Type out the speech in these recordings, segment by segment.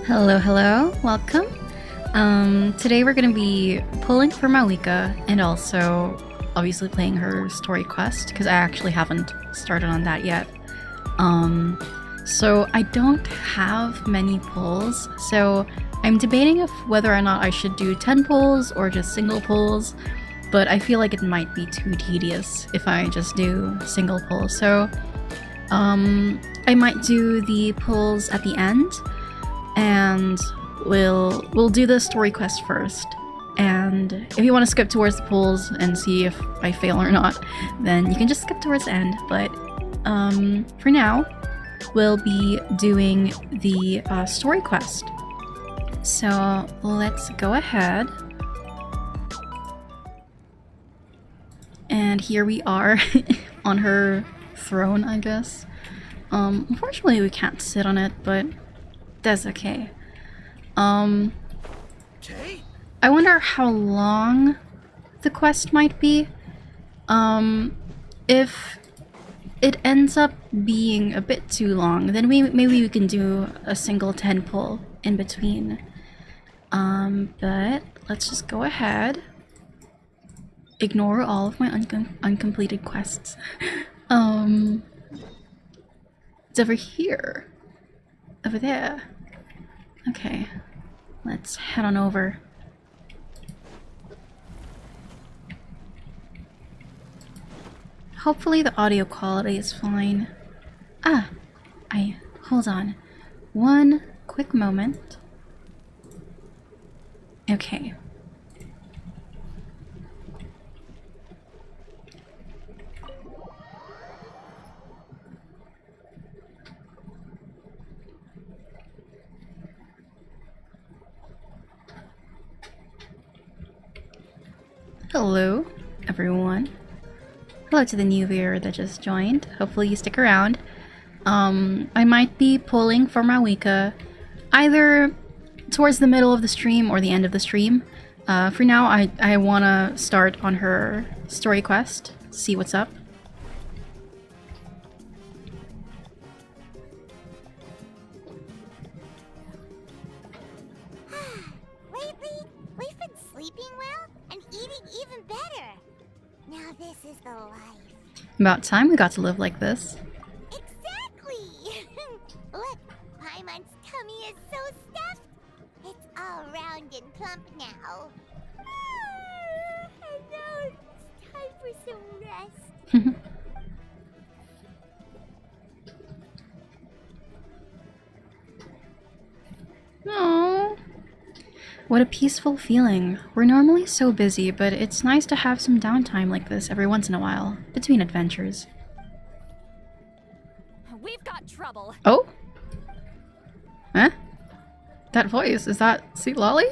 Hello, hello, welcome. Today we're gonna be pulling for Mavuika and also obviously playing her story quest because I actually haven't started on that yet. So I don't have many pulls, so I'm debating if whether or not I should do 10 pulls or just single pulls, but I feel like it might be too tedious if I just do single pulls. So I might do the pulls at the end, and we'll do the story quest first. And if you want to skip towards the pulls and see if I fail or not, then you can just skip towards the end. But for now, we'll be doing the story quest. So let's go ahead. And here we are on her throne, I guess. Unfortunately, we can't sit on it, but that's okay. I wonder how long the quest might be. If it ends up being a bit too long, then maybe we can do a single 10 pull in between. But let's just go ahead. Ignore all of my uncompleted quests. It's over here. Over there. Okay. Let's head on over. Hopefully the audio quality is fine. Hold on. One quick moment. Okay. Hello, everyone. Hello to the new viewer that just joined. Hopefully you stick around. I might be pulling for Mavuika either towards the middle of the stream or the end of the stream. For now, I want to start on her story quest, see what's up. Lately, we've been sleeping well and eating even better. Now this is the life. About time we got to live like this. Exactly! Look, Paimon's tummy is so stuffed. It's all round and plump now. And now it's time for some rest. Aww. What a peaceful feeling. We're normally so busy, but it's nice to have some downtime like this every once in a while, between adventures. We've got trouble. Oh? Huh? That voice, is that Sweet Lolly?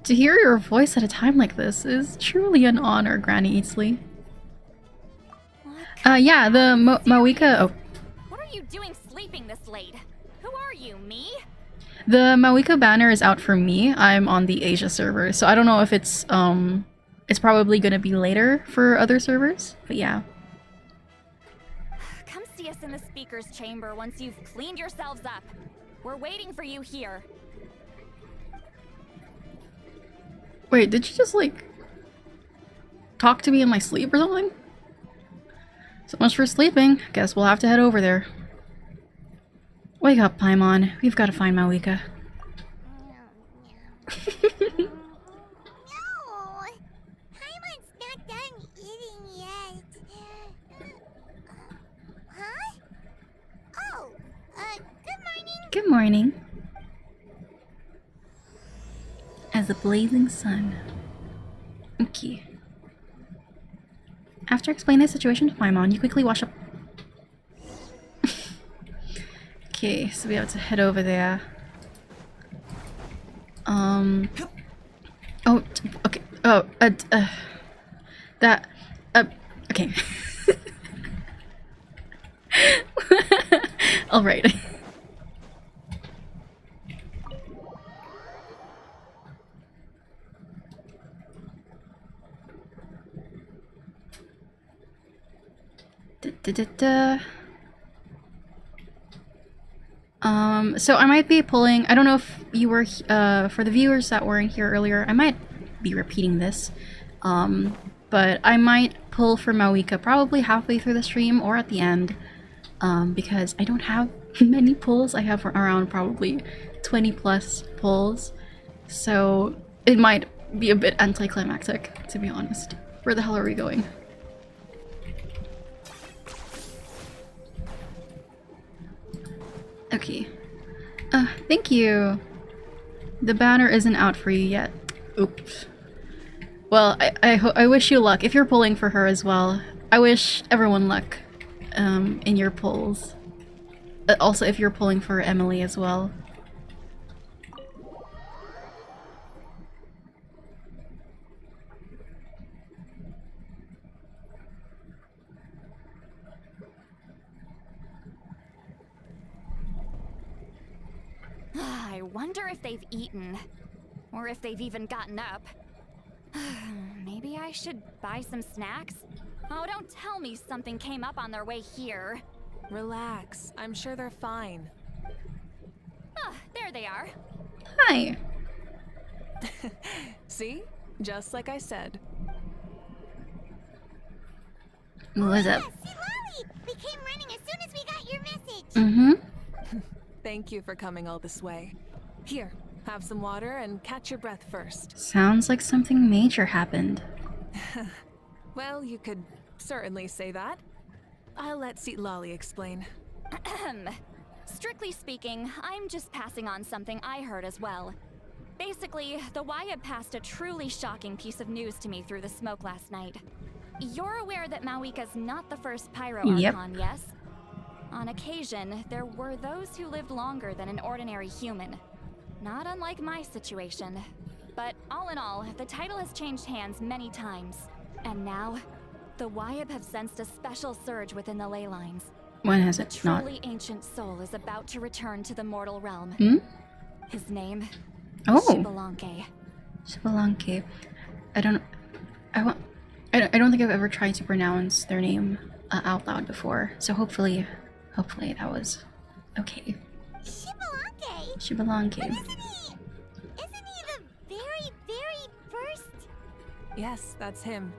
To hear your voice at a time like this is truly an honor, Granny Eatsley. Yeah, the Mavuika... Oh. What are you doing sleeping this late? Who are you, me? The Mavuika banner is out for me. I'm on the Asia server, so I don't know if it's probably gonna be later for other servers, but yeah. Come see us in the speaker's chamber once you've cleaned yourselves up. We're waiting for you here. Wait, did you just, like, talk to me in my sleep or something? So much for sleeping. Guess we'll have to head over there. Wake up, Paimon. We've got to find Mavuika. No, Paimon's not done eating yet. Huh? Oh, good morning. Good morning. As a blazing sun. Okay. After explaining the situation to Paimon, you quickly wash up. Okay, so we have to head over there. Oh, okay. Oh, that, okay. Alright. So I might be pulling, I don't know if you were, for the viewers that weren't here earlier, I might be repeating this. But I might pull for Mavuika probably halfway through the stream or at the end. Because I don't have many pulls. I have around probably 20 plus pulls. So it might be a bit anticlimactic, to be honest. Where the hell are we going? Okay. Thank you. The banner isn't out for you yet. Oops. Well, I wish you luck. If you're pulling for her as well, I wish everyone luck in your pulls. Also, if you're pulling for Emily as well. I wonder if they've eaten. Or if they've even gotten up. Maybe I should buy some snacks? Oh, don't tell me something came up on their way here. Relax. I'm sure they're fine. Ah, there they are. Hi. See? Just like I said. What's up? See, Lolly! We came running as soon as we got your message. Mm-hmm. Thank you for coming all this way. Here, have some water and catch your breath first. Sounds like something major happened. Well, you could certainly say that. I'll let Lolly explain. Strictly speaking, I'm just passing on something I heard as well. Basically, the Wyab passed a truly shocking piece of news to me through the smoke last night. You're aware that Mavuika's not the first Pyro Yep. Archon, yes? On occasion, there were those who lived longer than an ordinary human. Not unlike my situation. But all in all, the title has changed hands many times. And now, the Wyab have sensed a special surge within the ley lines. When has A it not? truly ancient soul is about to return to the mortal realm. Hmm? His name? Oh. Shibalanke. Shibalanke. I don't think I've ever tried to pronounce their name out loud before. So hopefully that was okay. Shibalanke! Shibalanke. But isn't he the very, very first? Yes, that's him.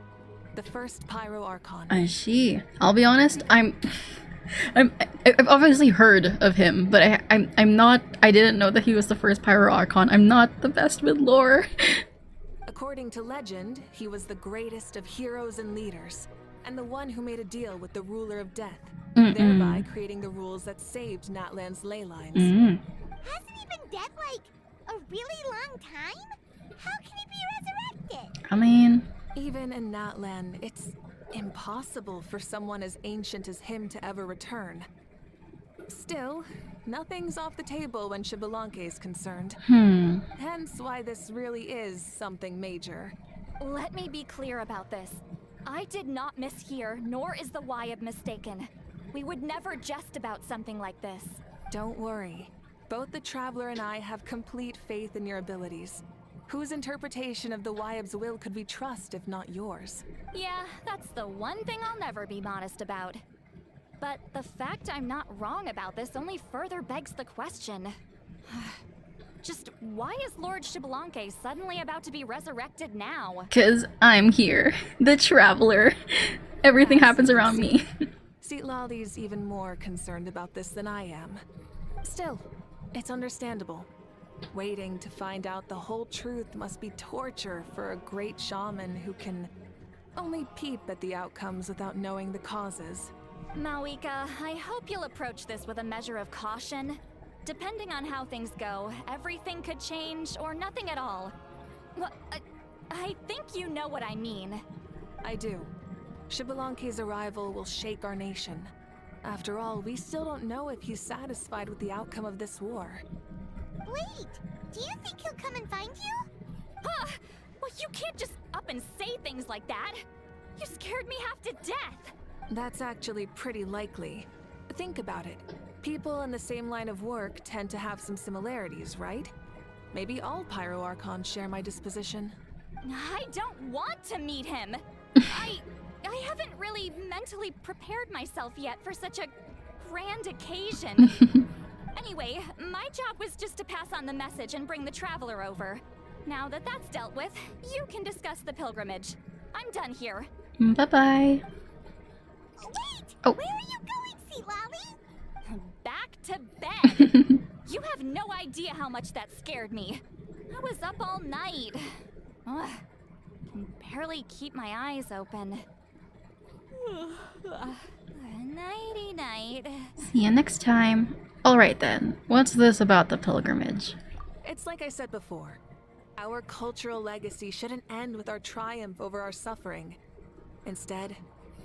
The first Pyro Archon. I see. I'll be honest. I've obviously heard of him, but I'm not. I didn't know that he was the first Pyro Archon. I'm not the best with lore. According to legend, he was the greatest of heroes and leaders, and the one who made a deal with the ruler of death, thereby creating the rules that saved Natlan's ley lines. Mm. Hasn't he been dead like a really long time? How can he be resurrected? I mean, Even in Natlan, it's impossible for someone as ancient as him to ever return. Still, nothing's off the table when Shibalanke is concerned. Hence why this really is something major. Let me be clear about this. I did not mishear, nor is the Wyab mistaken. We would never jest about something like this. Don't worry. Both the Traveler and I have complete faith in your abilities. Whose interpretation of the Wyab's will could we trust if not yours? Yeah, that's the one thing I'll never be modest about. But the fact I'm not wrong about this only further begs the question. Just why is Lord Shibalanke suddenly about to be resurrected now? 'cause I'm here, the traveler. Everything happens around me. Lolly's even more concerned about this than I am. Still, it's understandable. Waiting to find out the whole truth must be torture for a great shaman who can only peep at the outcomes without knowing the causes. Mavuika, I hope you'll approach this with a measure of caution. Depending on how things go, everything could change or nothing at all. Well, I think you know what I mean. I do. Shibalanke's arrival will shake our nation. After all, we still don't know if he's satisfied with the outcome of this war. Wait, do you think he'll come and find you? Huh! Well, you can't just up and say things like that. You scared me half to death. That's actually pretty likely. Think about it. People in the same line of work tend to have some similarities, right? Maybe all Pyro Archons share my disposition. I don't want to meet him. I haven't really mentally prepared myself yet for such a grand occasion. Anyway, my job was just to pass on the message and bring the traveler over. Now that that's dealt with, you can discuss the pilgrimage. I'm done here. Bye-bye. Wait! Oh. Where are you going, Sea Lolly? Back to bed. You have no idea how much that scared me. I was up all night. Ugh, can barely keep my eyes open. Nighty night. See you next time. Alright then, what's this about the pilgrimage? It's like I said before. Our cultural legacy shouldn't end with our triumph over our suffering. Instead,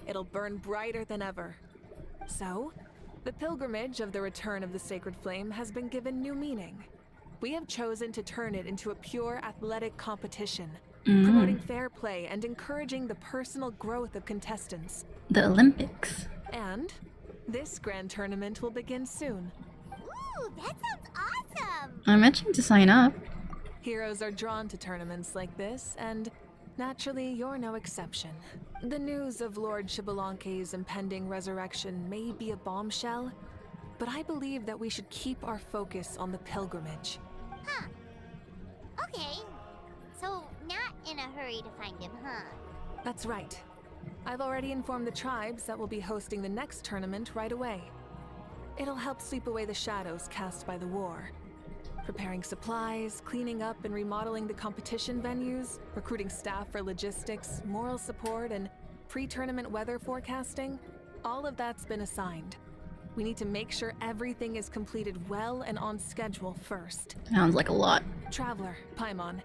it'll burn brighter than ever. So, the pilgrimage of the return of the sacred flame has been given new meaning. We have chosen to turn it into a pure athletic competition, promoting fair play and encouraging the personal growth of contestants. The Olympics. And this grand tournament will begin soon. Ooh, that sounds awesome! I'm itching to sign up. Heroes are drawn to tournaments like this, and naturally, you're no exception. The news of Lord Xbalanque's impending resurrection may be a bombshell, but I believe that we should keep our focus on the pilgrimage. Huh. Okay. So, not in a hurry to find him, huh? That's right. I've already informed the tribes that we'll be hosting the next tournament right away. It'll help sweep away the shadows cast by the war. Preparing supplies, cleaning up and remodeling the competition venues, recruiting staff for logistics, moral support, and pre-tournament weather forecasting, all of that's been assigned. We need to make sure everything is completed well and on schedule first. Sounds like a lot. Traveler, Paimon,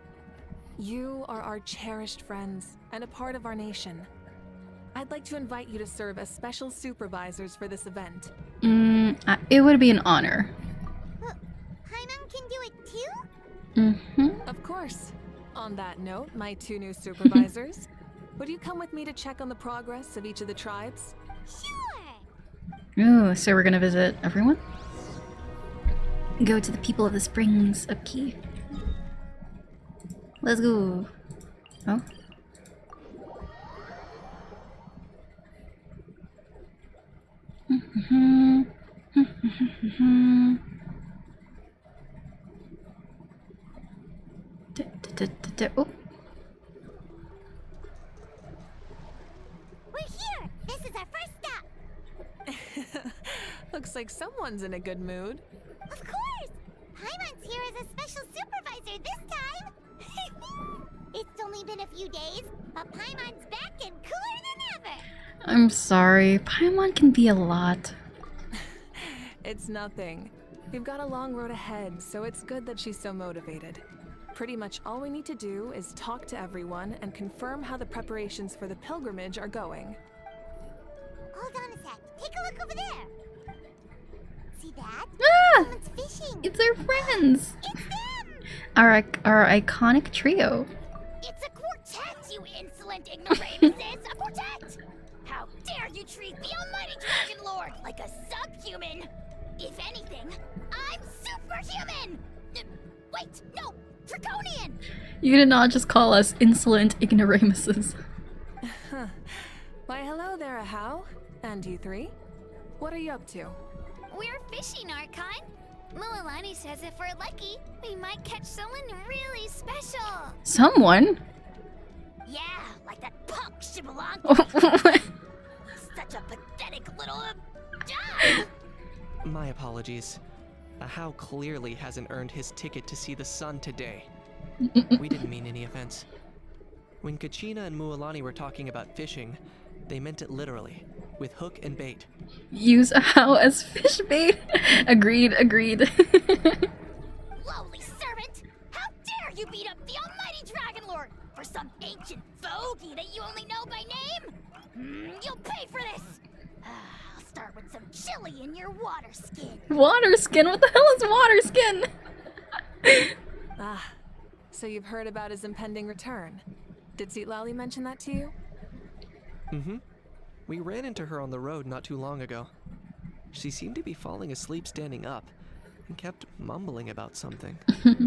you are our cherished friends and a part of our nation. I'd like to invite you to serve as special supervisors for this event. It would be an honor. Paimon can do it too? Of course. On that note, my two new supervisors, would you come with me to check on the progress of each of the tribes? Sure! Ooh, so we're gonna visit everyone? Go to the people of the springs upkeep. Let's go. Oh. Oh. We're here! This is our first stop! Looks like someone's in a good mood. Of course! Paimon's here as a special supervisor this time! It's only been a few days, but Paimon's back and cooler than ever! I'm sorry, Paimon can be a lot. It's nothing. We've got a long road ahead, so it's good that she's so motivated. Pretty much all we need to do is talk to everyone and confirm how the preparations for the pilgrimage are going. Hold on a sec. Take a look over there. See that? Ah! Someone's fishing. It's our friends! It's them! Our iconic trio. It's a quartet, you insolent ignoramuses! A quartet! How dare you treat the almighty Dragon Lord like a subhuman! If anything, I'm superhuman! Wait, no! Draconian! You did not just call us insolent ignoramuses. Why, hello there, Ahau. And you three. What are you up to? We're fishing, Archon. Mualani says if we're lucky, we might catch someone really special. Someone? Yeah, like that punk Xbalanque. Such a pathetic little... My apologies. Ahau clearly hasn't earned his ticket to see the sun today. We didn't mean any offense. When Kachina and Mualani were talking about fishing, they meant it literally, with hook and bait. Use Ahau as fish bait. Agreed. Lowly servant! How dare you beat up the almighty Dragon Lord for some ancient fogey that you only know by name? You'll pay for this! I'll start with some chili in your water skin. Water skin? What the hell is water skin? Ah, so you've heard about his impending return. Did Zitlali mention that to you? Mm-hmm. We ran into her on the road not too long ago. She seemed to be falling asleep standing up and kept mumbling about something. Oh no!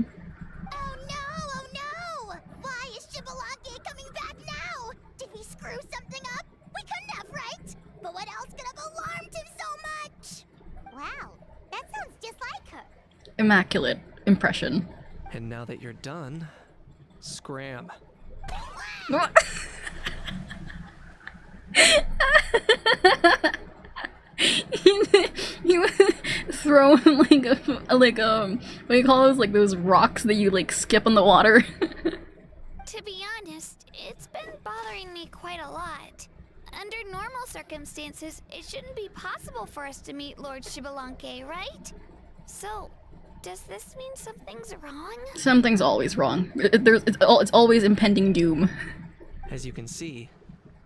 Why is Xbalanque coming back now? Did we screw something up? We couldn't have, right? But what else could have alarmed him so much? Wow, that sounds just like her. immaculate impression. And now that you're done, scram. You throw like what do you call those, like those rocks that you like skip on the water. To be honest, it's been bothering me quite a lot. Under normal circumstances, it shouldn't be possible for us to meet Lord Shibalanke, right? So, does this mean something's wrong? Something's always wrong. It's always impending doom. As you can see,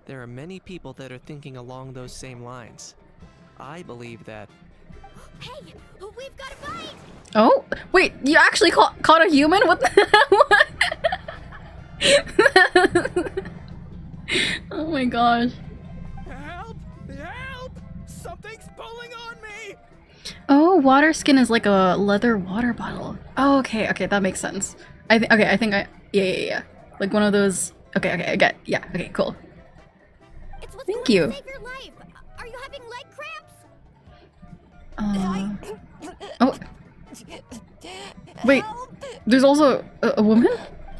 there are many people that are thinking along those same lines. I believe that Hey, we've got a bite! Oh wait, you actually caught a human? What the what? Oh my gosh. Help! Help! Something's pulling on me! Oh, water skin is like a leather water bottle. Oh, okay, that makes sense. I think yeah. Like one of those. Okay, I get. Yeah, okay, cool. It's what's Thank going you. to save your life. Are you having leg cramps? Oh. Wait, there's also a woman?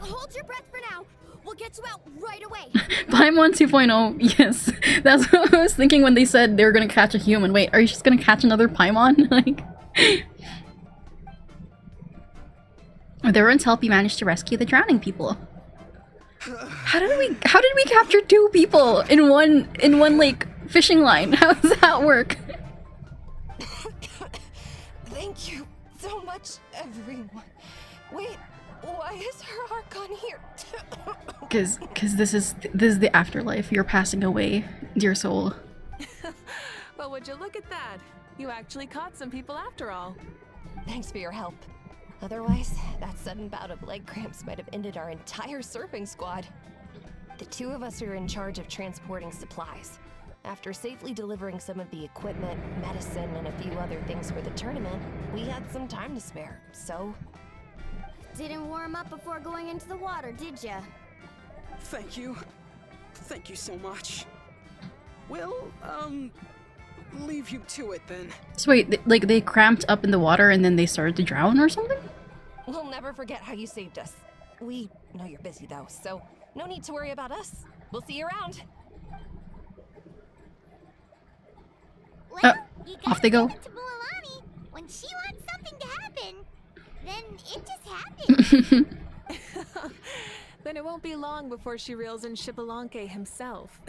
Hold your breath for now. We'll get you out right away. Paimon 2.0, yes. That's what I was thinking when they said they were gonna catch a human. Wait, are you just gonna catch another Paimon? Like... With everyone's help, you managed to rescue the drowning people. How did we capture 2 people in one like fishing line? How does that work? Thank you so much, everyone. Wait, why is her Archon here? Cause this is the afterlife. You're passing away, dear soul. Well, would you look at that? You actually caught some people after all. Thanks for your help. Otherwise, that sudden bout of leg cramps might have ended our entire surfing squad. The 2 of us are in charge of transporting supplies. After safely delivering some of the equipment, medicine, and a few other things for the tournament, we had some time to spare, so... Didn't warm up before going into the water, did ya? Thank you. Thank you so much. Well, leave you to it then. So wait, they cramped up in the water and then they started to drown or something? We'll never forget how you saved us. We know you're busy though, so no need to worry about us. We'll see you around. Well, you off they gotta go. give it to Mualani. When she wants something to happen, then it just happens. Then it won't be long before she reels in Shibalanke himself.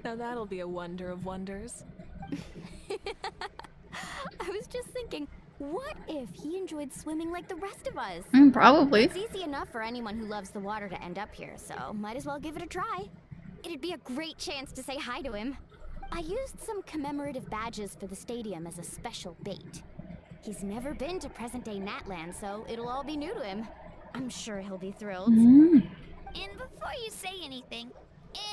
Now that'll be a wonder of wonders. I was just thinking, what if he enjoyed swimming like the rest of us? Probably. It's easy enough for anyone who loves the water to end up here, so might as well give it a try. It'd be a great chance to say hi to him. I used some commemorative badges for the stadium as a special bait. He's never been to present-day Natland, so it'll all be new to him. I'm sure he'll be thrilled. And before you say anything,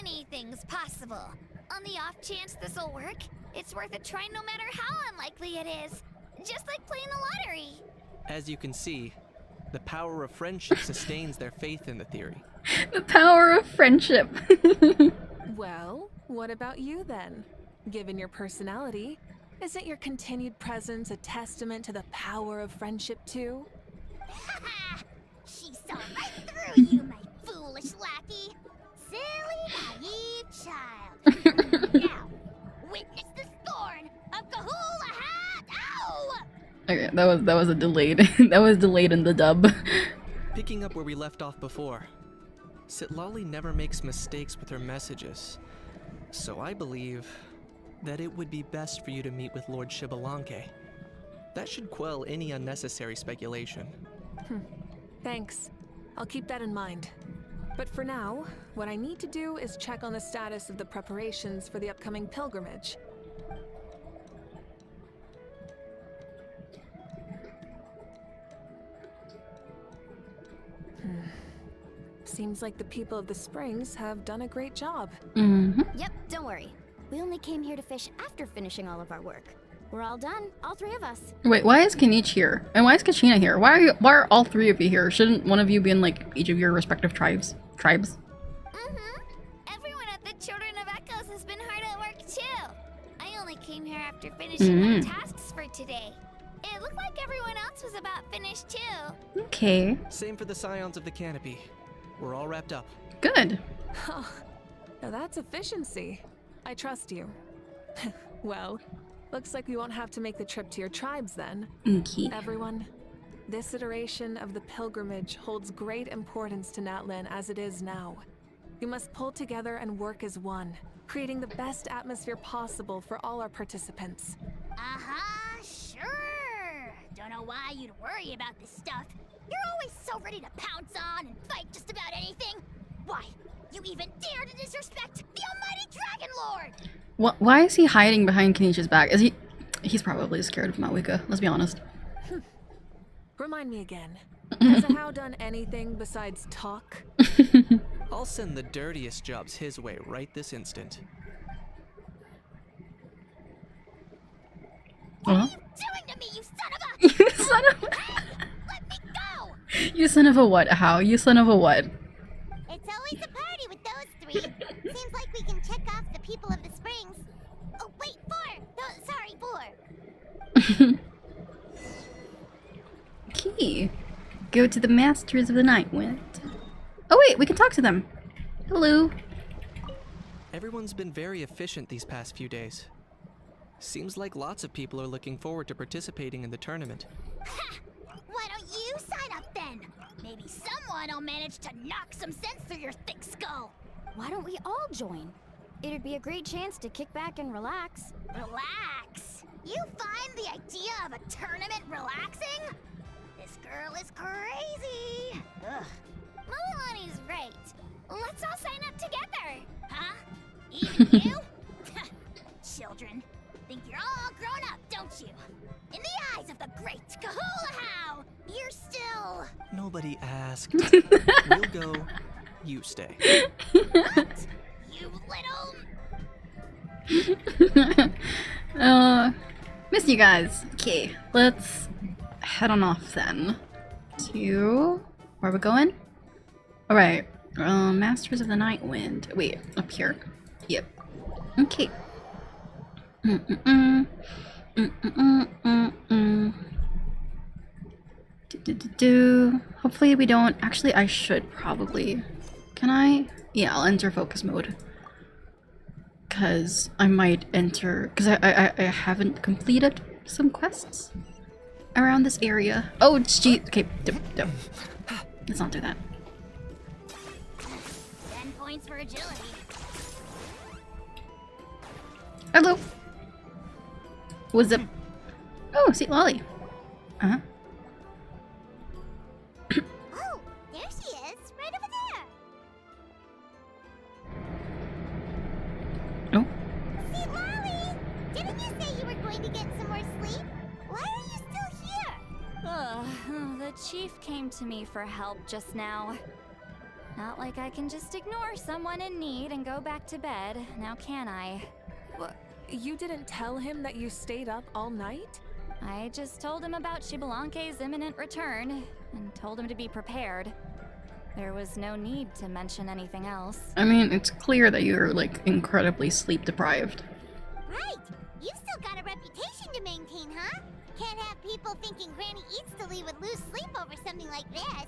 anything's possible. On the off chance this'll work, it's worth a try no matter how unlikely it is. Just like playing the lottery. as you can see, the power of friendship sustains their faith in the theory. The power of friendship. Well, what about you then? Given your personality, isn't your continued presence a testament to the power of friendship too? Haha! She saw right through you, my foolish lackey. Silly, naive child. Now, witness the scorn of Kahula Hat! Ow! Okay, that was a delayed. That was delayed in the dub. Picking up where we left off before, Sitlali never makes mistakes with her messages, so I believe that it would be best for you to meet with Lord Shibalanke. That should quell any unnecessary speculation. Thanks. I'll keep that in mind. But for now, what I need to do is check on the status of the preparations for the upcoming pilgrimage. Seems like the people of the Springs have done a great job. Yep, don't worry. We only came here to fish after finishing all of our work. We're all done, all three of us. Wait, why is Kenichi here? And why is Kachina here? Why are all three of you here? Shouldn't one of you be in like each of your respective tribes? Everyone at the Children of Echoes has been hard at work too. I only came here after finishing my tasks for today. It looked like everyone else was about finished too. Okay, Same for the Scions of the Canopy. We're all wrapped up. good. Huh. Now that's efficiency. I trust you. Well, looks like we won't have to make the trip to your tribes then. Okay. Everyone, this iteration of the pilgrimage holds great importance to Natlan as it is now. We must pull together and work as one, creating the best atmosphere possible for all our participants. Uh-huh, sure. Don't know why you'd worry about this stuff. You're always so ready to pounce on and fight just about anything. Why, you even dare to disrespect the almighty Dragon Lord! Why is he hiding behind Kanisha's back? Is he? He's probably scared of Mavuika, let's be honest. Remind me again. Has a How done anything besides talk? I'll send the dirtiest jobs his way right this instant. What are you doing to me, you son of a— You son of Let me go! You son of a what? How? You son of a what? It's always a party with those three. Seems like we can check off the people of the springs. Oh, wait, four! No, sorry, 4. Key. Go to the Masters of the Night Wind. Oh wait, we can talk to them. Hello. Everyone's been very efficient these past few days. Seems like lots of people are looking forward to participating in the tournament. Ha! Why don't you sign up then? Maybe someone will manage to knock some sense through your thick skull. Why don't we all join? It'd be a great chance to kick back and relax. Relax? You find the idea of a tournament relaxing? This girl is crazy. Ugh. Mulani's right. Let's all sign up together. Huh? Even you? Children, think you're all grown up, don't you? In the eyes of the great Kahulahow, you're still... Nobody asked. We'll go. You stay. What? You little... Missed you guys. Okay, let's head on off then. To... where are we going? Alright. Masters of the Night Wind. Wait, up here. Yep. Okay. Hopefully we don't... Actually, I should probably... Can I? Yeah, I'll enter focus mode. Because I might enter... Because I haven't completed some quests around this area. Oh, gee. Okay, let's not do that. 10 points for agility. Hello. What's up? Oh, see Lolly. Uh-huh. Oh, there she is, right over there. Oh. See, Lolly, didn't you say you were going to get some more sleep? Why are you still here? The chief came to me for help just now. Not like I can just ignore someone in need and go back to bed, now can I? What? You didn't tell him that you stayed up all night? I just told him about Shibalanke's imminent return, and told him to be prepared. There was no need to mention anything else. I mean, it's clear that you're, like, incredibly sleep deprived. Right. You've still got a reputation to maintain, huh? Can't have people thinking Granny Eatstily would lose sleep over something like this.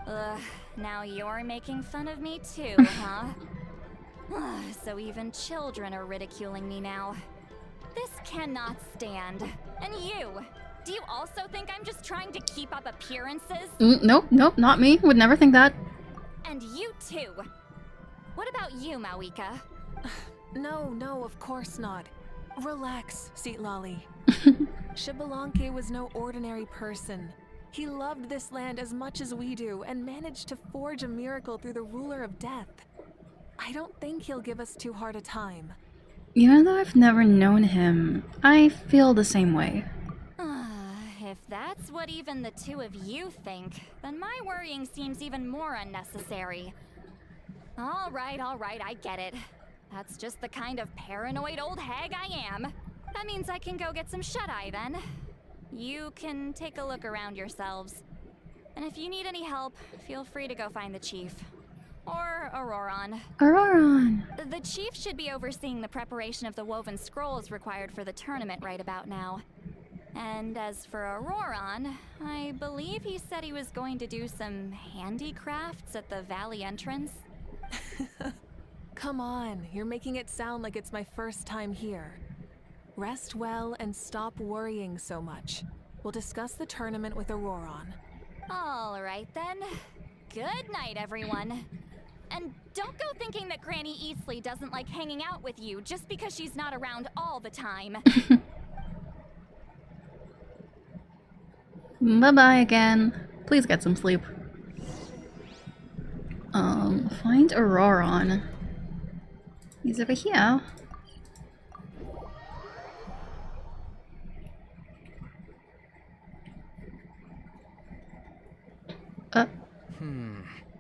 Ugh, now you're making fun of me too, huh? So even children are ridiculing me now. This cannot stand. And you! Do you also think I'm just trying to keep up appearances? Nope, not me. Would never think that. And you too! What about you, Mavuika? No, of course not. Relax, Seatlolly. Shibalanke was no ordinary person. He loved this land as much as we do and managed to forge a miracle through the ruler of death. I don't think he'll give us too hard a time. Even though I've never known him, I feel the same way. If that's what even the two of you think, then my worrying seems even more unnecessary. All right, I get it. That's just the kind of paranoid old hag I am. That means I can go get some shut-eye then. You can take a look around yourselves. And if you need any help, feel free to go find the chief. Or Auroron. Auroron! The chief should be overseeing the preparation of the woven scrolls required for the tournament right about now. And as for Auroron, I believe he said he was going to do some handicrafts at the valley entrance. Come on, you're making it sound like it's my first time here. Rest well and stop worrying so much. We'll discuss the tournament with Auroron. All right then. Good night, everyone. And don't go thinking that Granny Eastley doesn't like hanging out with you just because she's not around all the time. Bye-bye again. Please get some sleep. Find Auroron. He's over here.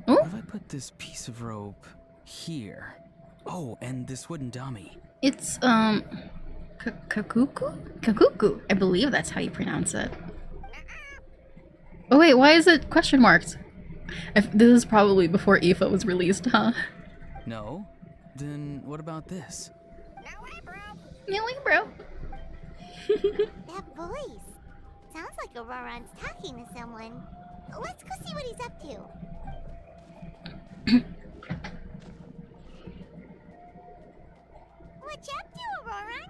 Oh, What if I put this piece of rope here? Oh, and this wooden dummy. it's, Kakuku? Kakuku. I believe that's how you pronounce it. Oh wait, why is it question marks? This is probably before Aoife was released, huh? No? Then what about this? No way, bro. No way, bro. That voice. Sounds like Auroron's talking to someone. Let's go see what he's up to. What you up to, Auroron?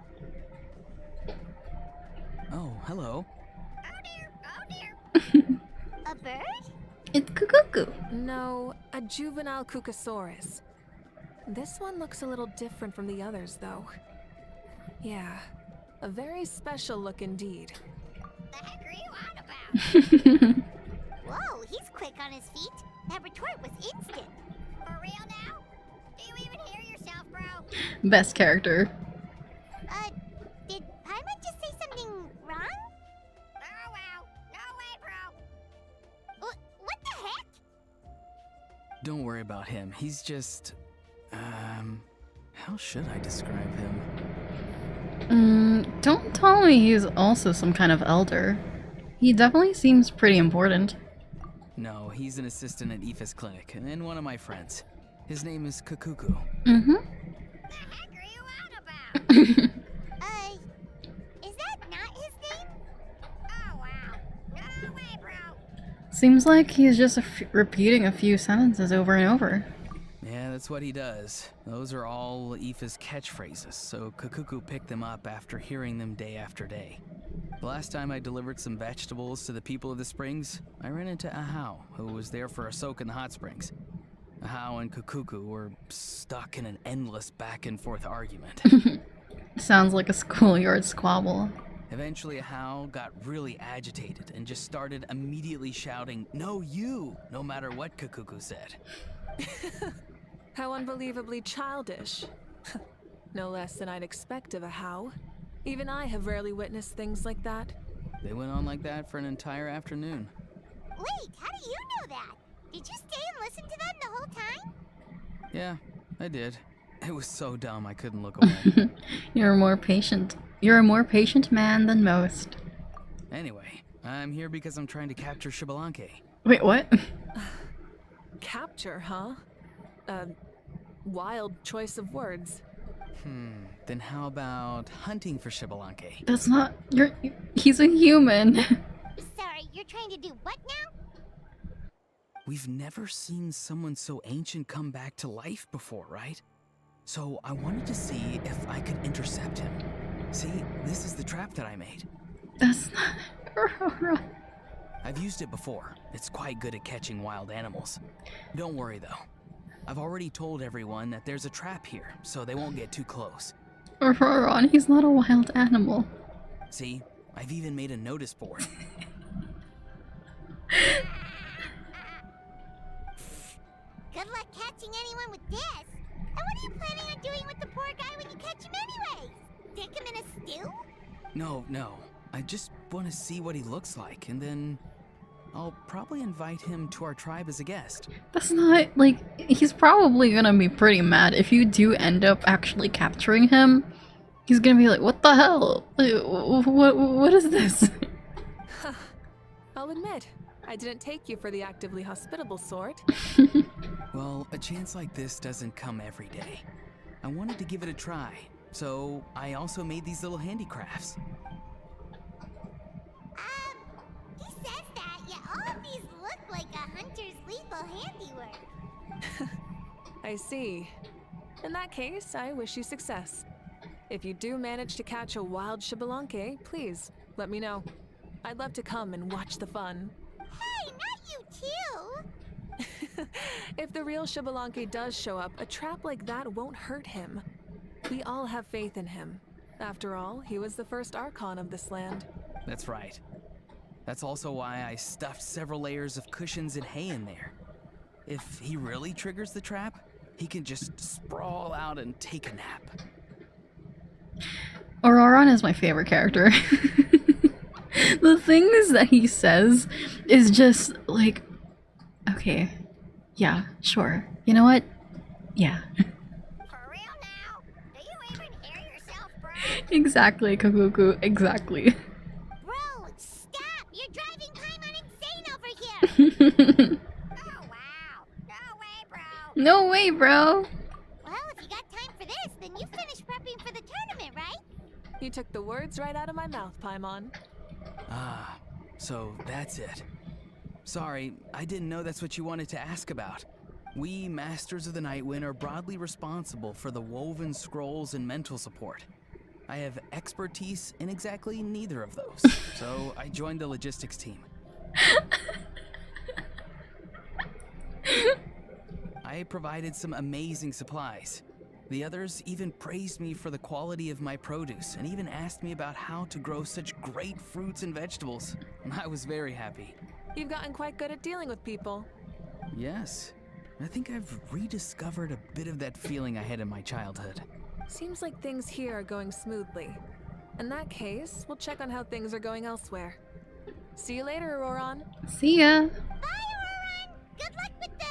Oh, hello. Oh dear. A bird? It's Kakuku. No, a juvenile Kukasaurus. This one looks a little different from the others, though. Yeah, a very special look indeed. The heck are you on about? Whoa, he's quick on his feet. That retort was instant. For real now? Do you even hear yourself, bro? Best character. Did Paimon just say something wrong? Oh wow, no way, bro. What the heck? Don't worry about him. He's just... how should I describe him? Don't tell me he's also some kind of elder. He definitely seems pretty important. No, he's an assistant at Aoife's clinic, and one of my friends. His name is Kakuku. Mm-hmm. The heck are you on about? Is that not his name? Oh wow, no way, bro. Seems like he's just repeating a few sentences over and over. Yeah, that's what he does. Those are all Aoife's catchphrases, so Kakuku picked them up after hearing them day after day. The last time I delivered some vegetables to the people of the springs, I ran into Ahau, who was there for a soak in the hot springs. Ahau and Kakuku were stuck in an endless back-and-forth argument. Sounds like a schoolyard squabble. Eventually, Ahau got really agitated and just started immediately shouting, "No, you!" no matter what Kakuku said. How unbelievably childish. No less than I'd expect of a How. Even I have rarely witnessed things like that. They went on like that for an entire afternoon. Wait, how do you know that? Did you stay and listen to them the whole time? Yeah, I did. It was so dumb I couldn't look away. You're more patient. You're a more patient man than most. Anyway, I'm here because I'm trying to capture Shibalanke. Wait, what? Capture, huh? A wild choice of words. Then how about hunting for Shibalanke? That's not... He's a human. Sorry, you're trying to do what now? We've never seen someone so ancient come back to life before, right? So I wanted to see if I could intercept him. See, this is the trap that I made. That's not... I've used it before. It's quite good at catching wild animals. Don't worry though. I've already told everyone that there's a trap here, so they won't get too close. Auroron, he's not a wild animal. See, I've even made a notice board. Good luck catching anyone with this. And what are you planning on doing with the poor guy when you catch him anyways? Stick him in a stew? No. I just want to see what he looks like, and then I'll probably invite him to our tribe as a guest. That's not, like, he's probably gonna be pretty mad if you do end up actually capturing him. He's gonna be like, what the hell? What is this? I'll admit, I didn't take you for the actively hospitable sort. Well, a chance like this doesn't come every day. I wanted to give it a try, so I also made these little handicrafts. I see. In that case, I wish you success. If you do manage to catch a wild Xbalanque, please let me know. I'd love to come and watch the fun. Hey, not you too! If the real Xbalanque does show up, a trap like that won't hurt him. We all have faith in him. After all, he was the first Archon of this land. That's right. That's also why I stuffed several layers of cushions and hay in there. If he really triggers the trap, he can just sprawl out and take a nap. Auroron is my favorite character. The things that he says is just like, okay, yeah, sure. You know what? Yeah. For real now? Do you even hear yourself, bro? Exactly, Kakuku, exactly. Bro, stop! You're driving Paimon insane over here! Oh, wow. No way, bro. No way, bro. Well, if you got time for this, then you finished prepping for the tournament, right? You took the words right out of my mouth, Paimon. Ah, so that's it. Sorry, I didn't know that's what you wanted to ask about. We, Masters of the Nightwind, are broadly responsible for the woven scrolls and mental support. I have expertise in exactly neither of those, so I joined the logistics team. I provided some amazing supplies. The others even praised me for the quality of my produce and even asked me about how to grow such great fruits and vegetables. I was very happy. You've gotten quite good at dealing with people. Yes, I think I've rediscovered a bit of that feeling I had in my childhood. Seems like things here are going smoothly. In that case, we'll check on how things are going elsewhere. See you later, Auroron. See ya. Bye, Auroron! Good luck with the...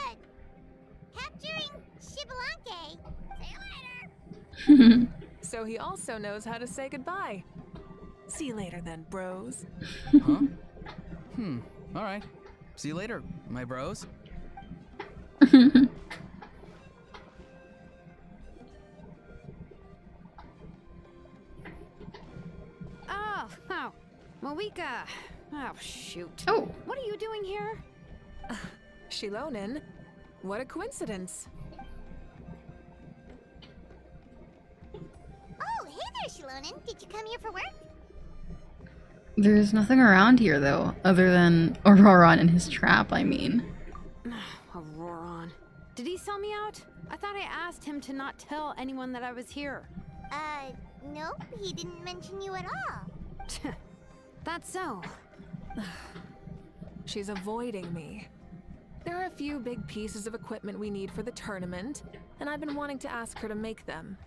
capturing Xbalanque. See you later! So he also knows how to say goodbye. See you later then, bros. Huh? Alright. See you later, my bros. Oh, Mavuika. Oh, shoot. Oh. What are you doing here? Shilonen? What a coincidence. Oh, hey there, Shilonen. Did you come here for work? There's nothing around here, though, other than Auroron and his trap, I mean. Auroron. Did he sell me out? I thought I asked him to not tell anyone that I was here. Nope. He didn't mention you at all. That's so. She's avoiding me. There are a few big pieces of equipment we need for the tournament, and I've been wanting to ask her to make them.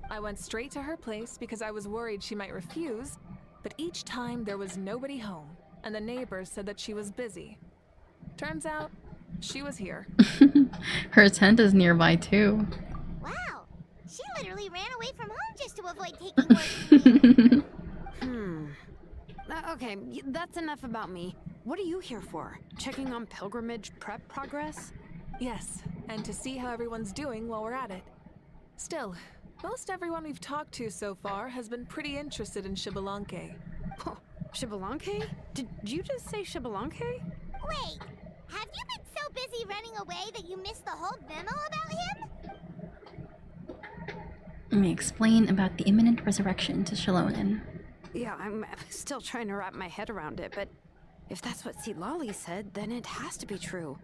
I went straight to her place because I was worried she might refuse, but each time there was nobody home, and the neighbors said that she was busy. Turns out, she was here. Her tent is nearby, too. Wow. She literally ran away from home just to avoid taking work from me. Okay, that's enough about me. What are you here for? Checking on pilgrimage prep progress? Yes, and to see how everyone's doing while we're at it. Still, most everyone we've talked to so far has been pretty interested in Xbalanque. Oh, Xbalanque? Did you just say Xbalanque? Wait, have you been so busy running away that you missed the whole memo about him? Let me explain about the imminent resurrection to Shilonen. Yeah, I'm still trying to wrap my head around it, but if that's what Lolly said, then it has to be true.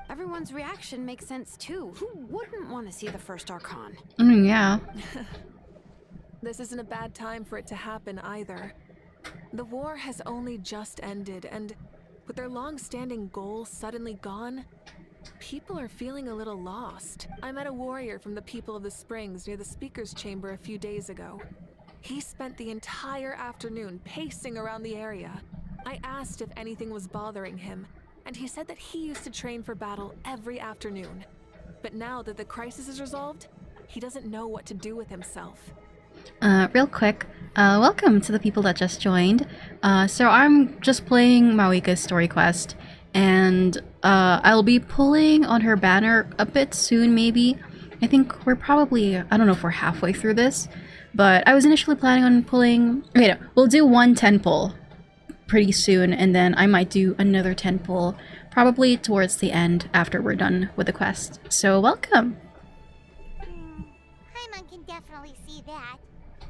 Everyone's reaction makes sense too. Who wouldn't want to see the first Archon? I mean, yeah. This isn't a bad time for it to happen either. The war has only just ended, and with their long-standing goals suddenly gone, people are feeling a little lost. I met a warrior from the People of the Springs near the Speaker's Chamber a few days ago. He spent the entire afternoon pacing around the area. I asked if anything was bothering him, and he said that he used to train for battle every afternoon. But now that the crisis is resolved, he doesn't know what to do with himself. Real quick, welcome to the people that just joined. So I'm just playing Mavuika's story quest, and I'll be pulling on her banner a bit soon, maybe. I think we're probably, I don't know if we're halfway through this, but I was initially planning on pulling, okay, no, we'll do one 10 pull pretty soon, and then I might do another 10 pull probably towards the end after we're done with the quest. So welcome! definitely see that.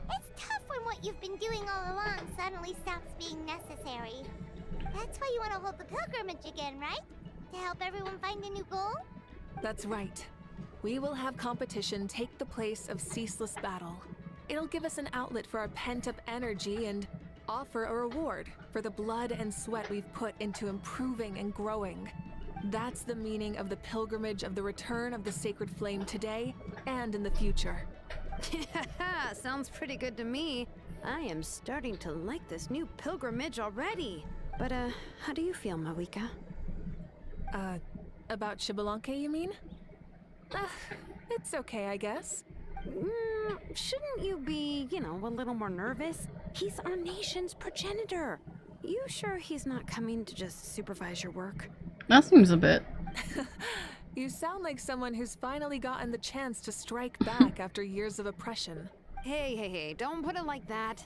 It's tough when what you've been doing all along suddenly stops being necessary. That's why you want to hold the pilgrimage again, right? To help everyone find a new goal? That's right. We will have competition take the place of ceaseless battle. It'll give us an outlet for our pent-up energy and offer a reward for the blood and sweat we've put into improving and growing. That's the meaning of the pilgrimage of the return of the sacred flame today and in the future. Sounds pretty good to me. I am starting to like this new pilgrimage already. But, how do you feel, Mavuika? About Xbalanque, you mean? It's okay, I guess. Shouldn't you be, a little more nervous? He's our nation's progenitor. You sure he's not coming to just supervise your work? That seems a bit. You sound like someone who's finally gotten the chance to strike back after years of oppression. Hey, don't put it like that.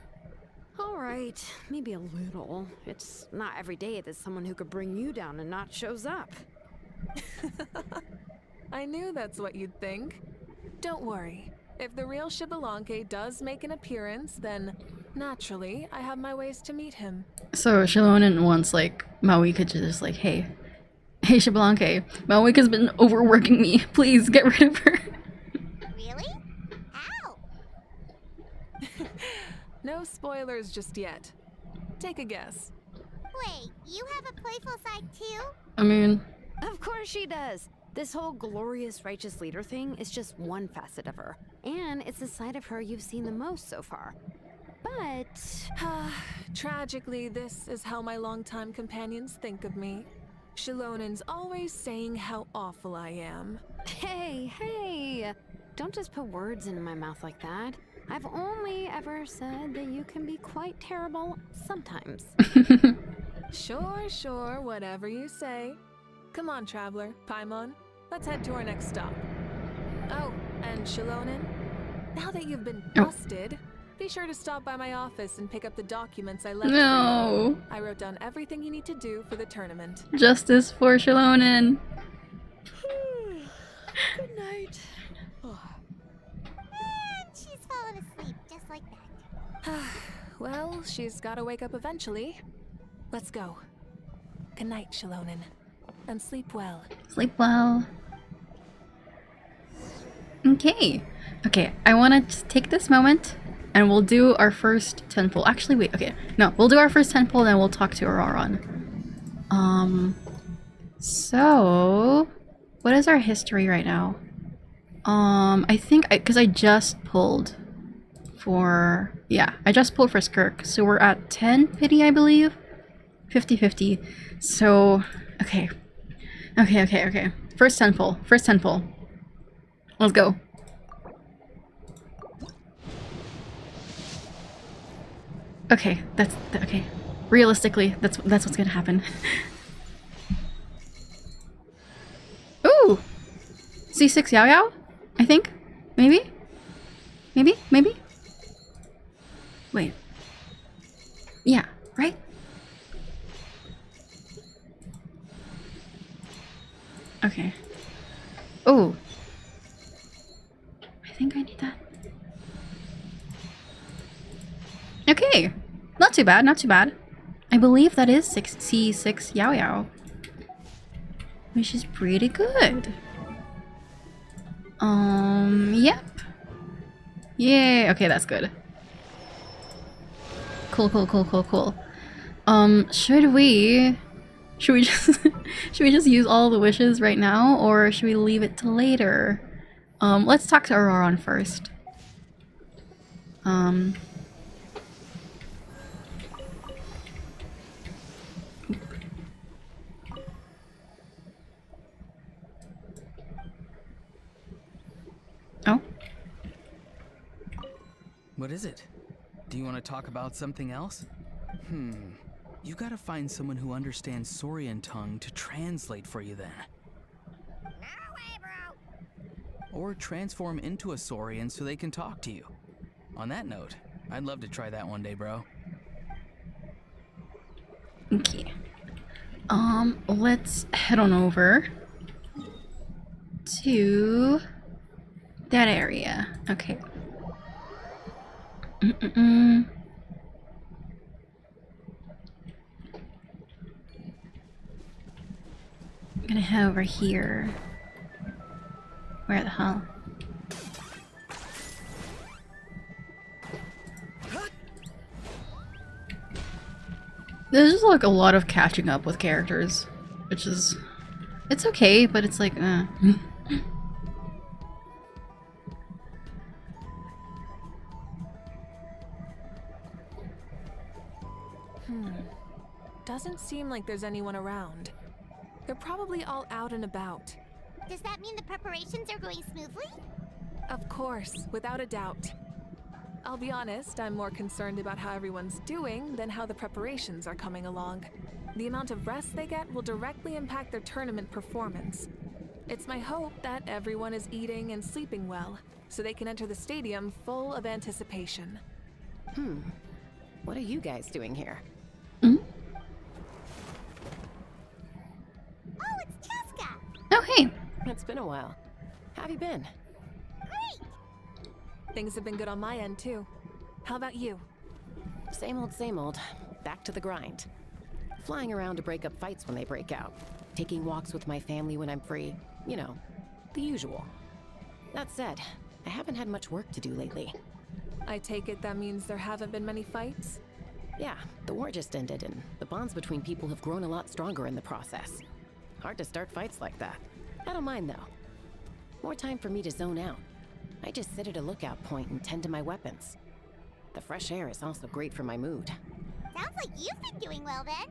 All right, maybe a little. It's not every day that someone who could bring you down and not shows up. I knew that's what you'd think. Don't worry. If the real Xbalanque does make an appearance, then naturally I have my ways to meet him. So Xilonen wants like Mavuika to just like, hey Xbalanque, Mavuika's been overworking me. Please get rid of her. Really? How? No spoilers just yet. Take a guess. Wait, you have a playful side too? I mean, Of course she does. This whole glorious righteous leader thing is just one facet of her. And it's the side of her you've seen the most so far. But... Tragically, this is how my longtime companions think of me. Shilonen's always saying how awful I am. Hey! Don't just put words into my mouth like that. I've only ever said that you can be quite terrible sometimes. Sure, whatever you say. Come on, traveler, Paimon. Let's head to our next stop. Oh, and Shilonen, now that you've been busted, be sure to stop by my office and pick up the documents I left for no. you. I wrote down everything you need to do for the tournament. Justice for Xilonen. Good night. And she's fallen asleep just like that. Well, she's gotta wake up eventually. Let's go. Good night, Shilonen. And sleep well. Sleep well. Okay, I want to take this moment and we'll do our first 10 pull. Actually, wait, okay. No, we'll do our first 10 pull, then we'll talk to Auroron. So, what is our history right now? I think, because I just pulled for, yeah, I just pulled for Skirk. So we're at 10 pity, I believe. 50-50. So, okay. First 10 pull. Let's go. Okay, okay. Realistically, that's what's gonna happen. Ooh! C6 Yao Yao? I think? Maybe? Wait. Yeah, right? Okay. Oh. I think I need that. Okay. Not too bad. I believe that is C6 Yao Yao. Which is pretty good. Yep. Yay. Okay, that's good. Cool. Should we just use all the wishes right now, or should we leave it till later? Let's talk to Auroron first. Oh? What is it? Do you want to talk about something else? You gotta find someone who understands Saurian tongue to translate for you then. No way, bro. Or transform into a Saurian so they can talk to you. On that note, I'd love to try that one day, bro. Okay. Let's head on over to that area. Okay. I'm gonna head over here. Where the hell? There's just like a lot of catching up with characters, which is, it's okay, but it's like, Doesn't seem like there's anyone around. They're probably all out and about. Does that mean the preparations are going smoothly? Of course, without a doubt. I'll be honest, I'm more concerned about how everyone's doing than how the preparations are coming along. The amount of rest they get will directly impact their tournament performance. It's my hope that everyone is eating and sleeping well, so they can enter the stadium full of anticipation. What are you guys doing here? Oh, it's Cheska! oh hey! It's been a while. How have you been? Great! Things have been good on my end, too. How about you? Same old, same old. Back to the grind. Flying around to break up fights when they break out. Taking walks with my family when I'm free. You know, the usual. That said, I haven't had much work to do lately. I take it that means there haven't been many fights? Yeah, the war just ended, and the bonds between people have grown a lot stronger in the process. Hard to start fights like that. I don't mind, though. More time for me to zone out. I just sit at a lookout point and tend to my weapons. The fresh air is also great for my mood. Sounds like you've been doing well then.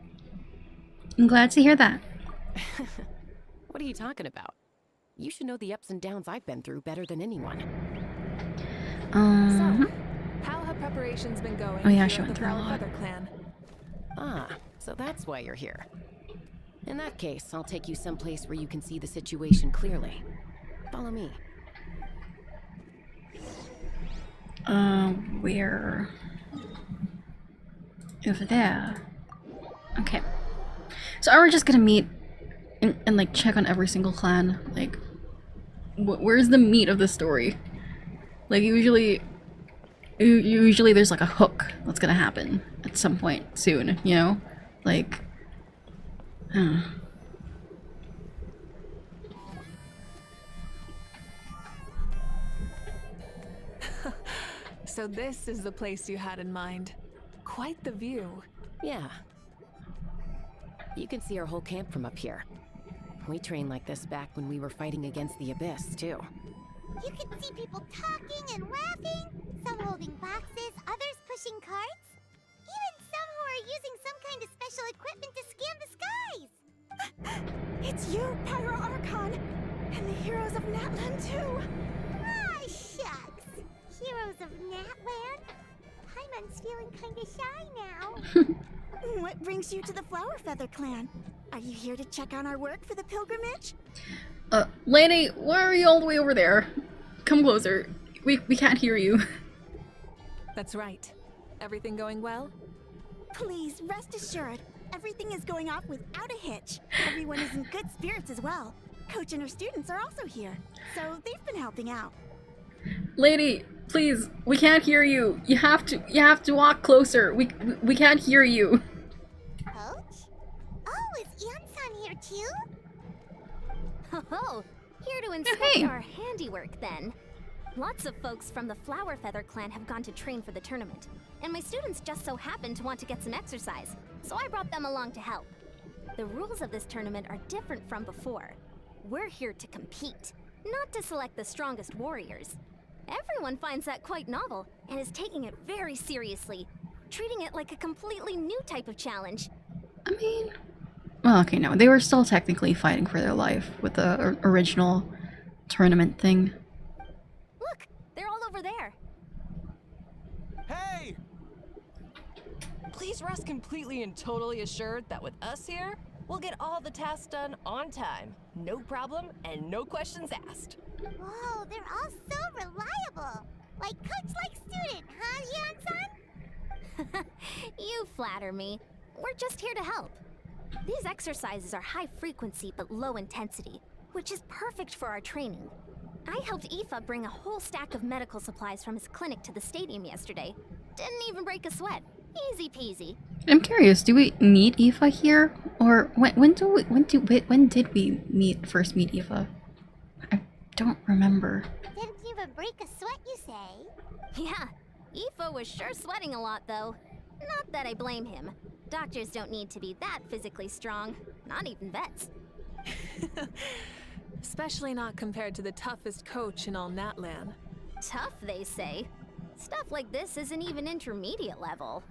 I'm glad to hear that. What are you talking about? You should know the ups and downs I've been through better than anyone. So, how have preparations been going Oh yeah, here she at went the through a Flower lot. Feather Clan? Ah, so that's why you're here. In that case, I'll take you someplace where you can see the situation clearly. Follow me. Where? Over there. Okay. So are we just gonna meet and like check on every single clan? Like, where's the meat of the story? Like usually there's like a hook that's gonna happen at some point soon, you know? Like, So this is the place you had in mind. Quite the view. Yeah. You can see our whole camp from up here. We trained like this back when we were fighting against the Abyss, too. You can see people talking and laughing, some holding boxes, others pushing carts. Even some who are using some kind of special equipment to scan the skies. It's you, Pyro Archon! And the heroes of Natlan, too! Ah, shucks. Heroes of Natland? Paimon's feeling kinda shy now. What brings you to the Flower Feather Clan? Are you here to check on our work for the pilgrimage? Lady, why are you all the way over there? Come closer. We can't hear you. That's right. Everything going well? Please, rest assured. Everything is going off without a hitch. Everyone is in good spirits as well. Coach and her students are also here, so they've been helping out. Lady, please, we can't hear you. You have to walk closer. We can't hear you. Coach? Oh, is Ian-san here too? Oh, here to inspect hey. our handiwork then. Lots of folks from the Flower Feather Clan have gone to train for the tournament, and my students just so happen to want to get some exercise, so I brought them along to help. The rules of this tournament are different from before. We're here to compete, not to select the strongest warriors. Everyone finds that quite novel and is taking it very seriously, treating it like a completely new type of challenge. I mean, well, okay, no, they were still technically fighting for their life with the original tournament thing. Look, they're all over there. Hey! Please rest completely and totally assured that with us here, we'll get all the tasks done on time. No problem and no questions asked. Whoa, they're all so reliable. Like coach like student, huh, Ian-san? You flatter me. We're just here to help. These exercises are high frequency but low intensity, which is perfect for our training. I helped Aoife bring a whole stack of medical supplies from his clinic to the stadium yesterday. Didn't even break a sweat. Easy peasy. I'm curious, do we meet Aoife here? Or when did we first meet Aoife? I don't remember. Didn't even break a sweat, you say? Yeah, Aoife was sure sweating a lot though. Not that I blame him. Doctors don't need to be that physically strong. Not even vets. Especially not compared to the toughest coach in all Natlan. Tough, they say. Stuff like this isn't even intermediate level.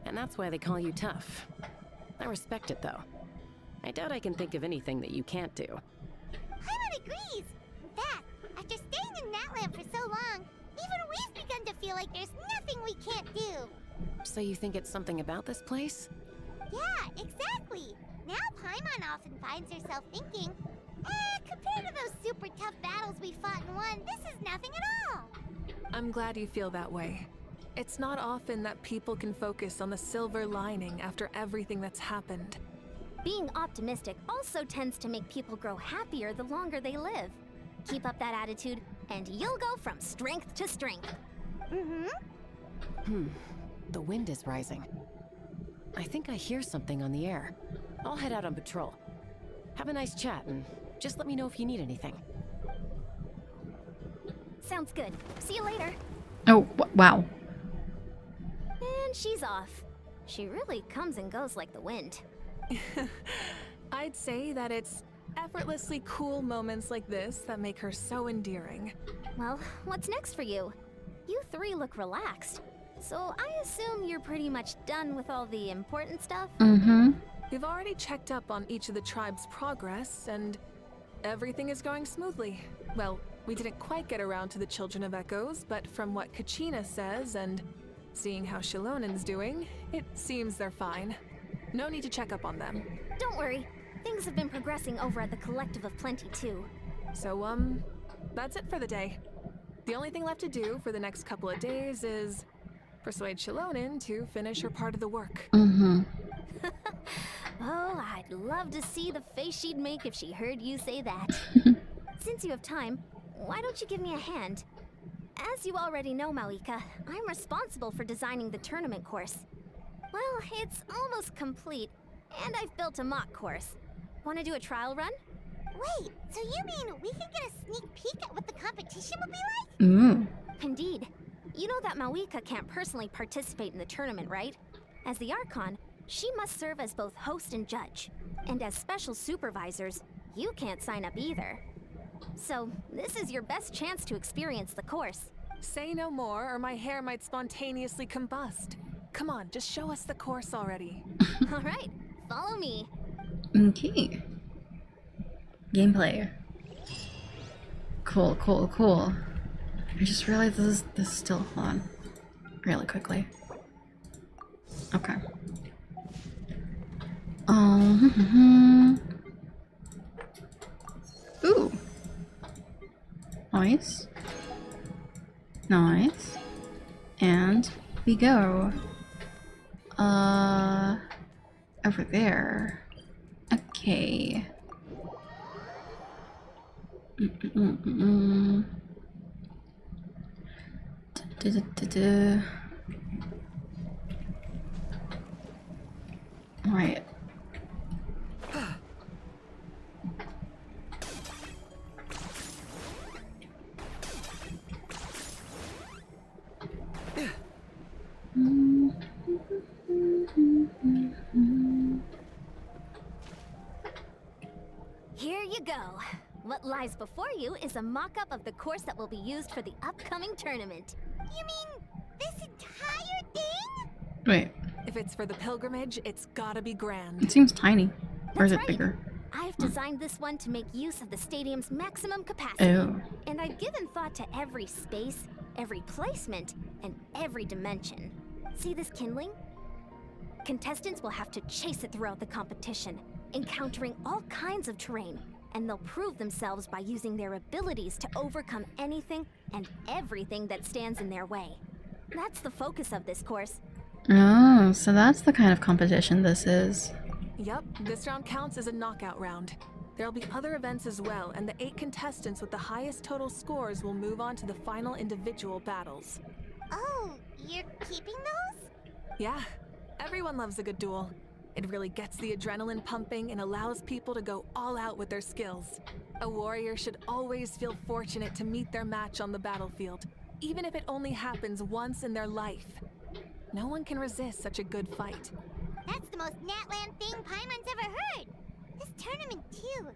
And that's why they call you tough. I respect it, though. I doubt I can think of anything that you can't do. Paimon agrees! In fact, after staying in Natland for so long, even we've begun to feel like there's nothing we can't do. So you think it's something about this place? Yeah, exactly! Now Paimon often finds herself thinking, compared to those super tough battles we fought and won, this is nothing at all! I'm glad you feel that way. It's not often that people can focus on the silver lining after everything that's happened. Being optimistic also tends to make people grow happier the longer they live. Keep up that attitude, and you'll go from strength to strength. The wind is rising. I think I hear something on the air. I'll head out on patrol. Have a nice chat, and just let me know if you need anything. Sounds good. See you later. Oh, wow. And she's off. She really comes and goes like the wind. I'd say that it's effortlessly cool moments like this that make her so endearing. Well, what's next for you? You three look relaxed. So I assume you're pretty much done with all the important stuff? We've already checked up on each of the tribe's progress, and everything is going smoothly. Well, we didn't quite get around to the Children of Echoes, but from what Kachina says and seeing how Shilonen's doing, it seems they're fine. No need to check up on them. Don't worry. Things have been progressing over at the Collective of Plenty, too. So, that's it for the day. The only thing left to do for the next couple of days is persuade Shilonen to finish her part of the work. Oh, I'd love to see the face she'd make if she heard you say that. Since you have time, why don't you give me a hand? As you already know, Mavuika, I'm responsible for designing the tournament course. Well, it's almost complete, and I've built a mock course. Want to do a trial run? Wait, so you mean we can get a sneak peek at what the competition will be like? Indeed. You know that Mavuika can't personally participate in the tournament, right? As the Archon, she must serve as both host and judge. And as special supervisors, you can't sign up either. So, this is your best chance to experience the course. Say no more, or my hair might spontaneously combust. Come on, just show us the course already. Alright, follow me. Okay. Gameplay. Cool. I just realized this is still on really quickly. Okay. Ooh. Nice. And we go over there. Okay. Alright. Here you go. What lies before you is a mock-up of the course that will be used for the upcoming tournament. You mean this entire thing? Wait. If it's for the pilgrimage, it's gotta be grand. It seems tiny. Or is That's it right. bigger? I've designed this one to make use of the stadium's maximum capacity. Oh. And I've given thought to every space, every placement, and every dimension. See this kindling? Contestants will have to chase it throughout the competition, encountering all kinds of terrain, and they'll prove themselves by using their abilities to overcome anything and everything that stands in their way. That's the focus of this course. Oh, so that's the kind of competition this is. Yup, this round counts as a knockout round. There'll be other events as well, and the 8 contestants with the highest total scores will move on to the final individual battles. Oh, you're keeping those? Yeah, everyone loves a good duel. It really gets the adrenaline pumping and allows people to go all out with their skills. A warrior should always feel fortunate to meet their match on the battlefield, even if it only happens once in their life. No one can resist such a good fight. That's the most Natland thing Paimon's ever heard. This tournament too.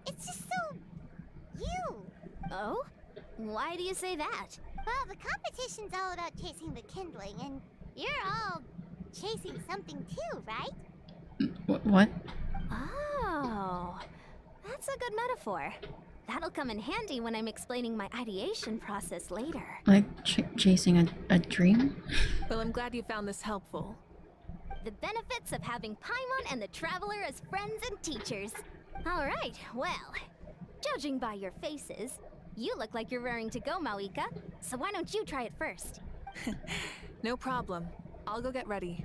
It's just so... you. Oh? Why do you say that? Well, the competition's all about chasing the kindling, and you're all chasing something too, right? What? Oh, that's a good metaphor. That'll come in handy when I'm explaining my ideation process later. Like chasing a dream? Well, I'm glad you found this helpful. The benefits of having Paimon and the Traveler as friends and teachers. All right, well, judging by your faces, you look like you're raring to go, Mavuika. So why don't you try it first? No problem. I'll go get ready.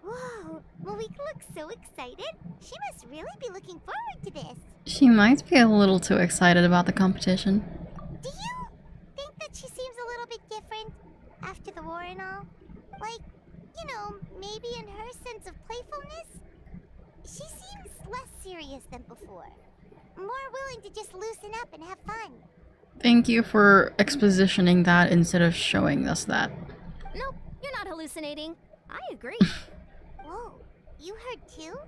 Whoa, Mavuika looks so excited. She must really be looking forward to this. She might be a little too excited about the competition. Do you think that she seems a little bit different after the war and all? Like, you know, maybe in her sense of playfulness? She seems less serious than before. More willing to just loosen up and have fun. Thank you for expositioning that instead of showing us that. Nope, you're not hallucinating. I agree. Whoa, you heard too?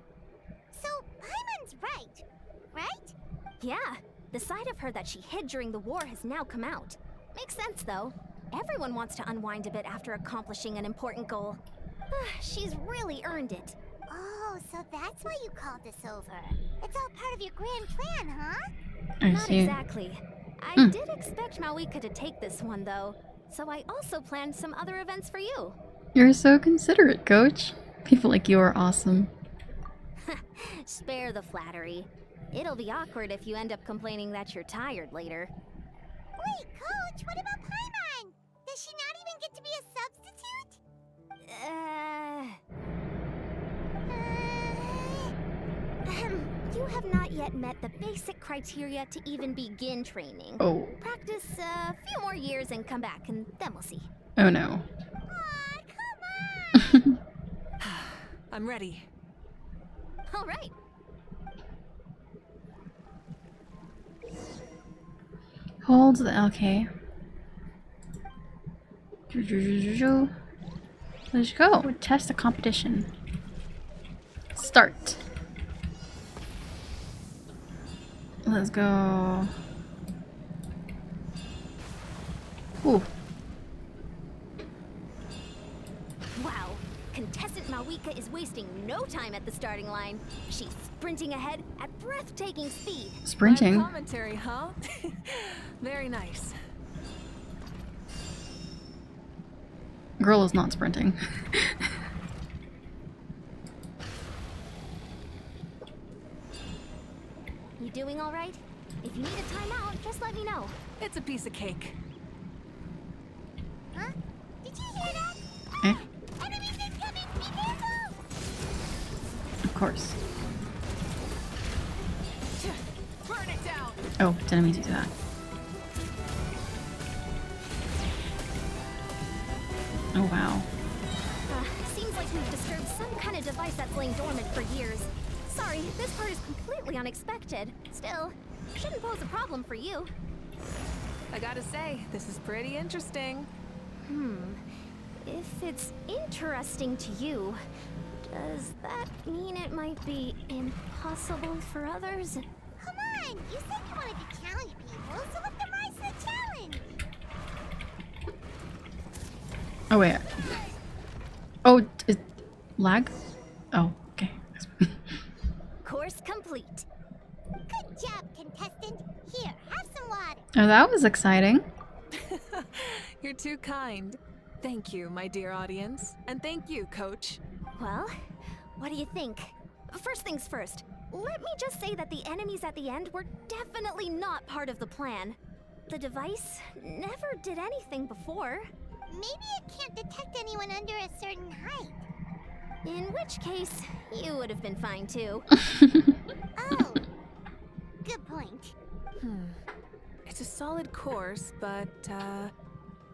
So, Paimon's right? Yeah, the side of her that she hid during the war has now come out. Makes sense, though. Everyone wants to unwind a bit after accomplishing an important goal. She's really earned it. Oh, so that's why you called us over. It's all part of your grand plan, huh? I Not see. exactly. I did expect Mavuika to take this one, though. So I also planned some other events for you. You're so considerate, Coach. People like you are awesome. Spare the flattery. It'll be awkward if you end up complaining that you're tired later. Wait, Coach, what about Paimon? Does she not even get to be a substitute? You have not yet met the basic criteria to even begin training. Oh. Practice a few more years and come back, and then we'll see. Oh no. Aw, come on! I'm ready. All right. Hold the okay. Let's go. Test the competition. Start. Let's go. Ooh. Wow. Contestant Mavuika is wasting no time at the starting line. She's sprinting ahead at breathtaking speed. Sprinting. Live commentary, huh? Very nice. Girl is not sprinting. You doing all right? If you need a timeout, just let me know. It's a piece of cake. Huh? Did you hear that? Eh? Enemies incoming! Be careful! Of course. Burn it down! Oh, didn't mean to do that. Oh wow. Seems like we've disturbed some kind of device that's lain dormant for years. Sorry, this part is completely unexpected. Still, shouldn't pose a problem for you. I gotta say, this is pretty interesting. If it's interesting to you, does that mean it might be impossible for others? Come on! You said you wanted to challenge people, so let them rise to the challenge! Oh wait. Oh, lag? Oh, okay. Course complete. Good job, contestant. Here, have some water. Oh, that was exciting. You're too kind. Thank you, my dear audience. And thank you, Coach. Well, what do you think? First things first, let me just say that the enemies at the end were definitely not part of the plan. The device never did anything before. Maybe it can't detect anyone under a certain height. In which case, you would have been fine too. Oh, good point. It's a solid course, but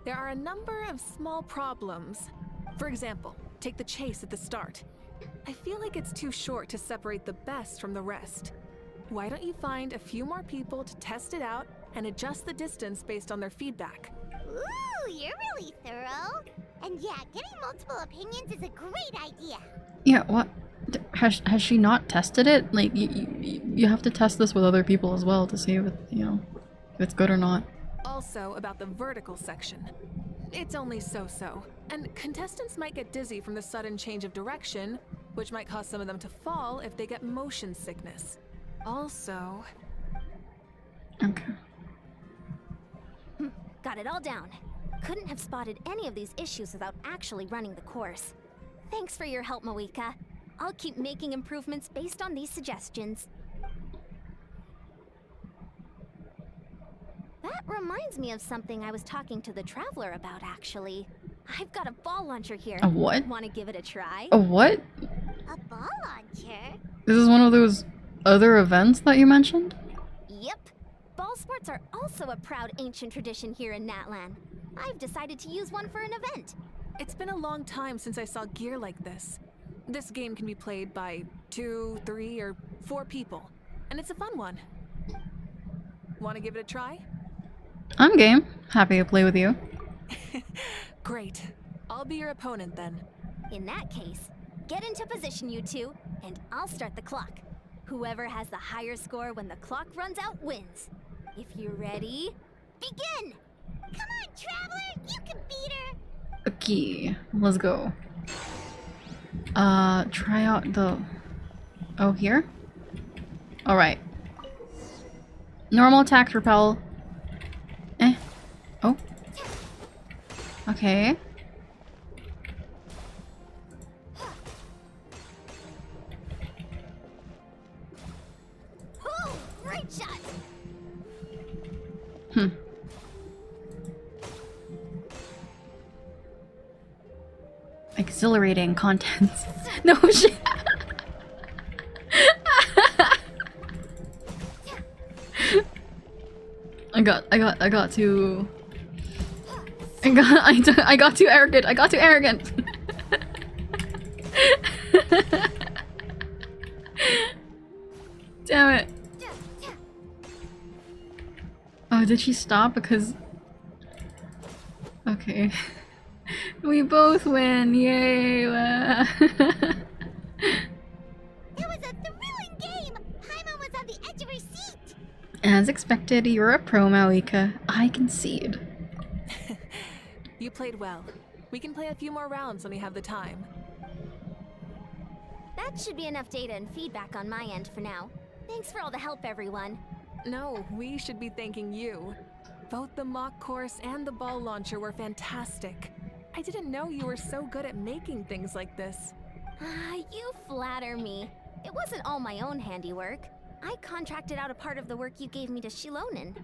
there are a number of small problems. For example, take the chase at the start. I feel like it's too short to separate the best from the rest. Why don't you find a few more people to test it out and adjust the distance based on their feedback? Ooh, you're really thorough. And yeah, getting multiple opinions is a great idea. Yeah, what? Has she not tested it? Like, you have to test this with other people as well to see if it, if it's good or not. Also, about the vertical section. It's only so-so, and contestants might get dizzy from the sudden change of direction, which might cause some of them to fall if they get motion sickness. Also... Okay. Got it all down. Couldn't have spotted any of these issues without actually running the course. Thanks for your help, Mavuika. I'll keep making improvements based on these suggestions. That reminds me of something I was talking to the Traveler about, actually. I've got a ball launcher here. A what? Want to give it a try? A what? A ball launcher? This is one of those other events that you mentioned? Yep. Ball sports are also a proud ancient tradition here in Natlan. I've decided to use one for an event. It's been a long time since I saw gear like this. This game can be played by 2, 3, or 4 people, and it's a fun one. Want to give it a try? I'm game. Happy to play with you. Great. I'll be your opponent then. In that case, get into position, you two, and I'll start the clock. Whoever has the higher score when the clock runs out wins. If you're ready, begin! Come on, Traveler! You can beat her! Okay, let's go. Try out the... Oh, here? Alright. Normal attacks repel. Oh. Okay. Oh, great shot! Exhilarating content. No shit. I got too arrogant. I got too arrogant. Damn it. Oh, did she stop? Because... Okay. We both win! Yay! It was a thrilling game! Paimon was on the edge of her seat! As expected, you're a pro, Mavuika. I concede. You played well. We can play a few more rounds when we have the time. That should be enough data and feedback on my end for now. Thanks for all the help, everyone. No, we should be thanking you. Both the mock course and the ball launcher were fantastic. I didn't know you were so good at making things like this. You flatter me. It wasn't all my own handiwork. I contracted out a part of the work you gave me to Shilonen.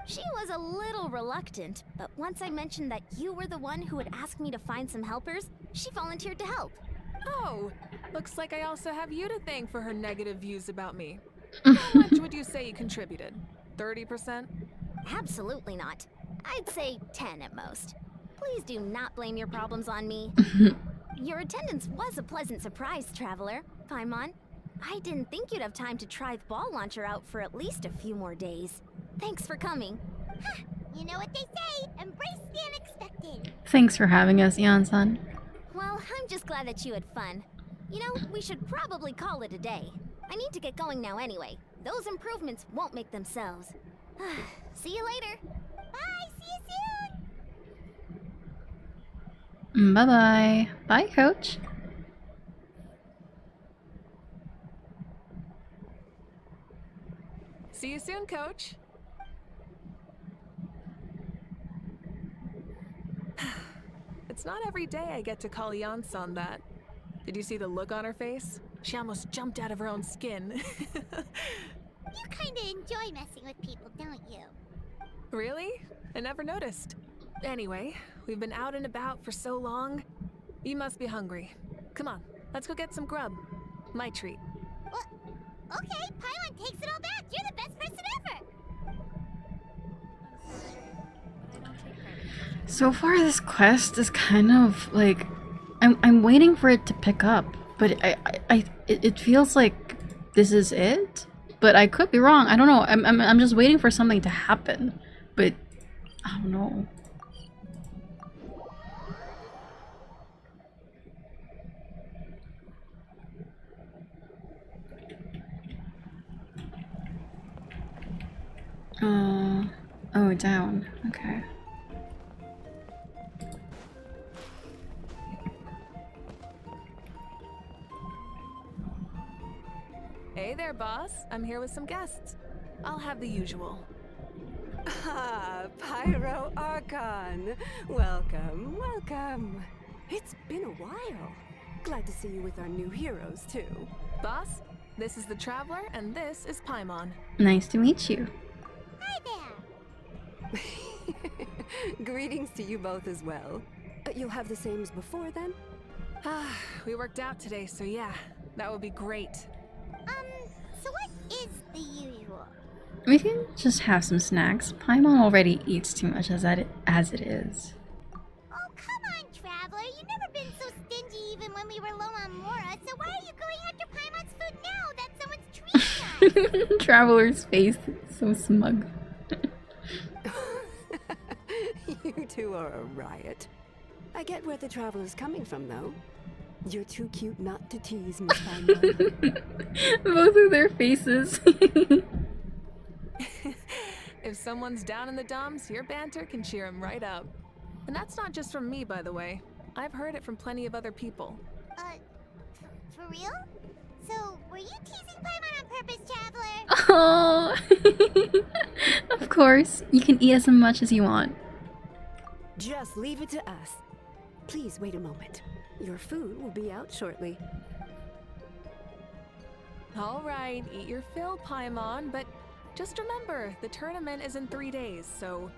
She was a little reluctant, but once I mentioned that you were the one who had asked me to find some helpers, she volunteered to help. Oh, looks like I also have you to thank for her negative views about me. How much would you say you contributed? 30%? Absolutely not. I'd say 10 at most. Please do not blame your problems on me. Your attendance was a pleasant surprise, Traveler. Paimon, I didn't think you'd have time to try the ball launcher out for at least a few more days. Thanks for coming. Huh, you know what they say, embrace the unexpected. Thanks for having us, Yan-san. Well, I'm just glad that you had fun. You know, we should probably call it a day. I need to get going now anyway. Those improvements won't make themselves. See you later. Bye, see you soon! Bye-bye. Bye, Coach. See you soon, Coach. It's not every day I get to call Yan-san that. Did you see the look on her face? She almost jumped out of her own skin. You kinda enjoy messing with people, don't you? Really? I never noticed. Anyway, we've been out and about for so long. You must be hungry. Come on, Let's go get some grub. My treat. Well, okay, Paimon takes it all back. You're the best person ever. So far, this quest is kind of like I'm waiting for it to pick up, but it feels like this is it. But I could be wrong. I don't know. I'm just waiting for something to happen, but I don't know. Oh, down. Okay. Hey there, boss. I'm here with some guests. I'll have the usual. Ah, Pyro Archon. Welcome, welcome. It's been a while. Glad to see you with our new heroes, too. Boss, this is the Traveler, and this is Paimon. Nice to meet you. Hi there. Greetings to you both as well. You'll have the same as before, then? Ah, we worked out today, so yeah, that would be great. So what is the usual? We can just have some snacks. Paimon already eats too much as it is. Oh, come on, Traveler. You've never been so stingy even when we were low on Mora, so why are you going after Paimon's food now that someone's treating us? Traveler's face is so smug. You two are a riot. I get where the Traveler's coming from, though. You're too cute not to tease, Miss Paimon. Both of their faces. If someone's down in the dumps, your banter can cheer him right up. And that's not just from me, by the way. I've heard it from plenty of other people. For real? So, were you teasing Paimon on purpose, Traveler? Oh, of course. You can eat as much as you want. Just leave it to us. Please wait a moment. Your food will be out shortly. All right, eat your fill, Paimon, but just remember, the tournament is in 3 days, so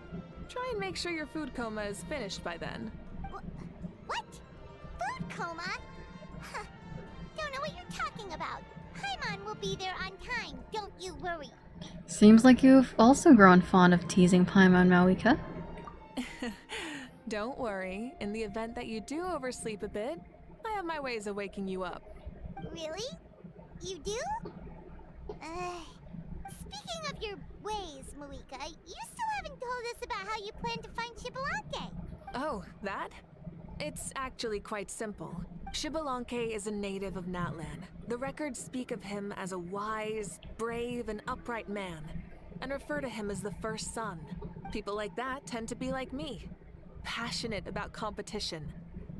try and make sure your food coma is finished by then. What? Food coma? Huh. Don't know what you're talking about. Paimon will be there on time, don't you worry. Seems like you've also grown fond of teasing Paimon, Mavuika. Don't worry, in the event that you do oversleep a bit, I have my ways of waking you up. Really? You do? Speaking of your ways, Mavuika, you still haven't told us about how you plan to find Shibalanke. Oh, that? It's actually quite simple. Shibalanke is a native of Natlan. The records speak of him as a wise, brave, and upright man, and refer to him as the first son. People like that tend to be like me, passionate about competition.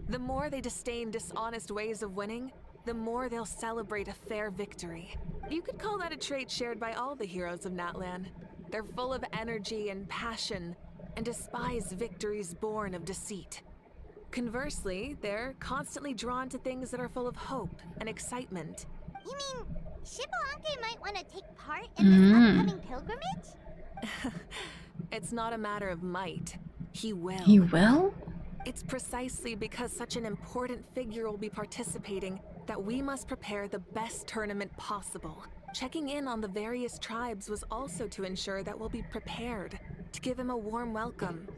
The more they disdain dishonest ways of winning, the more they'll celebrate a fair victory. You could call that a trait shared by all the heroes of Natlan. They're full of energy and passion, and despise victories born of deceit. Conversely, they're constantly drawn to things that are full of hope and excitement. You mean Shibalanke might want to take part in this upcoming pilgrimage? It's not a matter of might. He will. He will? It's precisely because such an important figure will be participating that we must prepare the best tournament possible. Checking in on the various tribes was also to ensure that we'll be prepared to give him a warm welcome.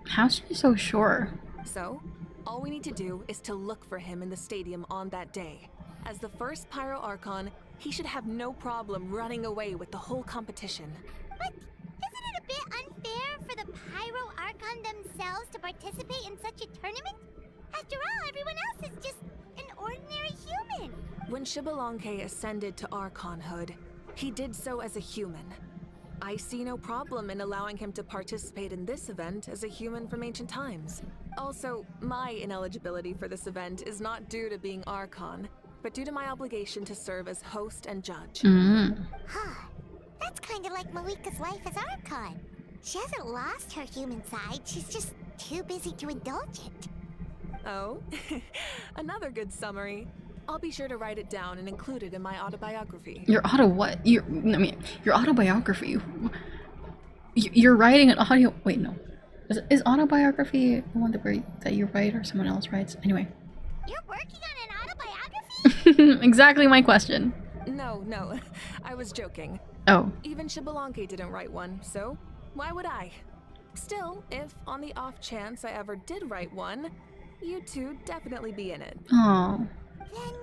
How's she so sure? So, all we need to do is to look for him in the stadium on that day. As the first Pyro Archon, he should have no problem running away with the whole competition. But isn't it a bit unfair for the Pyro Archon themselves to participate in such a tournament? After all, everyone else is just an ordinary human. When Shibalanke ascended to Archonhood, he did so as a human. I see no problem in allowing him to participate in this event as a human from ancient times. Also, my ineligibility for this event is not due to being Archon, but due to my obligation to serve as host and judge. Huh. That's kind of like Mavuika's life as Archon. She hasn't lost her human side, she's just too busy to indulge it. Oh, another good summary. I'll be sure to write it down and include it in my autobiography. Your your autobiography. You're writing an audio. Wait, no. Is autobiography the one that you write or someone else writes? Anyway. You're working on an autobiography? Exactly my question. No, I was joking. Oh. Even Xbalanque didn't write one, so why would I? Still, if on the off chance I ever did write one, you two definitely be in it. Oh. Then,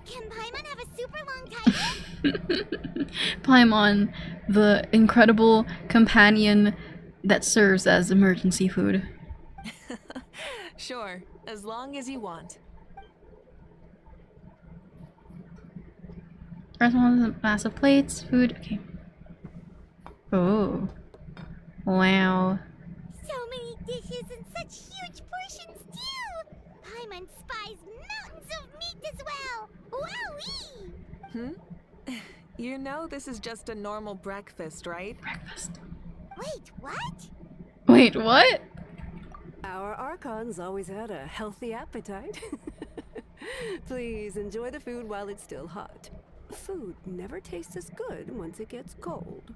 can Paimon have a super long title? Paimon, the incredible companion that serves as emergency food. Sure, as long as you want. First one, the massive plates, food. Okay. Oh. Wow. So many dishes and such huge portions too! Paimon spies mountains of meat as well! Wowee! You know this is just a normal breakfast, right? Breakfast. Wait, what? Wait, what? Our Archon's always had a healthy appetite. Please enjoy the food while it's still hot. Food never tastes as good once it gets cold.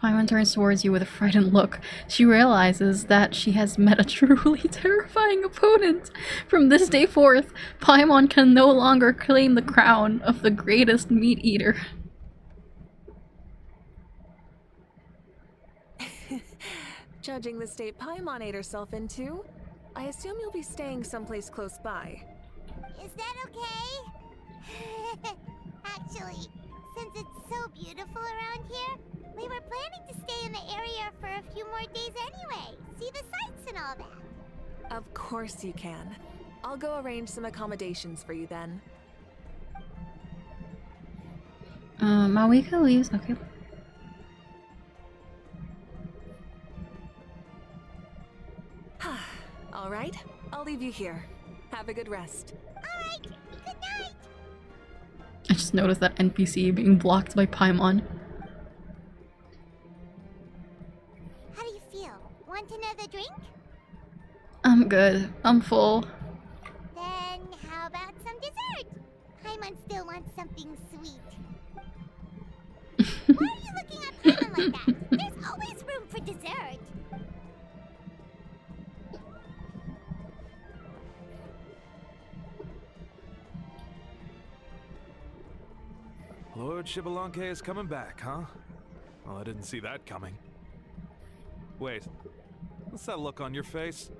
Paimon turns towards you with a frightened look. She realizes that she has met a truly terrifying opponent. From this day forth, Paimon can no longer claim the crown of the greatest meat eater. Judging the state Paimon ate herself into, I assume you'll be staying someplace close by. Is that okay? Actually, since it's so beautiful around here, we were planning to stay in the area for a few more days anyway. See the sights and all that. Of course you can. I'll go arrange some accommodations for you then. Mavuika leaves. Okay. All right, I'll leave you here. Have a good rest. All right, good night. I just noticed that NPC being blocked by Paimon. How do you feel? Want another drink? I'm good. I'm full. Then how about some dessert? Paimon still wants something sweet. Why are you looking at Paimon like that? There's always room for dessert. Lord Xbalanque is coming back, huh? Well, I didn't see that coming. Wait, what's that look on your face?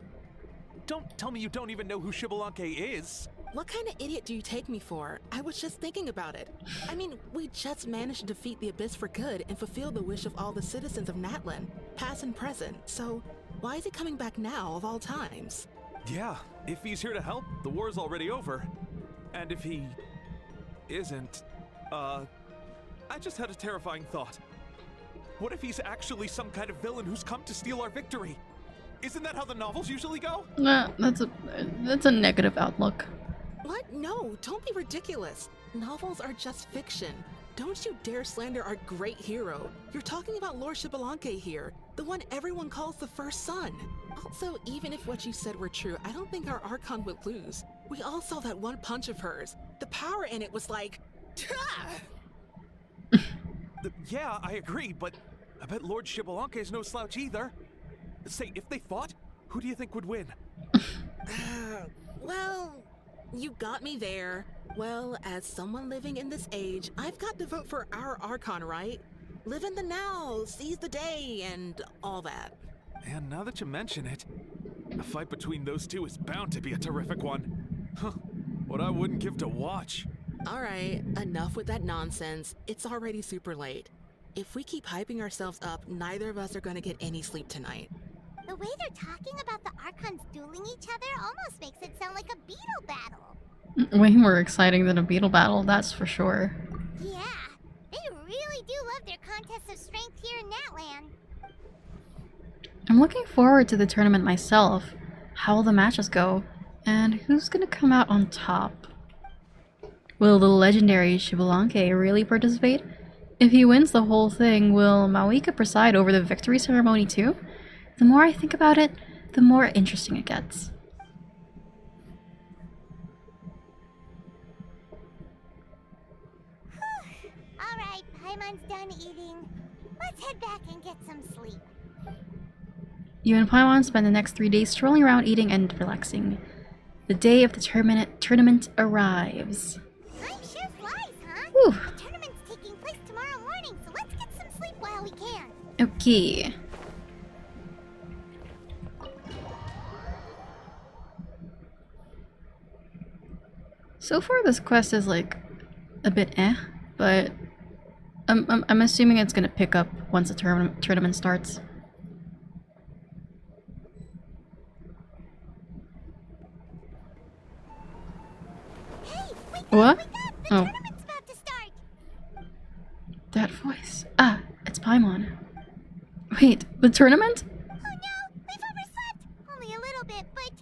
Don't tell me you don't even know who Xbalanque is! What kind of idiot do you take me for? I was just thinking about it. I mean, we just managed to defeat the Abyss for good and fulfill the wish of all the citizens of Natlan, past and present, so why is he coming back now of all times? Yeah, if he's here to help, the war's already over. And if he isn't, I just had a terrifying thought. What if he's actually some kind of villain who's come to steal our victory? Isn't that how the novels usually go? Nah, that's a negative outlook. What? No, don't be ridiculous. Novels are just fiction. Don't you dare slander our great hero. You're talking about Lord Xbalanque here, the one everyone calls the first son. Also, even if what you said were true, I don't think our Archon would lose. We all saw that one punch of hers. The power in it was like... Yeah, I agree, but I bet Lord Xbalanque is no slouch either. Say, if they fought, who do you think would win? Well, you got me there. Well, as someone living in this age, I've got to vote for our Archon, right? Live in the now, seize the day, and all that. And now that you mention it, a fight between those two is bound to be a terrific one. Huh, what I wouldn't give to watch. Alright, enough with that nonsense. It's already super late. If we keep hyping ourselves up, neither of us are gonna get any sleep tonight. The way they're talking about the Archons dueling each other almost makes it sound like a beetle battle. Way more exciting than a beetle battle, that's for sure. Yeah, they really do love their contests of strength here in Natlan. I'm looking forward to the tournament myself. How will the matches go? And who's gonna come out on top? Will the legendary Xbalanque really participate? If he wins the whole thing, will Mavuika preside over the victory ceremony too? The more I think about it, the more interesting it gets. Alright, Paimon's done eating. Let's head back and get some sleep. You and Paimon spend the next 3 days strolling around, eating, and relaxing. The day of the tournament arrives. Time sure flies, huh? Whew. The tournament's taking place tomorrow morning, so let's get some sleep while we can. Okay. So far, this quest is like a bit but I'm assuming it's gonna pick up once the tournament starts. Hey, What? the Oh, tournament's about to start. that voice. Ah, it's Paimon. Wait, the tournament? Oh no, we've overslept. Only a little bit, but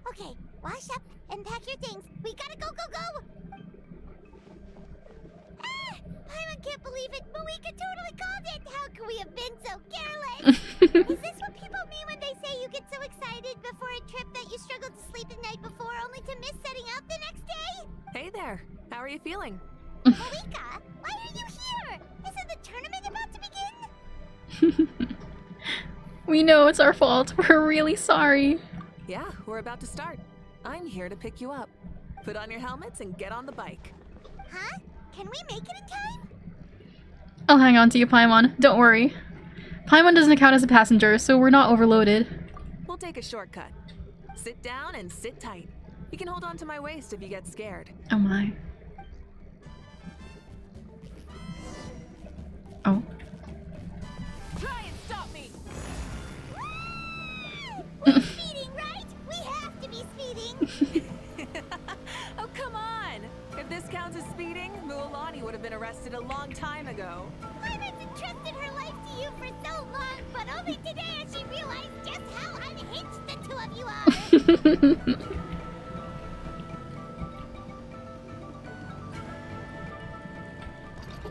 okay. Wash up and pack your things. We gotta go, go, go. Ah, Paimon can't believe it. Mavuika totally called it. How could we have been so careless? Is this what people mean when they say you get so excited before a trip that you struggle to sleep the night before, only to miss setting out the next day? Hey there. How are you feeling? Mavuika, why are you here? Isn't the tournament about to begin? We know it's our fault. We're really sorry. Yeah, we're about to start. I'm here to pick you up. Put on your helmets and get on the bike. Huh? Can we make it in time? I'll hang on to you, Paimon. Don't worry. Paimon doesn't count as a passenger, so we're not overloaded. We'll take a shortcut. Sit down and sit tight. You can hold on to my waist if you get scared. Oh my. Oh. Try and stop me! We're speeding, right? We have to be speeding. Oh, come on! If this counts as speeding, Mualani would have been arrested a long time ago. Paimon's entrusted her life to you for so long, but only today has she realized just how unhinged the two of you are.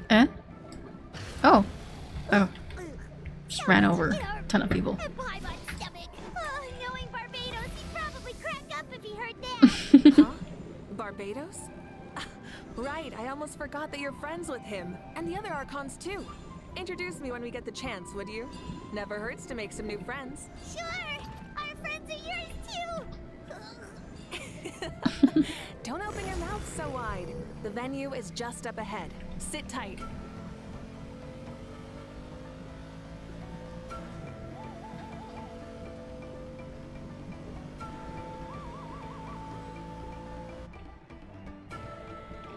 Eh? Oh. Oh. Just ran over a ton of people. And Paimon's stomach. Oh, knowing Barbados, he'd probably crack up if he heard that. Huh? Barbados? Right, I almost forgot that you're friends with him. And the other Archons too. Introduce me when we get the chance, would you? Never hurts to make some new friends. Sure, our friends are yours too. Don't open your mouth so wide. The venue is just up ahead. Sit tight.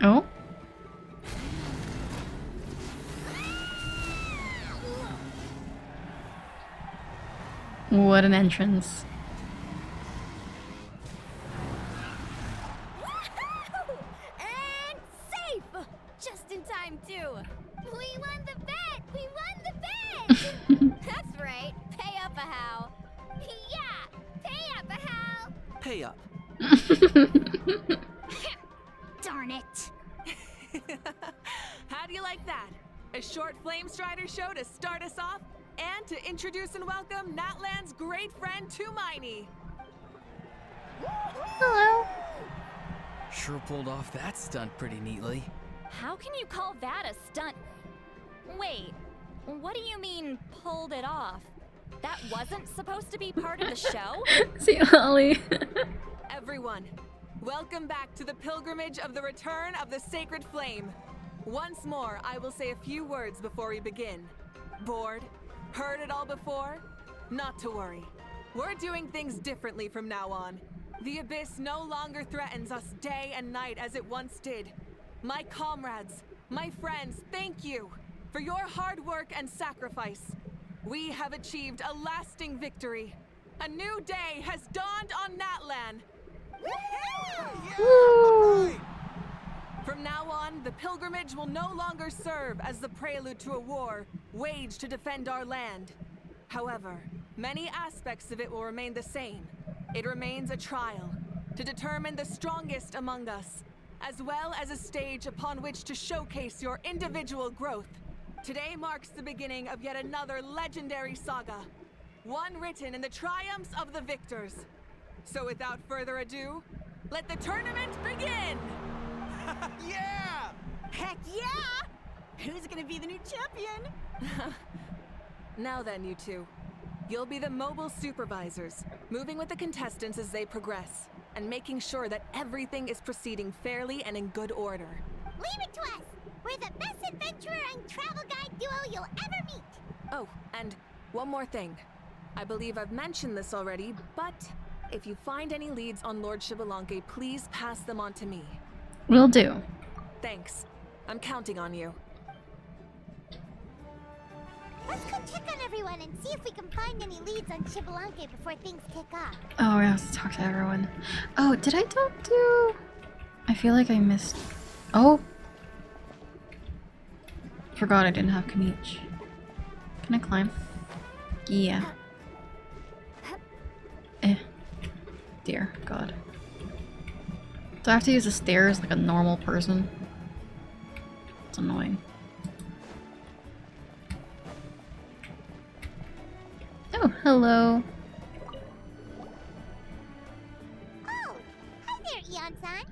Oh? What an entrance. And safe! Just in time, too. We won the bet! We won the bet! That's right. Pay up a how. Yeah! Pay up a how! Pay up. Darn it. How do you like that? A short Flame Strider show to start us off, and to introduce and welcome Natlan's great friend Tumaini. Hello. Sure pulled off that stunt pretty neatly. How can you call that a stunt? Wait, what do you mean, pulled it off? That wasn't supposed to be part of the show? See, Lolly. Everyone, welcome back to the pilgrimage of the return of the sacred flame. Once more, I will say a few words before we begin. Bored? Heard it all before? Not to worry. We're doing things differently from now on. The abyss no longer threatens us day and night as it once did. My comrades, my friends, thank you for your hard work and sacrifice. We have achieved a lasting victory. A new day has dawned on Natlan. From now on, the pilgrimage will no longer serve as the prelude to a war waged to defend our land. However, many aspects of it will remain the same. It remains a trial to determine the strongest among us, as well as a stage upon which to showcase your individual growth. Today marks the beginning of yet another legendary saga, one written in the triumphs of the victors. So without further ado, let the tournament begin! Yeah! Heck yeah! Who's gonna be the new champion? Now then, you two. You'll be the mobile supervisors, moving with the contestants as they progress, and making sure that everything is proceeding fairly and in good order. Leave it to us! We're the best adventurer and travel guide duo you'll ever meet! Oh, and one more thing. I believe I've mentioned this already, but if you find any leads on Lord Xbalanque, please pass them on to me. Will do. Thanks. I'm counting on you. Let's go check on everyone and see if we can find any leads on Xbalanque before things kick off. Oh, I have to talk to everyone. Oh, did I talk to... I feel like I missed... Oh! Forgot I didn't have Kanichi. Can I climb? Yeah. Dear God. Do I have to use the stairs like a normal person? It's annoying. Oh, hello. Oh, hi there, Eon-san.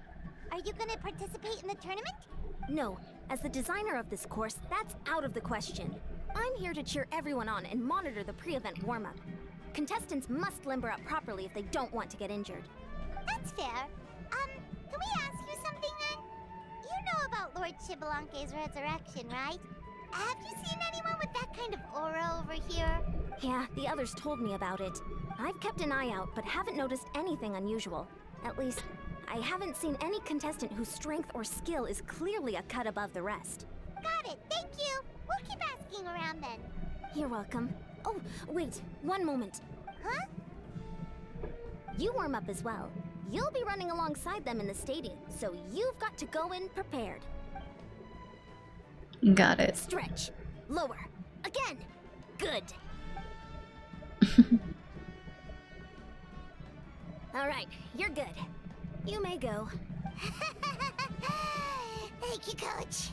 Are you gonna participate in the tournament? No, as the designer of this course, that's out of the question. I'm here to cheer everyone on and monitor the pre-event warm-up. Contestants must limber up properly if they don't want to get injured. That's fair. Can we ask you something then? You know about Lord Xbalanque's resurrection, right? Have you seen anyone with that kind of aura over here? Yeah, the others told me about it. I've kept an eye out, but haven't noticed anything unusual. At least, I haven't seen any contestant whose strength or skill is clearly a cut above the rest. Got it, thank you! We'll keep asking around then. You're welcome. Oh, wait, one moment. Huh? You warm up as well. You'll be running alongside them in the stadium, so you've got to go in prepared. Got it. Stretch. Lower. Again. Good. All right, you're good. You may go. Thank you, Coach.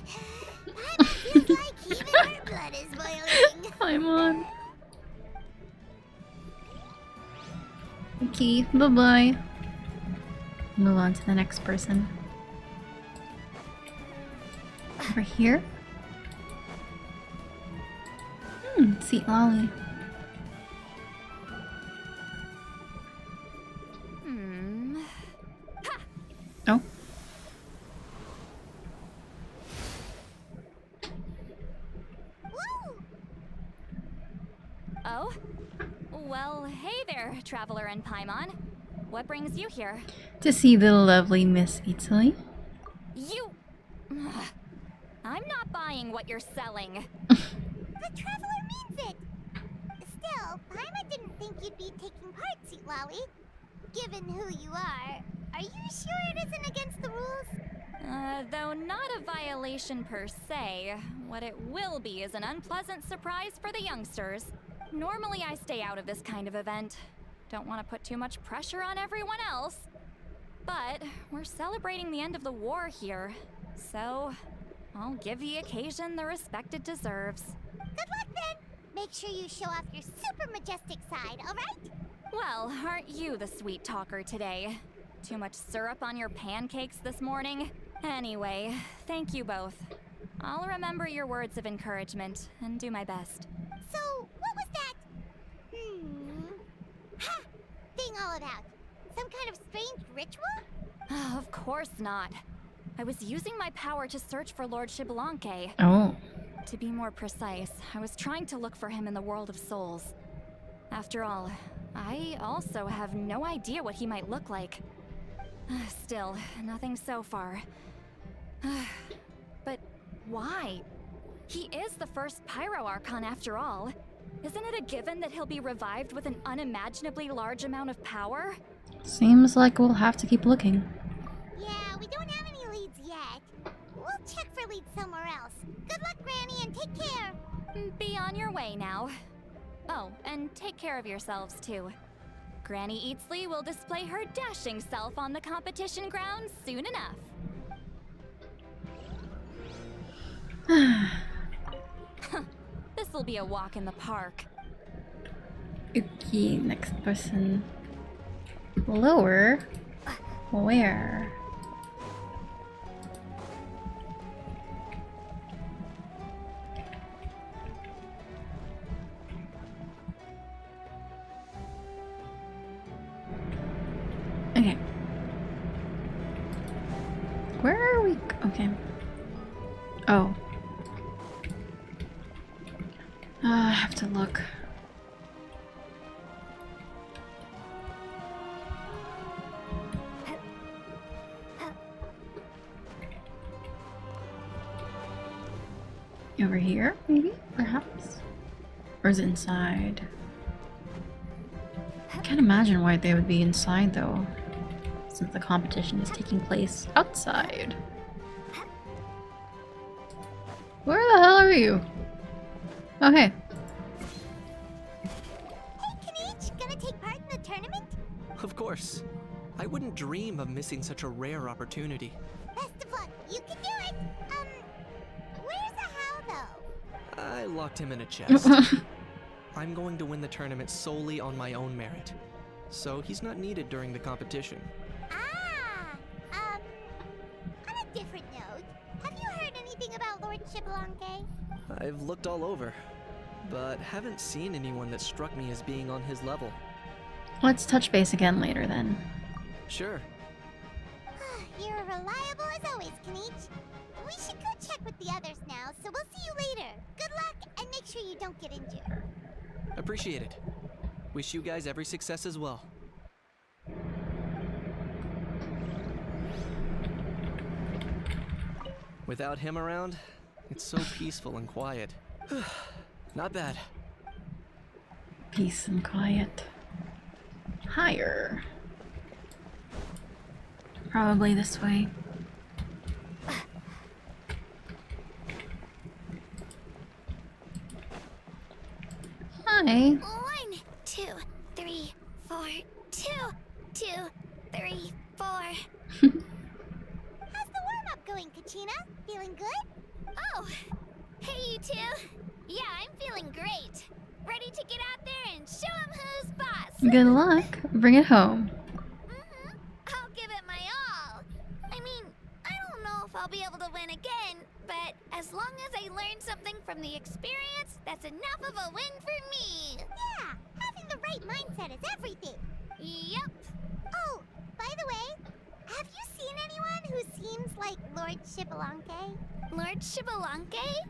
Paimon feels like even her blood is boiling. Paimon. Okay, bye-bye. Move on to the next person. Over here? Seat Lolly. Oh. Oh? Well, hey there, Traveler and Paimon. What brings you here? To see the lovely Miss Italy. You... I'm not buying what you're selling. The Traveler means it! Still, Paimon didn't think you'd be taking part, Seat Lolly. Given who you are you sure it isn't against the rules? Though not a violation per se, what it will be is an unpleasant surprise for the youngsters. Normally I stay out of this kind of event. Don't want to put too much pressure on everyone else. But we're celebrating the end of the war here, so I'll give the occasion the respect it deserves. Good luck then! Make sure you show off your super majestic side, alright? Well, aren't you the sweet talker today? Too much syrup on your pancakes this morning? Anyway, thank you both. I'll remember your words of encouragement and do my best. So, what was that? Ha! Thing all about? Some kind of strange ritual? Of course not. I was using my power to search for Lord Xbalanque. Oh. To be more precise, I was trying to look for him in the world of souls. After all, I also have no idea what he might look like. Still, nothing so far. But why? He is the first Pyro Archon after all. Isn't it a given that he'll be revived with an unimaginably large amount of power? Seems like we'll have to keep looking. Yeah, we don't have any leads yet. We'll check for leads somewhere else. Good luck, Granny, and take care! Be on your way now. Oh, and take care of yourselves too. Granny Eatsley will display her dashing self on the competition grounds soon enough. This'll be a walk in the park. Okay, next person. Lower? Where? Okay. Where are we? Okay. Oh. I have to look. Over here, maybe? Perhaps? Or is it inside? I can't imagine why they would be inside, though, since the competition is taking place outside. Where the hell are you? Okay. Hey, Kanich, gonna take part in the tournament? Of course. I wouldn't dream of missing such a rare opportunity. Best of luck. You can do it. Where's the how though? I locked him in a chest. I'm going to win the tournament solely on my own merit, so he's not needed during the competition. On a different note, have you heard anything about Lord Shibalonke? I've looked all over, but haven't seen anyone that struck me as being on his level. Let's touch base again later then. Sure. You're reliable as always, Kanich. We should go check with the others now, so we'll see you later. Good luck, and make sure you don't get injured. Appreciate it. Wish you guys every success as well. Without him around, it's so peaceful and quiet. Not bad. Peace and quiet. Higher. Probably this way. Hi. 1, 2, 3, 4, 2, 2, 3, 4. How's the warm-up going, Kachina? Feeling good? Oh, hey you two. Yeah, I'm feeling great. Ready to get out there and show 'em who's boss. Good luck. Bring it home. I'll give it my all. I mean, I don't know if I'll be able to win again, but as long as I learn something from the experience, that's enough of a win for me. Yeah, having the right mindset is everything. Yep. Oh, by the way, have you seen anyone who seems like Lord Shibalonke? Lord Shibalonke?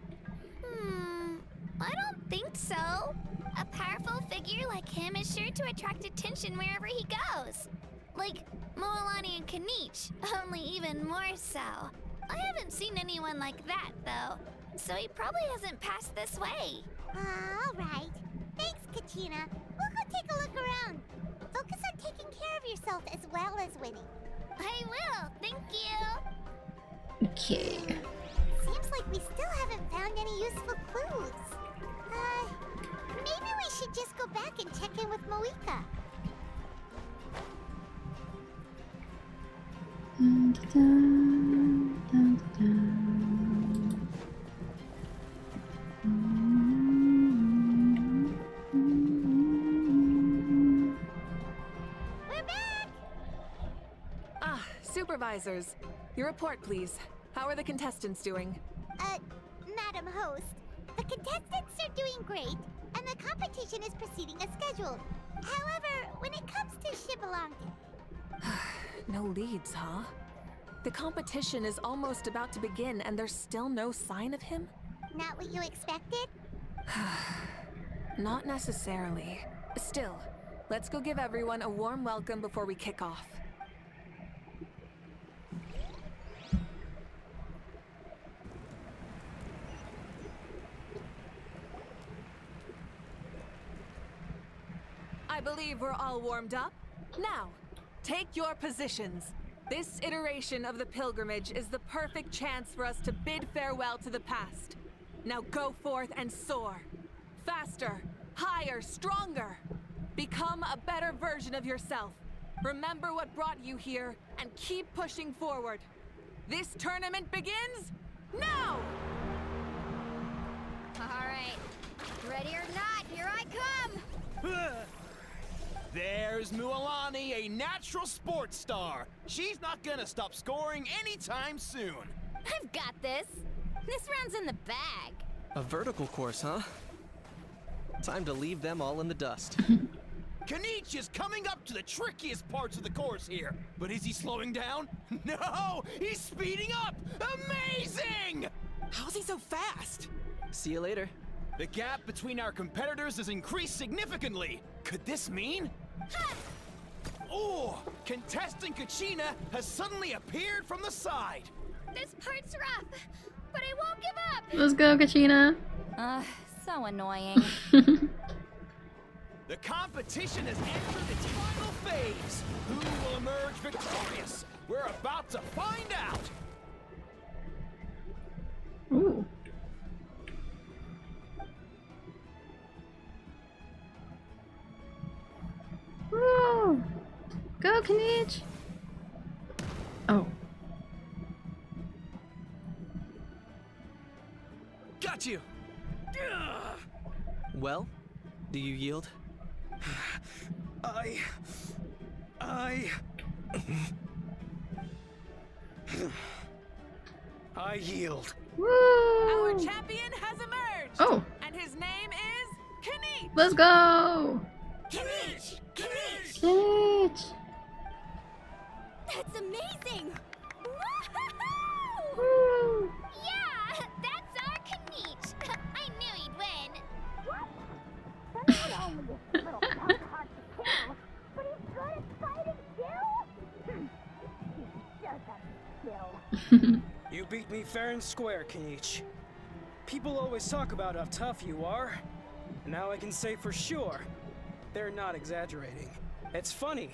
I don't think so. A powerful figure like him is sure to attract attention wherever he goes. Like Moalani and Kanich, only even more so. I haven't seen anyone like that, though, so he probably hasn't passed this way. Alright. Thanks, Kachina. We'll go take a look around. Focus on taking care of yourself as well as winning. I will, thank you. Okay. Seems like we still haven't found any useful clues. Maybe we should just go back and check in with Mavuika. We're back! Ah, supervisors. Your report, please. How are the contestants doing? Madam Host, the contestants are doing great, and the competition is proceeding as scheduled. However, when it comes to Shibalonke... No leads, huh? The competition is almost about to begin and there's still no sign of him? Not what you expected? Not necessarily. Still, let's go give everyone a warm welcome before we kick off. I believe we're all warmed up. Now, take your positions. This iteration of the pilgrimage is the perfect chance for us to bid farewell to the past. Now go forth and soar. Faster, higher, stronger. Become a better version of yourself. Remember what brought you here and keep pushing forward. This tournament begins now! Alright. Ready or not, here I come! There's Mualani, a natural sports star. She's not gonna stop scoring anytime soon. I've got this. This round's in the bag. A vertical course, huh? Time to leave them all in the dust. Kanichi is coming up to the trickiest parts of the course here. But is he slowing down? No! He's speeding up! Amazing! How's he so fast? See you later. The gap between our competitors has increased significantly. Could this mean? Oh! Contestant Kachina has suddenly appeared from the side. This part's rough, but I won't give up. Let's go, Kachina. So annoying. The competition has entered its final phase. Who will emerge victorious? We're about to find out. Ooh. Woo! Go, Kanich! Oh. Got you! Well, do you yield? I yield. Woo! Our champion has emerged! Oh! And his name is Kanich! Let's go! Kanich! Kanich! Kanich! That's amazing! Woo! Yeah, that's our Kanich. I knew he'd win. What? Not only is this little punk hard to kill, but he's good at fighting too. He does have skill. You beat me fair and square, Kanich. People always talk about how tough you are. Now I can say for sure, they're not exaggerating. It's funny.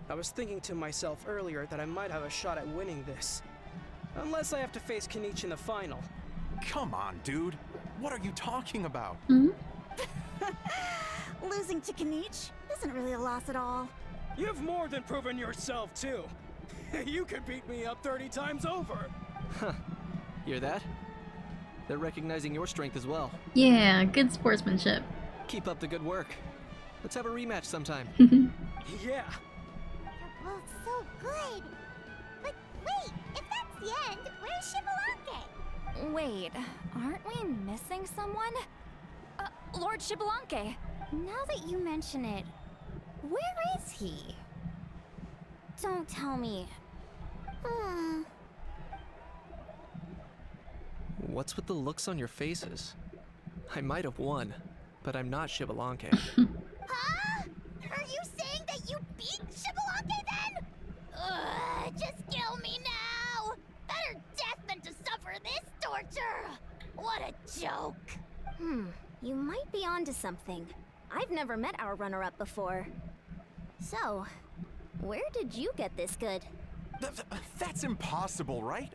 I was thinking to myself earlier that I might have a shot at winning this. Unless I have to face Kanich in the final. Come on, dude. What are you talking about? Losing to Kanich isn't really a loss at all. You've more than proven yourself, too. You could beat me up 30 times over. Huh. Hear that? They're recognizing your strength as well. Yeah, good sportsmanship. Keep up the good work. Let's have a rematch sometime. Yeah. You're both so good. But wait, if that's the end, where's Shibalake? Wait, aren't we missing someone? Lord Shibalanke. Now that you mention it, where is he? Don't tell me. What's with the looks on your faces? I might have won, but I'm not Shibalanke. Huh? Are you saying that you beat Shibalake then? Just kill me now! Better death than to suffer this torture! What a joke! You might be onto something. I've never met our runner-up before. So, where did you get this good? That's impossible, right?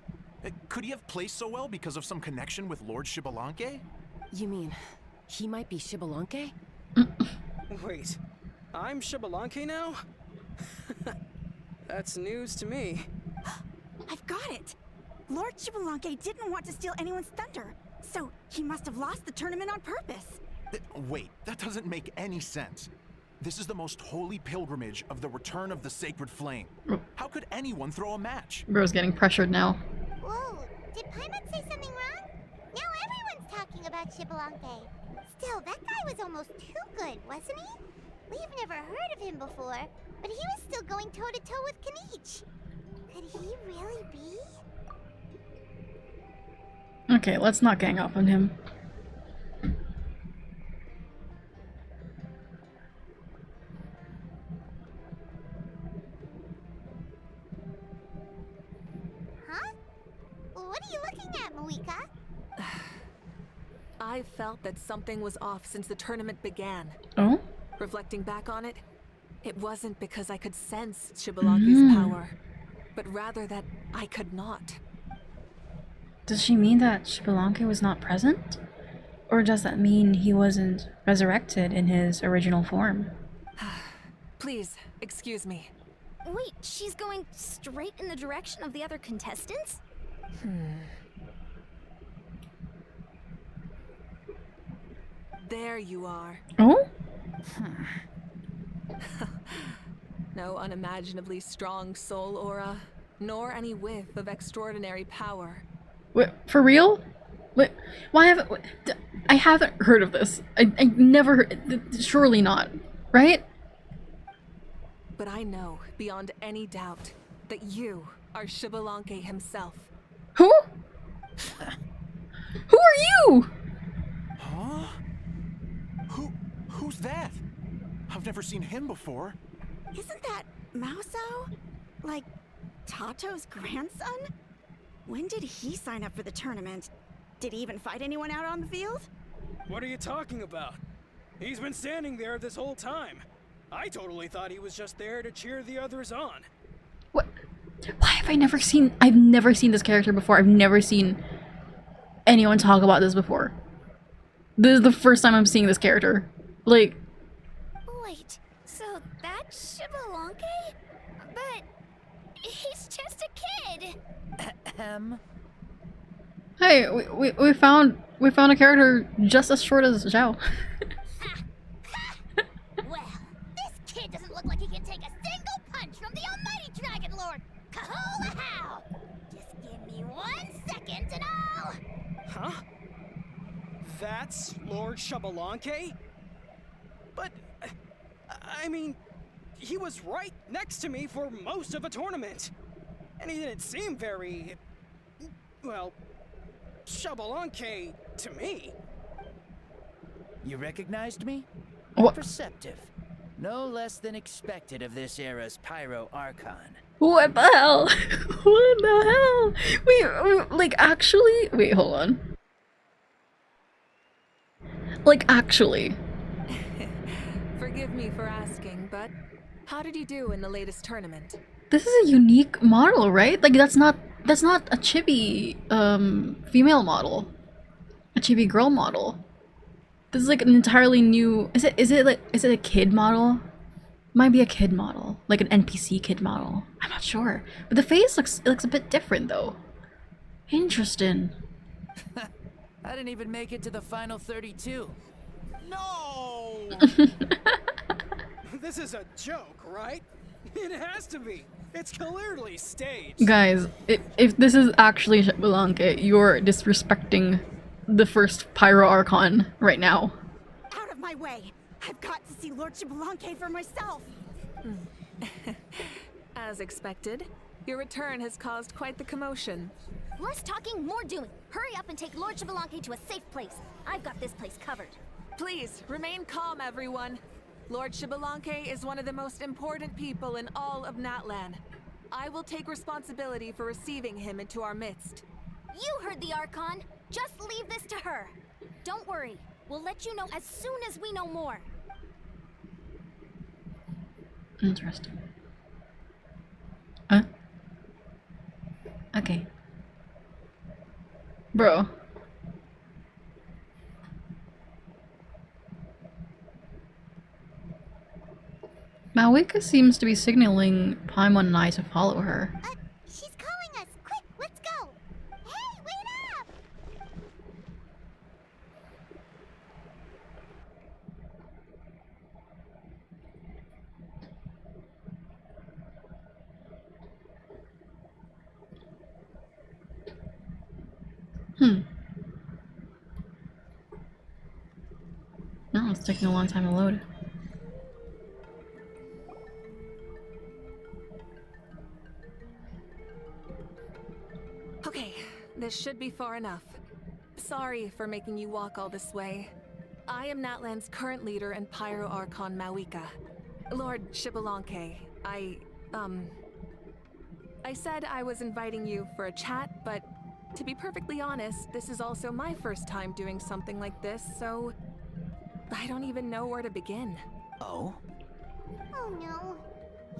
Could he have placed so well because of some connection with Lord Shibalanke? You mean, he might be Shibalanke? Wait, I'm Shibalanke now? That's news to me. I've got it! Lord Shibalanke didn't want to steal anyone's thunder, so he must have lost the tournament on purpose. Wait, that doesn't make any sense. This is the most holy pilgrimage of the return of the sacred flame. How could anyone throw a match? Bro's getting pressured now. Whoa, did Paimon say something wrong? Now everyone's talking about Shibalake. Still, that guy was almost too good, wasn't he? We've never heard of him before, but he was still going toe-to-toe with Kanich. Could he really be? Okay, let's not gang up on him. Huh? What are you looking at, Mavuika? I felt that something was off since the tournament began. Oh? Reflecting back on it, it wasn't because I could sense Shibalanke's power, but rather that I could not. Does she mean that Shibalanke was not present? Or does that mean he wasn't resurrected in his original form? Please, excuse me. Wait, she's going straight in the direction of the other contestants? There you are. Oh? No unimaginably strong soul aura, nor any whiff of extraordinary power. Wait, for real? Wait, why haven't... I haven't heard of this. I never heard... Surely not, right? But I know, beyond any doubt, that you are Shibalanke himself. Who? Who are you? Huh? Who's that? I've never seen him before. Isn't that Mauso? Like, Tato's grandson? When did he sign up for the tournament? Did he even fight anyone out on the field? What are you talking about? He's been standing there this whole time. I totally thought he was just there to cheer the others on. What? Why have I never seen... I've never seen this character before. I've never seen anyone talk about this before. This is the first time I'm seeing this character. Like... Wait, so that's Shibalanke? But he's just a kid. Hey, we found a character just as short as Zhao. Well, this kid doesn't look like he can take a single punch from the almighty Dragon Lord. Kahola how! Just give me 1 second and I'll... Huh? That's Lord Shibalanke? But, I mean, he was right next to me for most of the tournament. And he didn't seem very, well, Shibalanke to me. You recognized me? What? Perceptive. No less than expected of this era's Pyro Archon. What the hell? What the hell? Wait, like actually? Wait, hold on. Like actually. Forgive me for asking, but how did you do in the latest tournament? This is a unique model, right? Like that's not a chibi female model. A chibi girl model. This is like an entirely new... Is it a kid model? Might be a kid model. Like an NPC kid model. I'm not sure. But the face looks a bit different though. Interesting. I didn't even make it to the final 32. No! This is a joke, right? It has to be. It's clearly staged. Guys, if this is actually Shibalanke, you're disrespecting the first Pyro Archon right now. Out of my way! I've got to see Lord Shibalanke for myself! As expected, your return has caused quite the commotion. Less talking, more doing. Hurry up and take Lord Shibalanke to a safe place. I've got this place covered. Please, remain calm, everyone. Lord Shibalanke is one of the most important people in all of Natlan. I will take responsibility for receiving him into our midst. You heard the Archon. Just leave this to her. Don't worry. We'll let you know as soon as we know more. Interesting. Okay. Bro. Mavuika seems to be signaling Paimon and I to follow her. She's calling us. Quick, let's go. Hey, wait up! Oh, it's taking a long time to load. Okay, this should be far enough. Sorry for making you walk all this way. I am Natlan's current leader and Pyro Archon Mavuika. Lord Shibalanke, I said I was inviting you for a chat, but to be perfectly honest, this is also my first time doing something like this, so I don't even know where to begin. Oh? Oh no.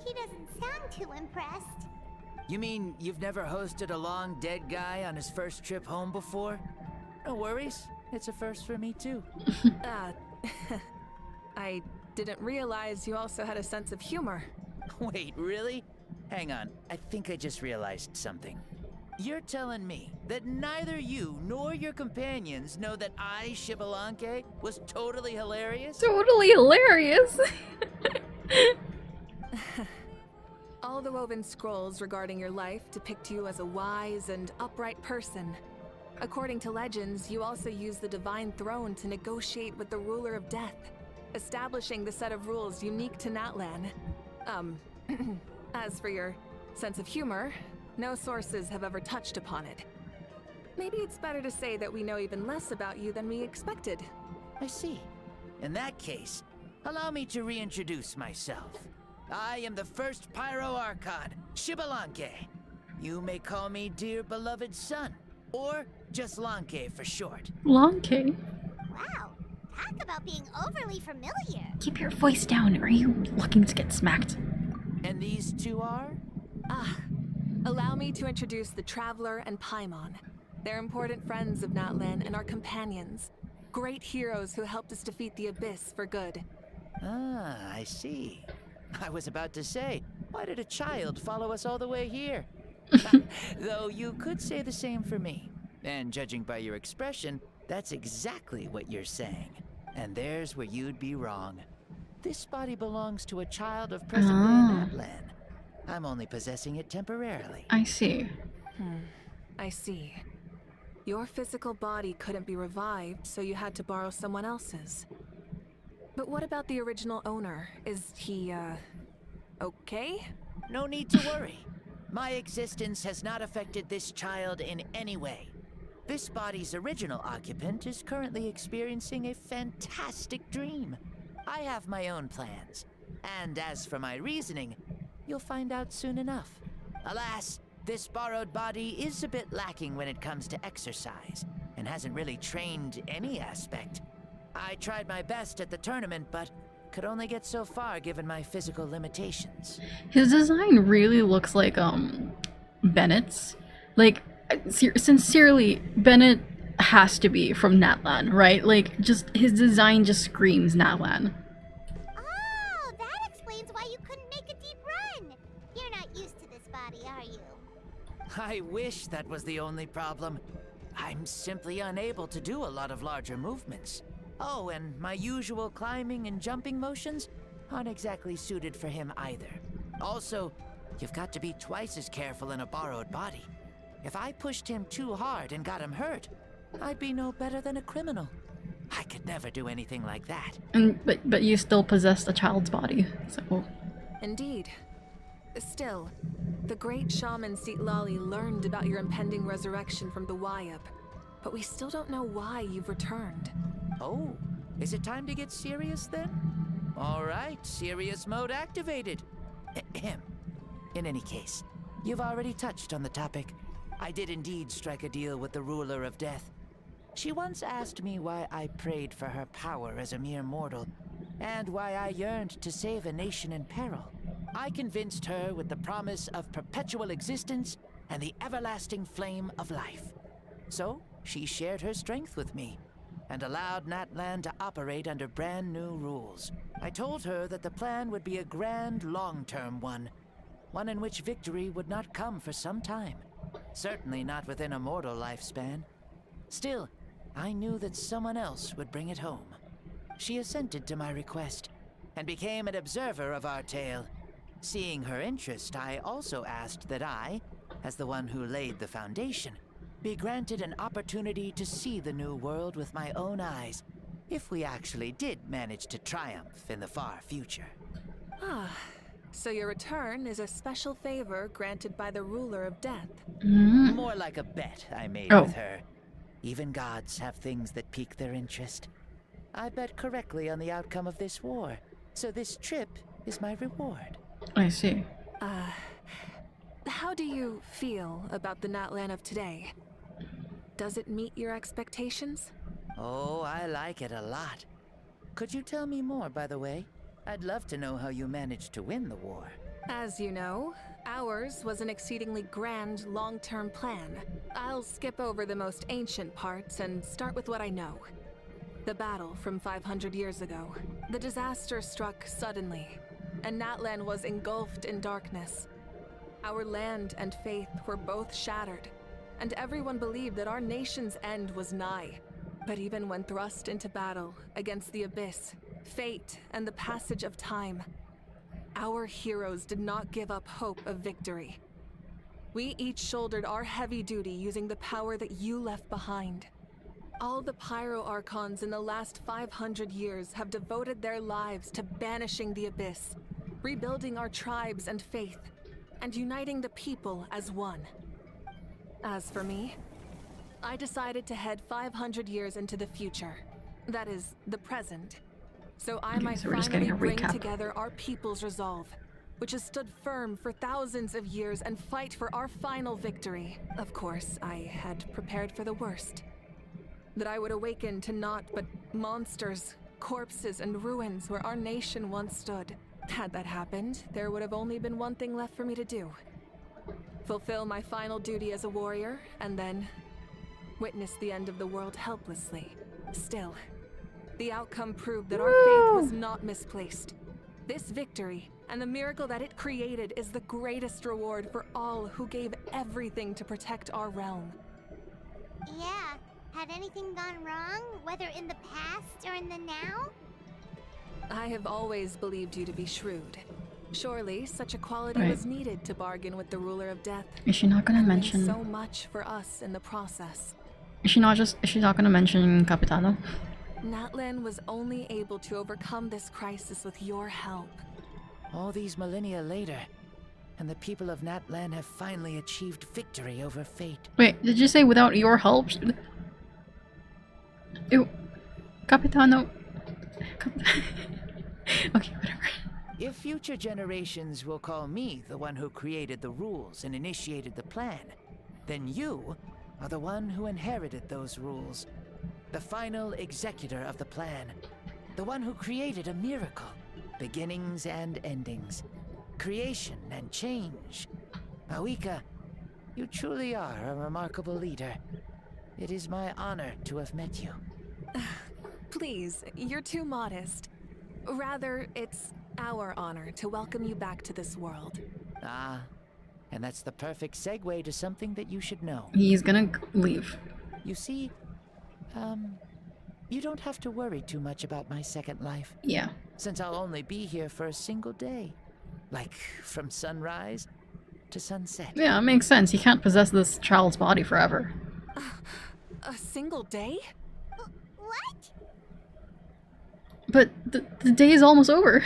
He doesn't sound too impressed. You mean you've never hosted a long dead guy on his first trip home before? No worries. It's a first for me too. I didn't realize you also had a sense of humor. Wait, really? Hang on. I think I just realized something. You're telling me that neither you nor your companions know that I, Shibalanke, was totally hilarious? Totally hilarious? All the woven scrolls regarding your life depict you as a wise and upright person. According to legends, you also use the Divine Throne to negotiate with the Ruler of Death, establishing the set of rules unique to Natlan. As for your sense of humor, no sources have ever touched upon it. Maybe it's better to say that we know even less about you than we expected. I see. In that case, allow me to reintroduce myself. I am the first Pyro Archon, Shibalanke. You may call me dear beloved son, or just Lanke for short. Lanke? Wow, talk about being overly familiar. Keep your voice down, or are you looking to get smacked? And these two are? Allow me to introduce the Traveler and Paimon. They're important friends of Natlan and our companions. Great heroes who helped us defeat the Abyss for good. Ah, I see. I was about to say, why did a child follow us all the way here? Though you could say the same for me. And judging by your expression, that's exactly what you're saying. And there's where you'd be wrong. This body belongs to a child of present-day Natlan. I'm only possessing it temporarily. I see. I see. Your physical body couldn't be revived, so you had to borrow someone else's. But what about the original owner? Is he, okay? No need to worry. My existence has not affected this child in any way. This body's original occupant is currently experiencing a fantastic dream. I have my own plans. And as for my reasoning, you'll find out soon enough. Alas, this borrowed body is a bit lacking when it comes to exercise, and hasn't really trained any aspect. I tried my best at the tournament, but could only get so far given my physical limitations. His design really looks like, Bennett's. Like, sincerely, Bennett has to be from Natlan, right? Like, just, his design just screams Natlan. Oh, that explains why you couldn't make a deep run. You're not used to this body, are you? I wish that was the only problem. I'm simply unable to do a lot of larger movements. Oh, and my usual climbing and jumping motions aren't exactly suited for him either. Also, you've got to be twice as careful in a borrowed body. If I pushed him too hard and got him hurt, I'd be no better than a criminal. I could never do anything like that. But you still possessed a child's body, so... Indeed. Still, the great shaman Lali learned about your impending resurrection from the Wayup, but we still don't know why you've returned. Oh, is it time to get serious then? All right, serious mode activated. Ahem. In any case, you've already touched on the topic. I did indeed strike a deal with the ruler of death. She once asked me why I prayed for her power as a mere mortal, and why I yearned to save a nation in peril. I convinced her with the promise of perpetual existence and the everlasting flame of life. So, she shared her strength with me, and allowed Natlan to operate under brand new rules. I told her that the plan would be a grand, long-term one in which victory would not come for some time. Certainly not within a mortal lifespan. Still, I knew that someone else would bring it home. She assented to my request, and became an observer of our tale. Seeing her interest, I also asked that I, as the one who laid the foundation, be granted an opportunity to see the new world with my own eyes, if we actually did manage to triumph in the far future. So your return is a special favor granted by the ruler of death. More like a bet I made with her. Even gods have things that pique their interest. I bet correctly on the outcome of this war, so this trip is my reward. I see. How do you feel about the Natlan of today? Does it meet your expectations? Oh, I like it a lot. Could you tell me more, by the way? I'd love to know how you managed to win the war. As you know, ours was an exceedingly grand, long-term plan. I'll skip over the most ancient parts and start with what I know. The battle from 500 years ago. The disaster struck suddenly, and Natlan was engulfed in darkness. Our land and faith were both shattered, and everyone believed that our nation's end was nigh. But even when thrust into battle against the Abyss, fate, and the passage of time, our heroes did not give up hope of victory. We each shouldered our heavy duty using the power that you left behind. All the Pyro Archons in the last 500 years have devoted their lives to banishing the Abyss, rebuilding our tribes and faith, and uniting the people as one. As for me, I decided to head 500 years into the future. That is, the present. So I might so we're just finally getting a bring recap. together our people's resolve, which has stood firm for thousands of years, and fight for our final victory. Of course, I had prepared for the worst. That I would awaken to naught but monsters, corpses, and ruins where our nation once stood. Had that happened, there would have only been one thing left for me to do. Fulfill my final duty as a warrior, and then witness the end of the world helplessly. Still, the outcome proved that our faith was not misplaced. This victory, and the miracle that it created, is the greatest reward for all who gave everything to protect our realm. Yeah, had anything gone wrong, whether in the past or in the now? I have always believed you to be shrewd. Surely, such a quality Right. was needed to bargain with the ruler of death. Is she not gonna and meant mention? so much for us in the process. Is she not gonna mention Capitano? Natlan was only able to overcome this crisis with your help. All these millennia later, and the people of Natlan have finally achieved victory over fate. Wait, did you say without your help? Ew. Capitano. Okay, whatever. If future generations will call me the one who created the rules and initiated the plan, then you are the one who inherited those rules. The final executor of the plan. The one who created a miracle. Beginnings and endings. Creation and change. Mavuika, you truly are a remarkable leader. It is my honor to have met you. Please, you're too modest. Rather, it's our honor to welcome you back to this world. Ah, and that's the perfect segue to something that you should know. He's gonna leave. You see, you don't have to worry too much about my second life. Yeah. Since I'll only be here for a single day. Like, from sunrise to sunset. Yeah, it makes sense. He can't possess this child's body forever. A single day? What? But the day is almost over.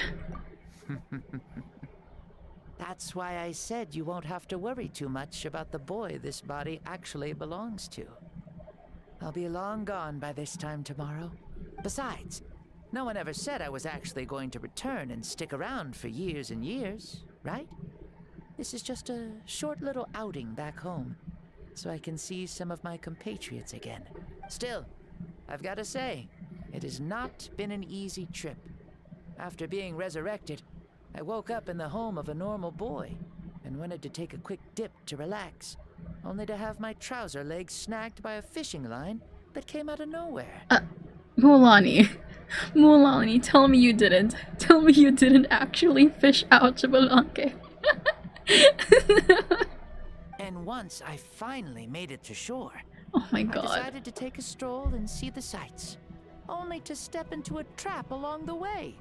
That's why I said you won't have to worry too much about the boy this body actually belongs to. I'll be long gone by this time tomorrow. Besides, no one ever said I was actually going to return and stick around for years and years, right? This is just a short little outing back home, so I can see some of my compatriots again. Still, I've got to say, it has not been an easy trip. After being resurrected, I woke up in the home of a normal boy and wanted to take a quick dip to relax, only to have my trouser legs snagged by a fishing line that came out of nowhere. Mualani. Mualani, tell me you didn't. Tell me you didn't actually fish out Xbalanque. And once I finally made it to shore, oh my god. I decided to take a stroll and see the sights, only to step into a trap along the way.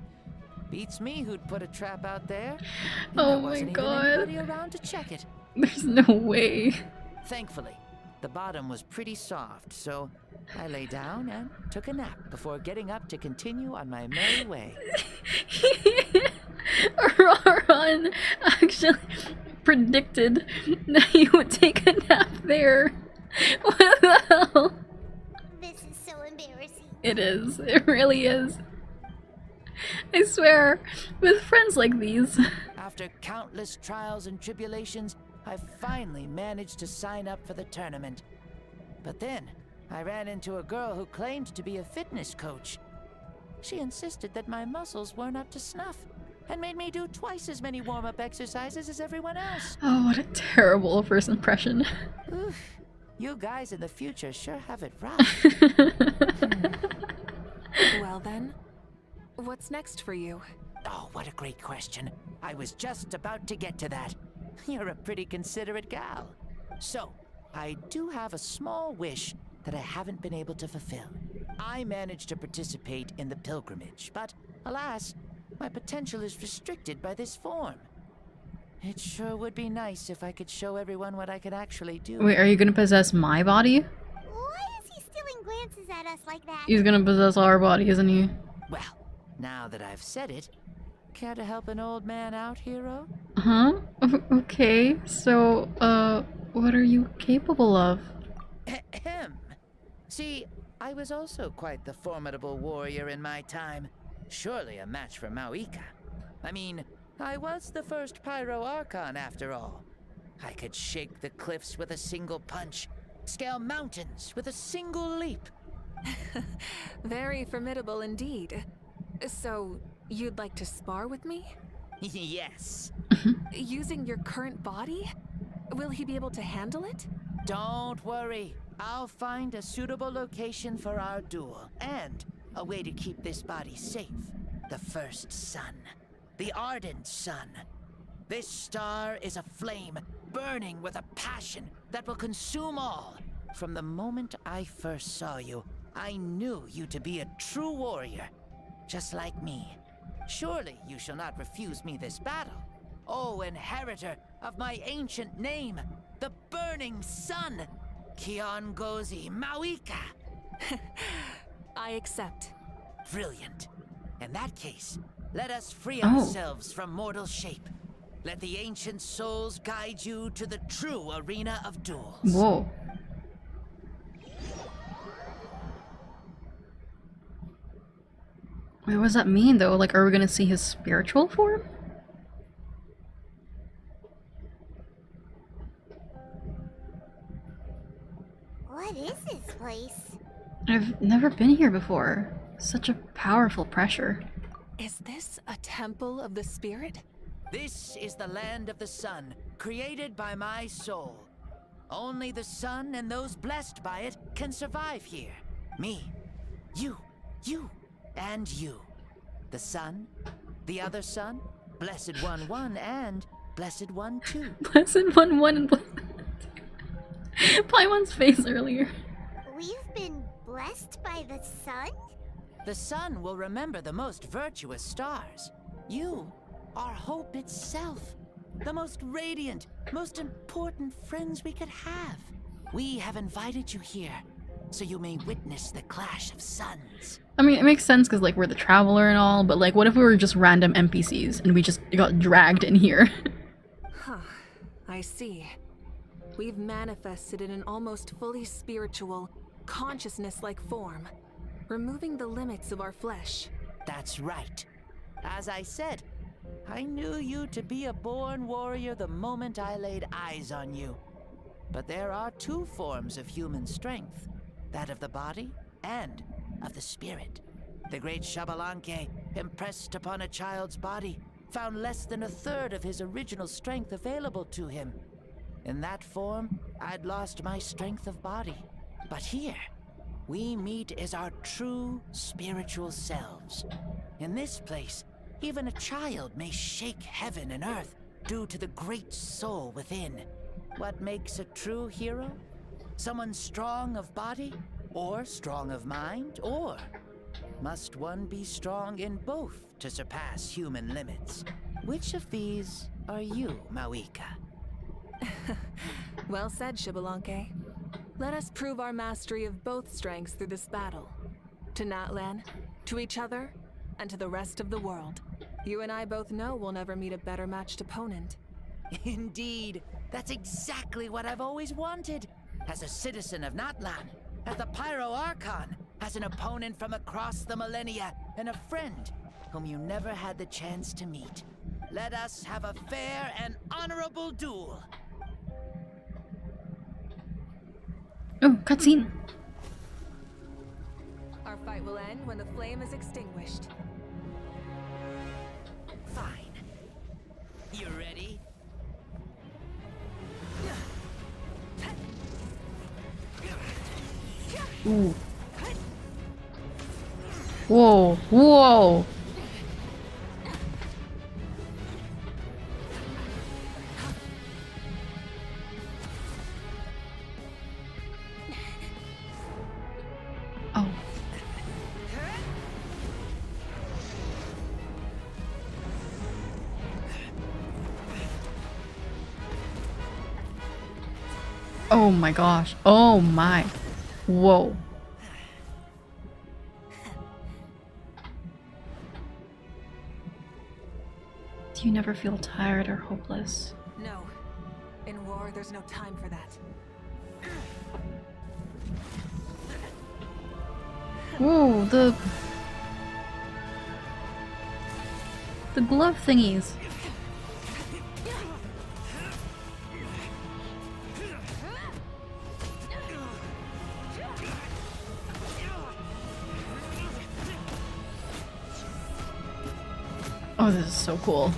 Beats me who'd put a trap out there. Oh There my wasn't god. even anybody around to check it. There's no way. Thankfully, the bottom was pretty soft, so I lay down and took a nap before getting up to continue on my merry way. Ron actually predicted that he would take a nap there. What the hell? This is so embarrassing. It is. It really is. I swear, with friends like these. After countless trials and tribulations, I finally managed to sign up for the tournament. But then, I ran into a girl who claimed to be a fitness coach. She insisted that my muscles weren't up to snuff, and made me do twice as many warm-up exercises as everyone else. Oh, what a terrible first impression. Oof, you guys in the future sure have it rough. Well then, what's next for you? Oh, what a great question. I was just about to get to that. You're a pretty considerate gal. So, I do have a small wish that I haven't been able to fulfill. I managed to participate in the pilgrimage, but alas, my potential is restricted by this form. It sure would be nice if I could show everyone what I could actually do. Wait, are you gonna possess my body? Why is he stealing glances at us like that? He's gonna possess our body, isn't he? Well, now that I've said it, Care to help an old man out, hero? Huh? Okay, so, what are you capable of? Ahem. See, I was also quite the formidable warrior in my time. Surely a match for Mavuika. I mean, I was the first Pyro Archon after all. I could shake the cliffs with a single punch, scale mountains with a single leap. Very formidable indeed. So, you'd like to spar with me? Yes. Using your current body? Will he be able to handle it? Don't worry. I'll find a suitable location for our duel, and a way to keep this body safe. The first sun. The ardent sun. This star is a flame, burning with a passion that will consume all. From the moment I first saw you, I knew you to be a true warrior, just like me. Surely you shall not refuse me this battle. O inheritor of my ancient name, the burning sun, Kiongozi Mavuika. I accept. Brilliant. In that case, let us free ourselves from mortal shape. Let the ancient souls guide you to the true arena of duels. Whoa. Wait, what does that mean though? Like, are we gonna see his spiritual form? What is this place? I've never been here before. Such a powerful pressure. Is this a temple of the spirit? This is the land of the sun, created by my soul. Only the sun and those blessed by it can survive here. Me, you, and you. The sun, the other sun, Blessed One 1, and Blessed One 2. Blessed One 1 and Blessed Paimon's face earlier. We've been blessed by the sun? The sun will remember the most virtuous stars. You are hope itself. The most radiant, most important friends we could have. We have invited you here, so you may witness the clash of suns. I mean, it makes sense because, like, we're the traveler and all, but, like, what if we were just random NPCs and we just got dragged in here? Huh. I see. We've manifested in an almost fully spiritual, consciousness-like form, removing the limits of our flesh. That's right. As I said, I knew you to be a born warrior the moment I laid eyes on you. But there are two forms of human strength, that of the body and of the spirit. The great Xbalanque, impressed upon a child's body, found less than a third of his original strength available to him. In that form, I'd lost my strength of body. But here, we meet as our true spiritual selves. In this place, even a child may shake heaven and earth due to the great soul within. What makes a true hero? Someone strong of body, or strong of mind, or must one be strong in both to surpass human limits? Which of these are you, Mavuika? Well said, Xbalanque. Let us prove our mastery of both strengths through this battle. To Natlan, to each other, and to the rest of the world. You and I both know we'll never meet a better matched opponent. Indeed. That's exactly what I've always wanted. As a citizen of Natlan, as the Pyro Archon, as an opponent from across the millennia, and a friend whom you never had the chance to meet. Let us have a fair and honorable duel. Oh, cutscene. Our fight will end when the flame is extinguished. Fine. You ready? Ooh. Whoa, whoa. Oh. Oh my gosh. Oh my. Whoa. Do you never feel tired or hopeless? No. In war, there's no time for that. Whoa, the glove thingies. Oh, this is so cool.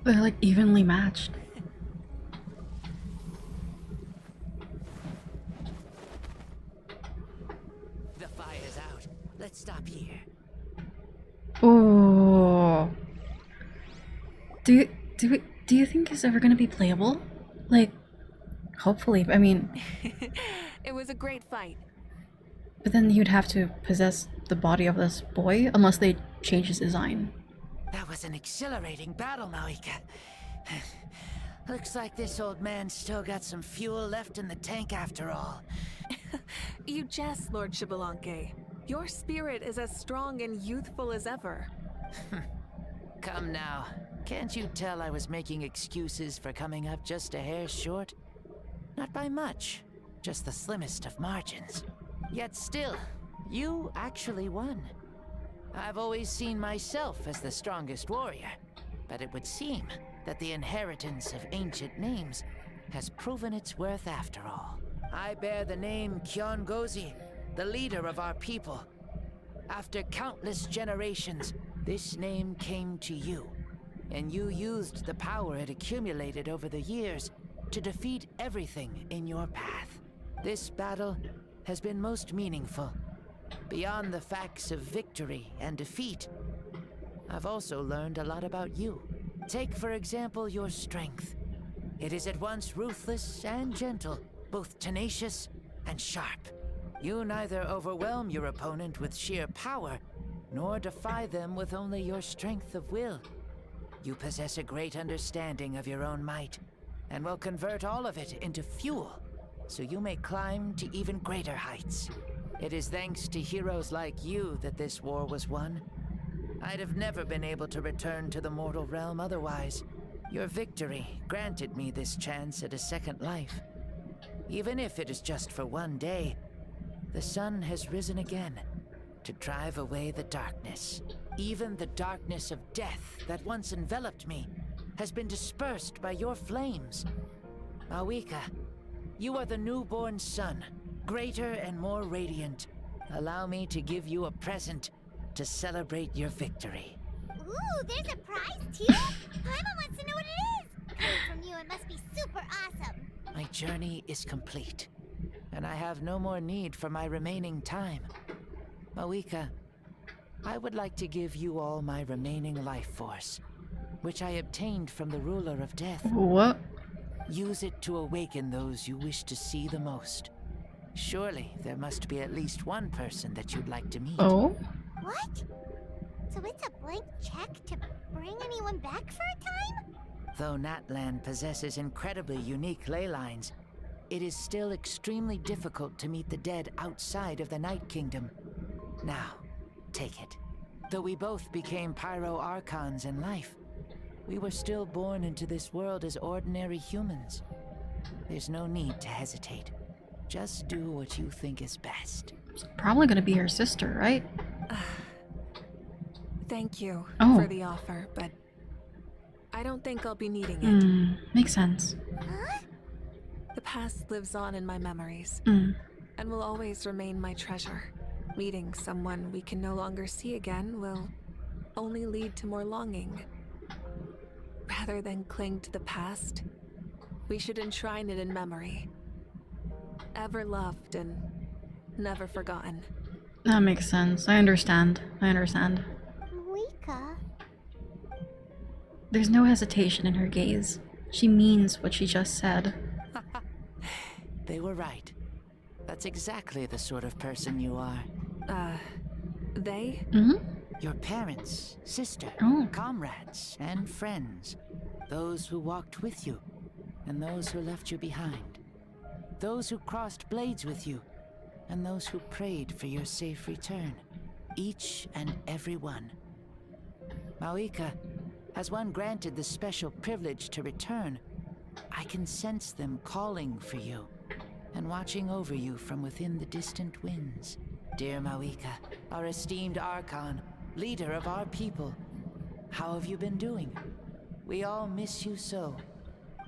They're like evenly matched. The fire's out. Let's stop here. Oh. Do you think it's ever gonna be playable? Like, hopefully. I mean, It was a great fight. but then you'd have to possess the body of this boy unless they change his design. That was an exhilarating battle, Mavuika. Looks like this old man's still got some fuel left in the tank after all. You jest, Lord Xbalanque. Your spirit is as strong and youthful as ever. Come now. Can't you tell I was making excuses for coming up just a hair short? Not by much. Just the slimmest of margins. Yet still, you actually won. I've always seen myself as the strongest warrior, but it would seem that the inheritance of ancient names has proven its worth after all. I bear the name Kiongozi, the leader of our people. After countless generations, this name came to you, and you used the power it accumulated over the years to defeat everything in your path. This battle has been most meaningful. Beyond the facts of victory and defeat, I've also learned a lot about you. Take, for example, your strength. It is at once ruthless and gentle, both tenacious and sharp. You neither overwhelm your opponent with sheer power, nor defy them with only your strength of will. You possess a great understanding of your own might, and will convert all of it into fuel, so you may climb to even greater heights. It is thanks to heroes like you that this war was won. I'd have never been able to return to the mortal realm otherwise. Your victory granted me this chance at a second life. Even if it is just for one day, the sun has risen again to drive away the darkness. Even the darkness of death that once enveloped me has been dispersed by your flames. Mavuika, you are the newborn sun, greater and more radiant. Allow me to give you a present to celebrate your victory. Ooh, there's a prize too? Paimon wants to know what it is! Coming from you, it must be super awesome. My journey is complete, and I have no more need for my remaining time. Mavuika, I would like to give you all my remaining life force, which I obtained from the ruler of death. What? Use it to awaken those you wish to see the most. Surely there must be at least one person that you'd like to meet. Oh? What? So it's a blank check to bring anyone back for a time? Though Natlan possesses incredibly unique ley lines, it is still extremely difficult to meet the dead outside of the Night Kingdom. Now, take it. Though we both became Pyro Archons in life, we were still born into this world as ordinary humans. There's no need to hesitate. Just do what you think is best. It's probably gonna be her sister, right? Thank you Oh. for the offer, but I don't think I'll be needing it. Makes sense. The past lives on in my memories, and will always remain my treasure. Meeting someone we can no longer see again will only lead to more longing. Rather than cling to the past, we should enshrine it in memory. Ever loved and never forgotten. That makes sense. I understand. Mavuika. There's no hesitation in her gaze. She means what she just said. They were right. That's exactly the sort of person you are. They? Mm-hmm. Your parents, sister, comrades, and friends. those who walked with you, and those who left you behind. Those who crossed blades with you, and those who prayed for your safe return. Each and every one. Mavuika, as one granted the special privilege to return, I can sense them calling for you and watching over you from within the distant winds. Dear Mavuika, our esteemed Archon, leader of our people, how have you been doing? We all miss you so.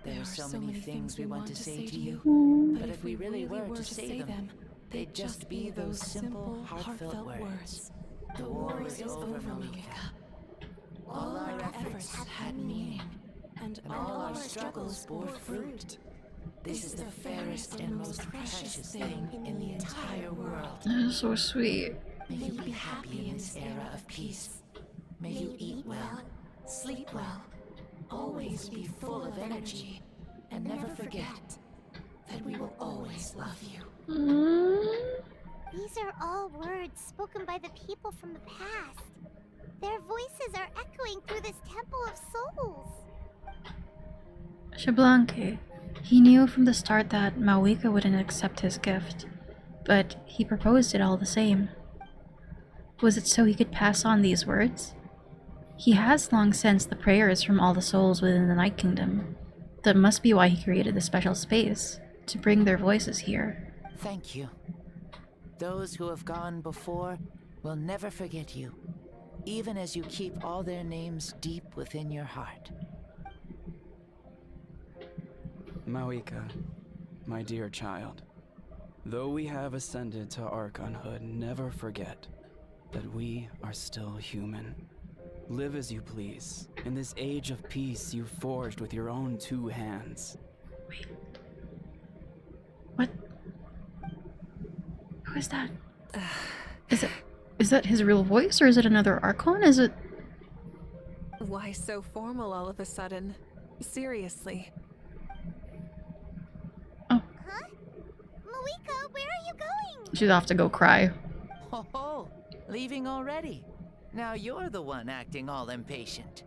There are so many things we want to say to you, but if we really were to say them, they'd just be those simple, heartfelt words. The war is over, Mavuika. All our efforts had meaning, and all our struggles bore fruit. This is the fairest and most precious thing in the entire world. That is so sweet. May you be happy in this era of peace. May you eat well, sleep well, always be full of energy, and never forget that we will always love you. These are all words spoken by the people from the past. Their voices are echoing through this Temple of Souls. Xbalanque. He knew from the start that Mavuika wouldn't accept his gift, but he proposed it all the same. Was it so he could pass on these words? He has long sensed the prayers from all the souls within the Night Kingdom. That must be why he created this special space, to bring their voices here. Thank you. Those who have gone before will never forget you, even as you keep all their names deep within your heart. Mavuika, my dear child, though we have ascended to Archonhood, never forget that we are still human. Live as you please, in this age of peace you forged with your own 2 hands. Wait. What? Who is that? Is that his real voice, or is it another Archon? Is it... Why so formal all of a sudden? Seriously. Mavuika, where are you going? She'd have to go cry. Oh, leaving already? Now you're the one acting all impatient.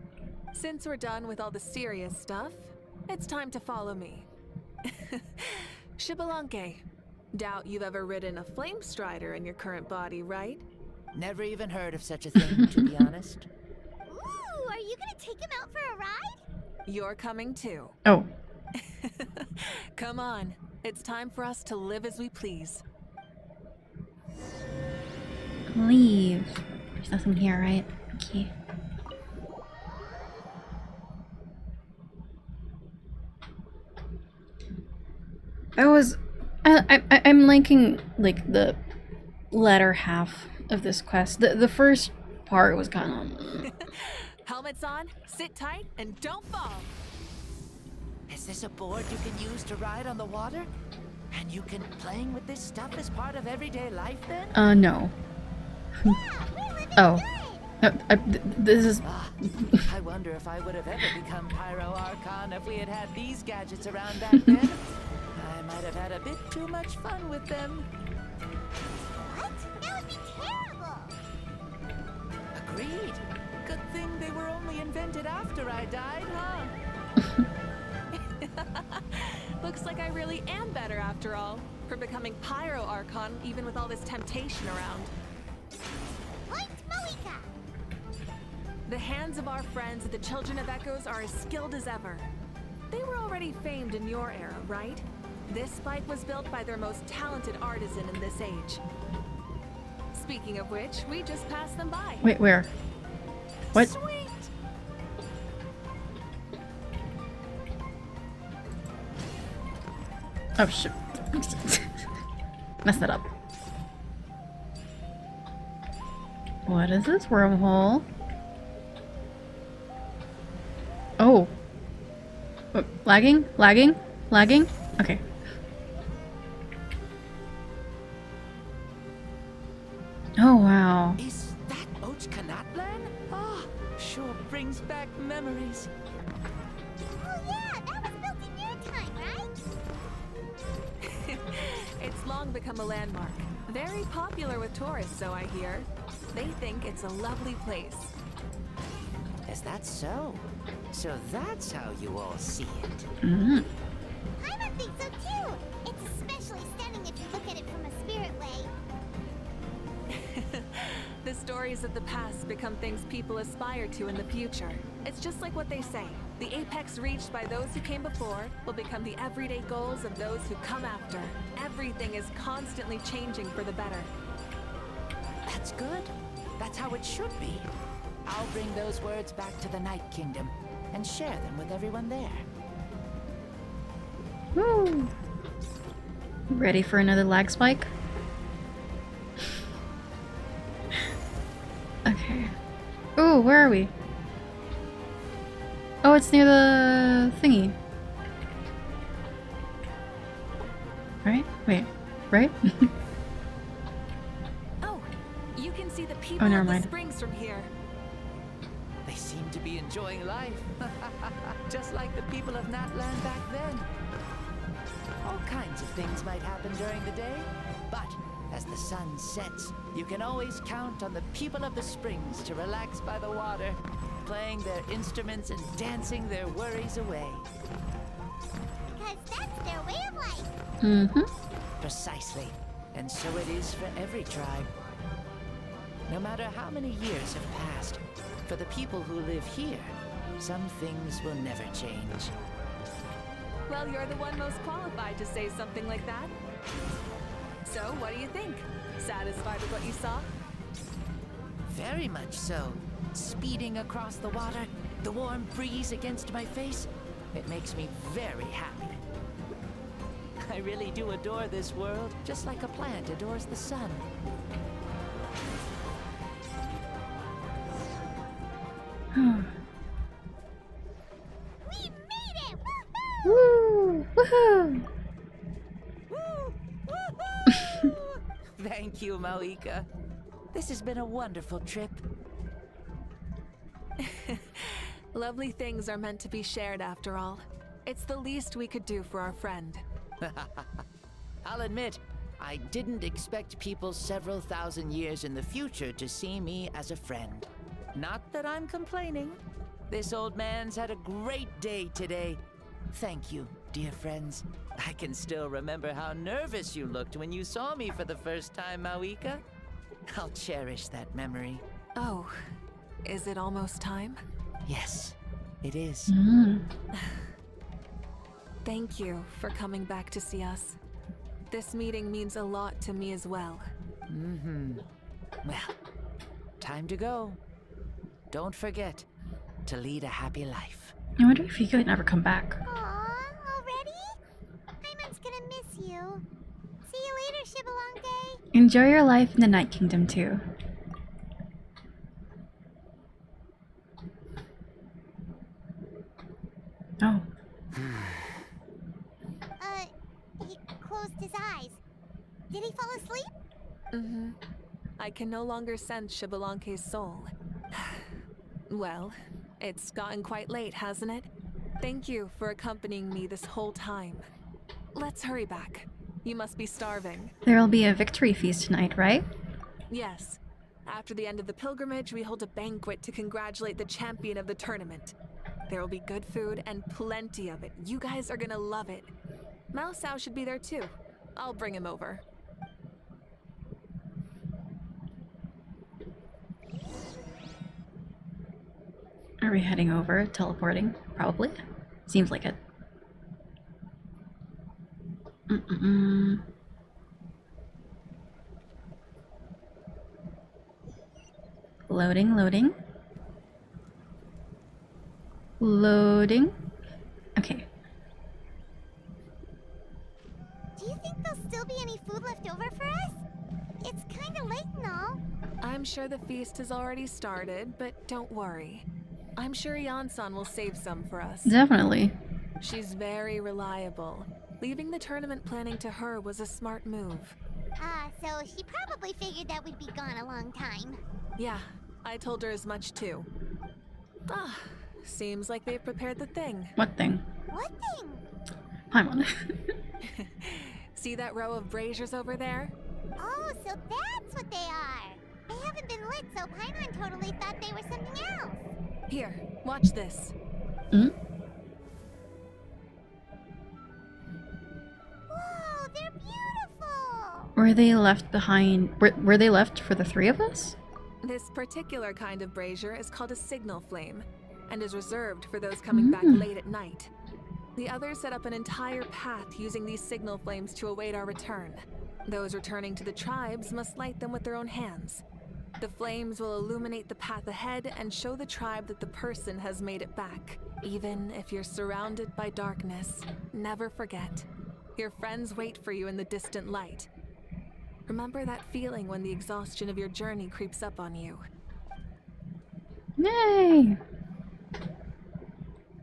Since we're done with all the serious stuff, it's time to follow me. Xbalanque, doubt you've ever ridden a flame strider in your current body, right? Never even heard of such a thing, to be honest. Ooh, are you gonna take him out for a ride? You're coming too. Oh. Come on, it's time for us to live as we please. Leave. There's nothing here, right? Okay. That was... I'm liking, like, the latter half of this quest. The first part was kind of... Helmets on, sit tight, and don't fall. Is this a board you can use to ride on the water? And you can playing with this stuff as part of everyday life then? No. Oh. This is... I wonder if I would have ever become Pyro Archon if we had had these gadgets around back then. I might have had a bit too much fun with them. What? That would be terrible. Agreed. Good thing they were only invented after I died, huh? Looks like I really am better after all, for becoming Pyro Archon even with all this temptation around. Point Mavuika! The hands of our friends at the Children of Echoes are as skilled as ever. They were already famed in your era, right? This spike was built by their most talented artisan in this age. Speaking of which, we just passed them by. Wait, where? What? Sweet! Oh shit. Messed that up. What is this wormhole? Oh. Oh, lagging? Lagging? Lagging? Okay. Oh wow. Is that Ochkanatlan? Ah, sure brings back memories. Oh yeah, that was built in your time, right? It's long become a landmark. Very popular with tourists, so I hear. They think it's a lovely place. Is that so? So that's how you all see it. Mm. Paimon thinks so too. It's especially stunning if you look at it from a spirit way. The stories of the past become things people aspire to in the future. It's just like what they say. The apex reached by those who came before will become the everyday goals of those who come after. Everything is constantly changing for the better. That's good. That's how it should be. I'll bring those words back to the Night Kingdom and share them with everyone there. Woo! Ready for another lag spike? Okay. Oh, where are we? Oh, it's near the thingy. Right? Wait, right? Oh, you can see the people never of the mind. springs from here. They seem to be enjoying life. Just like the people of Natland back then. All kinds of things might happen during the day, but as the sun sets, you can always count on the people of the springs to relax by the water, playing their instruments and dancing their worries away. Because that's their way of life. Mm-hmm. Precisely. And so it is for every tribe. No matter how many years have passed, for the people who live here, some things will never change. Well, you're the one most qualified to say something like that. So, what do you think? Satisfied with what you saw? Very much so. Speeding across the water, the warm breeze against my face, it makes me very happy. I really do adore this world, just like a plant adores the sun. We made it! Woo! Woohoo! Thank you, Mavuika. This has been a wonderful trip. Lovely things are meant to be shared after all. It's the least we could do for our friend. I'll admit, I didn't expect people several thousand years in the future to see me as a friend. Not that I'm complaining. This old man's had a great day today. Thank you, dear friends. I can still remember how nervous you looked when you saw me for the first time, Mavuika. I'll cherish that memory. Oh, is it almost time? Yes, it is. Mm. Thank you for coming back to see us. This meeting means a lot to me as well. Mm-hmm. Well, time to go. Don't forget to lead a happy life. I wonder if he could never come back. Aw, already? Paimon's gonna miss you. See you later, Shibalonke. Enjoy your life in the Night Kingdom too. Oh. He closed his eyes. Did he fall asleep? Mm-hmm. I can no longer sense Shibalonke's soul. Well, it's gotten quite late, hasn't it? Thank you for accompanying me this whole time. Let's hurry back. You must be starving. There'll be a victory feast tonight, right? Yes. After the end of the pilgrimage, we hold a banquet to congratulate the champion of the tournament. There will be good food and plenty of it. You guys are gonna love it. Mao Sao should be there too. I'll bring him over. Are we heading over? Teleporting? Probably. Seems like it. Mm-mm-mm. Loading, loading. Loading. Okay. Do you think there'll still be any food left over for us? It's kinda late and all. I'm sure the feast has already started, but don't worry. I'm sure Yan-san will save some for us. Definitely. She's very reliable. Leaving the tournament planning to her was a smart move. So she probably figured that we'd be gone a long time. Yeah, I told her as much too. Ah, seems like they've prepared the thing. What thing? What thing? Paimon. See that row of braziers over there? Oh, so that's what they are. They haven't been lit, so Paimon totally thought they were something else. Here, watch this. Mm? Whoa, they're beautiful! Were they left behind? Were they left for the three of us? This particular kind of brazier is called a signal flame and is reserved for those coming back late at night. The others set up an entire path using these signal flames to await our return. Those returning to the tribes must light them with their own hands. The flames will illuminate the path ahead and show the tribe that the person has made it back. Even if you're surrounded by darkness, never forget. Your friends wait for you in the distant light. Remember that feeling when the exhaustion of your journey creeps up on you. Yay!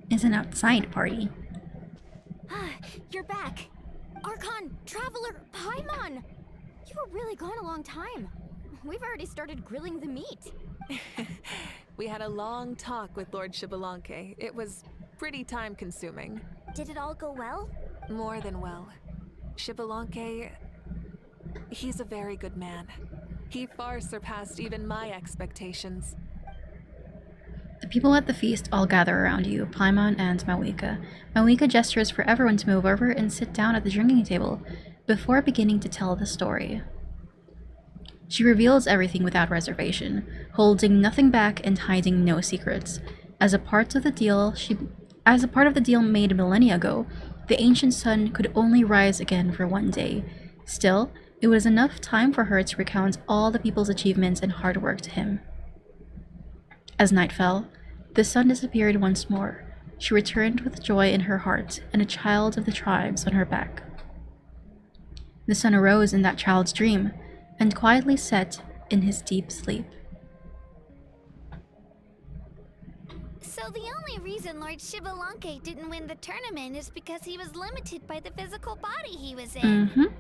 It's an outside party. You're back! Archon, Traveler, Paimon! You were really gone a long time. We've already started grilling the meat. We had a long talk with Lord Xbalanque. It was pretty time-consuming. Did it all go well? More than well. Xbalanque... he's a very good man. He far surpassed even my expectations. The people at the feast all gather around you, Paimon and Mavuika. Mavuika gestures for everyone to move over and sit down at the drinking table before beginning to tell the story. She reveals everything without reservation, holding nothing back and hiding no secrets. As a part of the deal made millennia ago, the ancient sun could only rise again for one day. Still, it was enough time for her to recount all the people's achievements and hard work to him. As night fell, the sun disappeared once more. She returned with joy in her heart and a child of the tribes on her back. The sun arose in that child's dream and quietly set in his deep sleep. So the only reason Lord Xbalanque didn't win the tournament is because he was limited by the physical body he was in.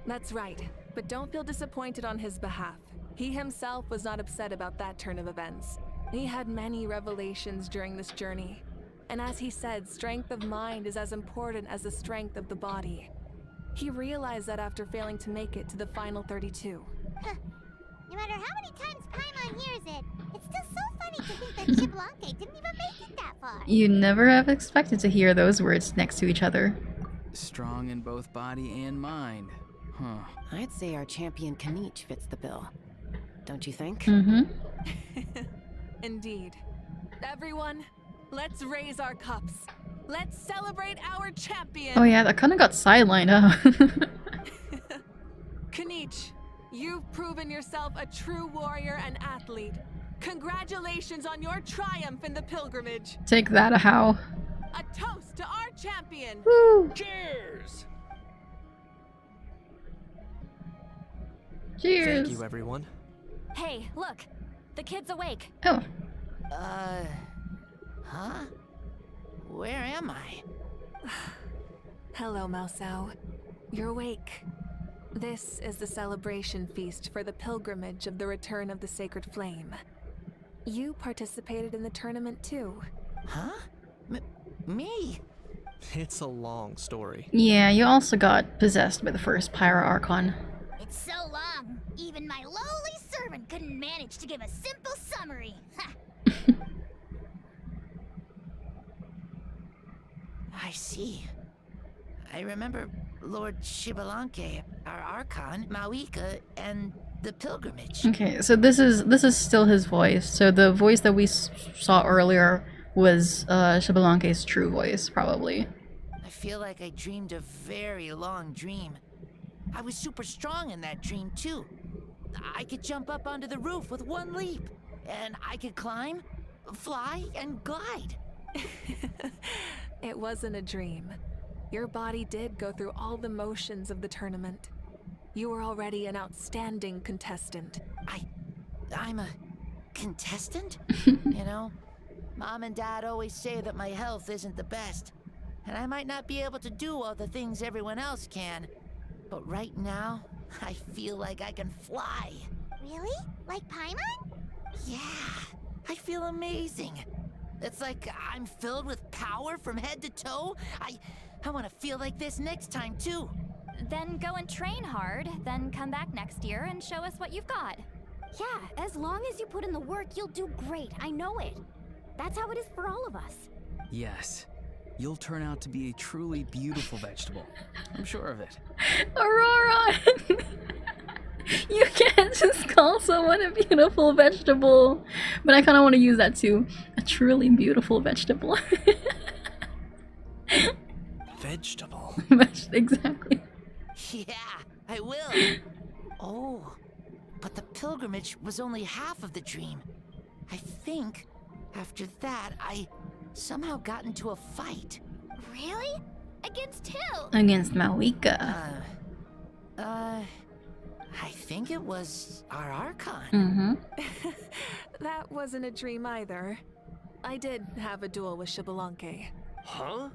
That's right, but don't feel disappointed on his behalf. He himself was not upset about that turn of events. He had many revelations during this journey. And as he said, strength of mind is as important as the strength of the body. He realized that after failing to make it to the final 32. No matter how many times Paimon hears it, it's still so funny to think that Xbalanque didn't even make it that far. You never have expected to hear those words next to each other. Strong in both body and mind. Huh. I'd say our champion Kanich fits the bill. Don't you think? Indeed. Everyone, let's raise our cups. Let's celebrate our champion! Oh yeah, that kind of got sidelined, huh? Kanich, you've proven yourself a true warrior and athlete. Congratulations on your triumph in the pilgrimage. Take that a how. A toast to our champion! Woo! Cheers! Cheers! Thank you, everyone. Hey, look! The kid's awake. Oh. Huh? Where am I? Hello, Mausau. You're awake. This is the celebration feast for the pilgrimage of the return of the sacred flame. You participated in the tournament too. Huh? Me? It's a long story. Yeah, you also got possessed by the first Pyro Archon. It's so long, even my lowly servant couldn't manage to give a simple summary. Ha! I see. I remember Lord Xbalanque, our Archon, Mavuika, and the pilgrimage. Okay, so this is still his voice. So the voice that we saw earlier was Xbalanque's true voice, probably. I feel like I dreamed a very long dream. I was super strong in that dream too. I could jump up onto the roof with one leap, and I could climb, fly, and glide. It wasn't a dream. Your body did go through all the motions of the tournament. You were already an outstanding contestant. I'm a contestant? You know, Mom and Dad always say that my health isn't the best, and I might not be able to do all the things everyone else can. But right now, I feel like I can fly. Really? Like Paimon? Yeah, I feel amazing. It's like I'm filled with power from head to toe. I want to feel like this next time too. Then go and train hard, then come back next year and show us what you've got. Yeah, as long as you put in the work, you'll do great. I know it. That's how it is for all of us. Yes, you'll turn out to be a truly beautiful vegetable. I'm sure of it. Aurora! You can't just call someone a beautiful vegetable. But I kind of want to use that too. A truly beautiful vegetable. Vegetable. Exactly. Yeah, I will. Oh, but the pilgrimage was only half of the dream. I think after that, I somehow got into a fight. Really? Against who? Against Mavuika. I think it was our Archon. Mm-hmm. That wasn't a dream either. I did have a duel with Xbalanque. Huh?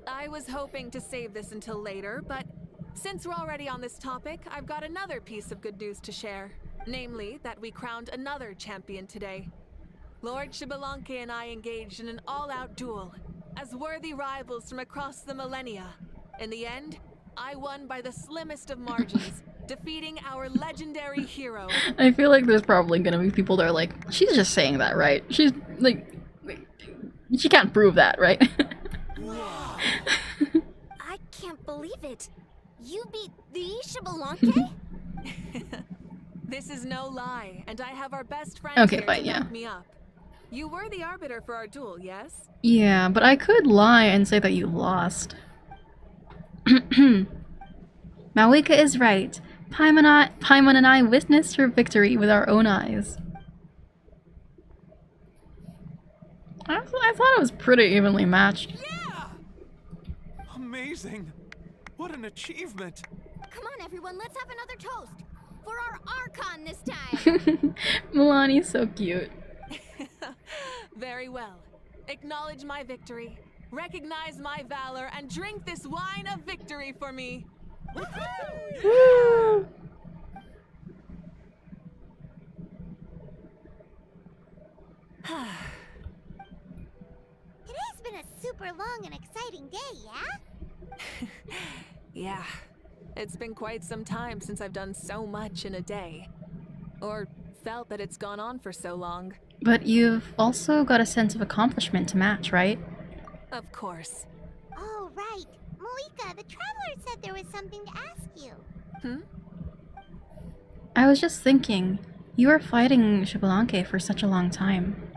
I was hoping to save this until later, but since we're already on this topic, I've got another piece of good news to share. Namely, that we crowned another champion today. Lord Xbalanque and I engaged in an all-out duel, as worthy rivals from across the millennia. In the end, I won by the slimmest of margins, defeating our legendary hero. I feel like there's probably gonna be people that are like, she's just saying that, right? She's like, she can't prove that, right? I can't believe it. You beat the Xbalanque? This is no lie, and I have our best friend Okay, here fine, to yeah. back me up. You were the arbiter for our duel, yes? Yeah, but I could lie and say that you lost. Mavuika is right. Paimon and I witnessed your victory with our own eyes. I thought it was pretty evenly matched. Amazing! What an achievement! Come on, everyone, let's have another toast. For our Archon this time. Milani's so cute. Very well. Acknowledge my victory. Recognize my valor and drink this wine of victory for me. Woo! Today's been a super long and exciting day, yeah? Yeah, it's been quite some time since I've done so much in a day. Or felt that it's gone on for so long. But you've also got a sense of accomplishment to match, right? Of course. Oh, right. Mavuika, the Traveler said there was something to ask you. I was just thinking, you were fighting Xbalanque for such a long time.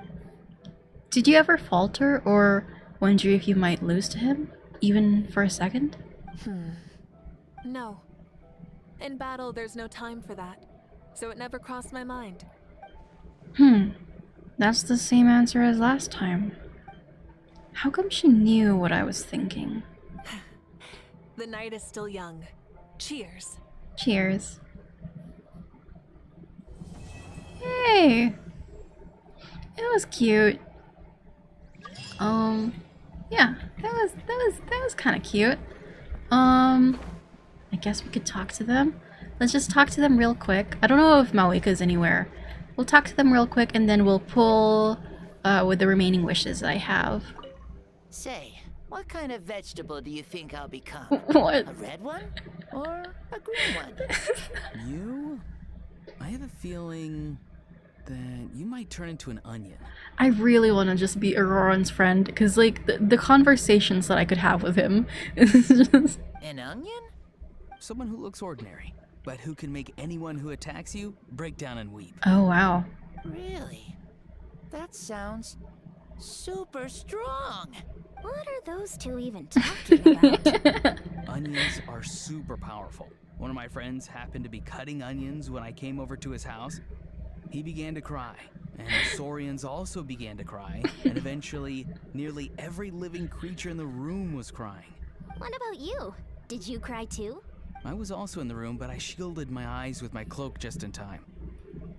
Did you ever falter or wonder if you might lose to him, even for a second? No. In battle, there's no time for that. So it never crossed my mind. That's the same answer as last time. How come she knew what I was thinking? The night is still young. Cheers. Cheers. Hey! It was cute. Yeah, that was kind of cute. I guess we could talk to them. Let's just talk to them real quick. I don't know if Mavuika is anywhere. We'll talk to them real quick and then we'll pull with the remaining wishes I have. Say, what kind of vegetable do you think I'll become? What? A red one? Or a green one? You? I have a feeling that you might turn into an onion. I really want to just be Auroran's friend because, like, the conversations that I could have with him is just... An onion? Someone who looks ordinary, but who can make anyone who attacks you break down and weep. Oh, wow. Really? That sounds super strong. What are those two even talking about? Onions are super powerful. One of my friends happened to be cutting onions when I came over to his house. He began to cry, and the Saurians also began to cry, and eventually nearly every living creature in the room was crying. What about you? Did you cry too? I was also in the room, but I shielded my eyes with my cloak just in time.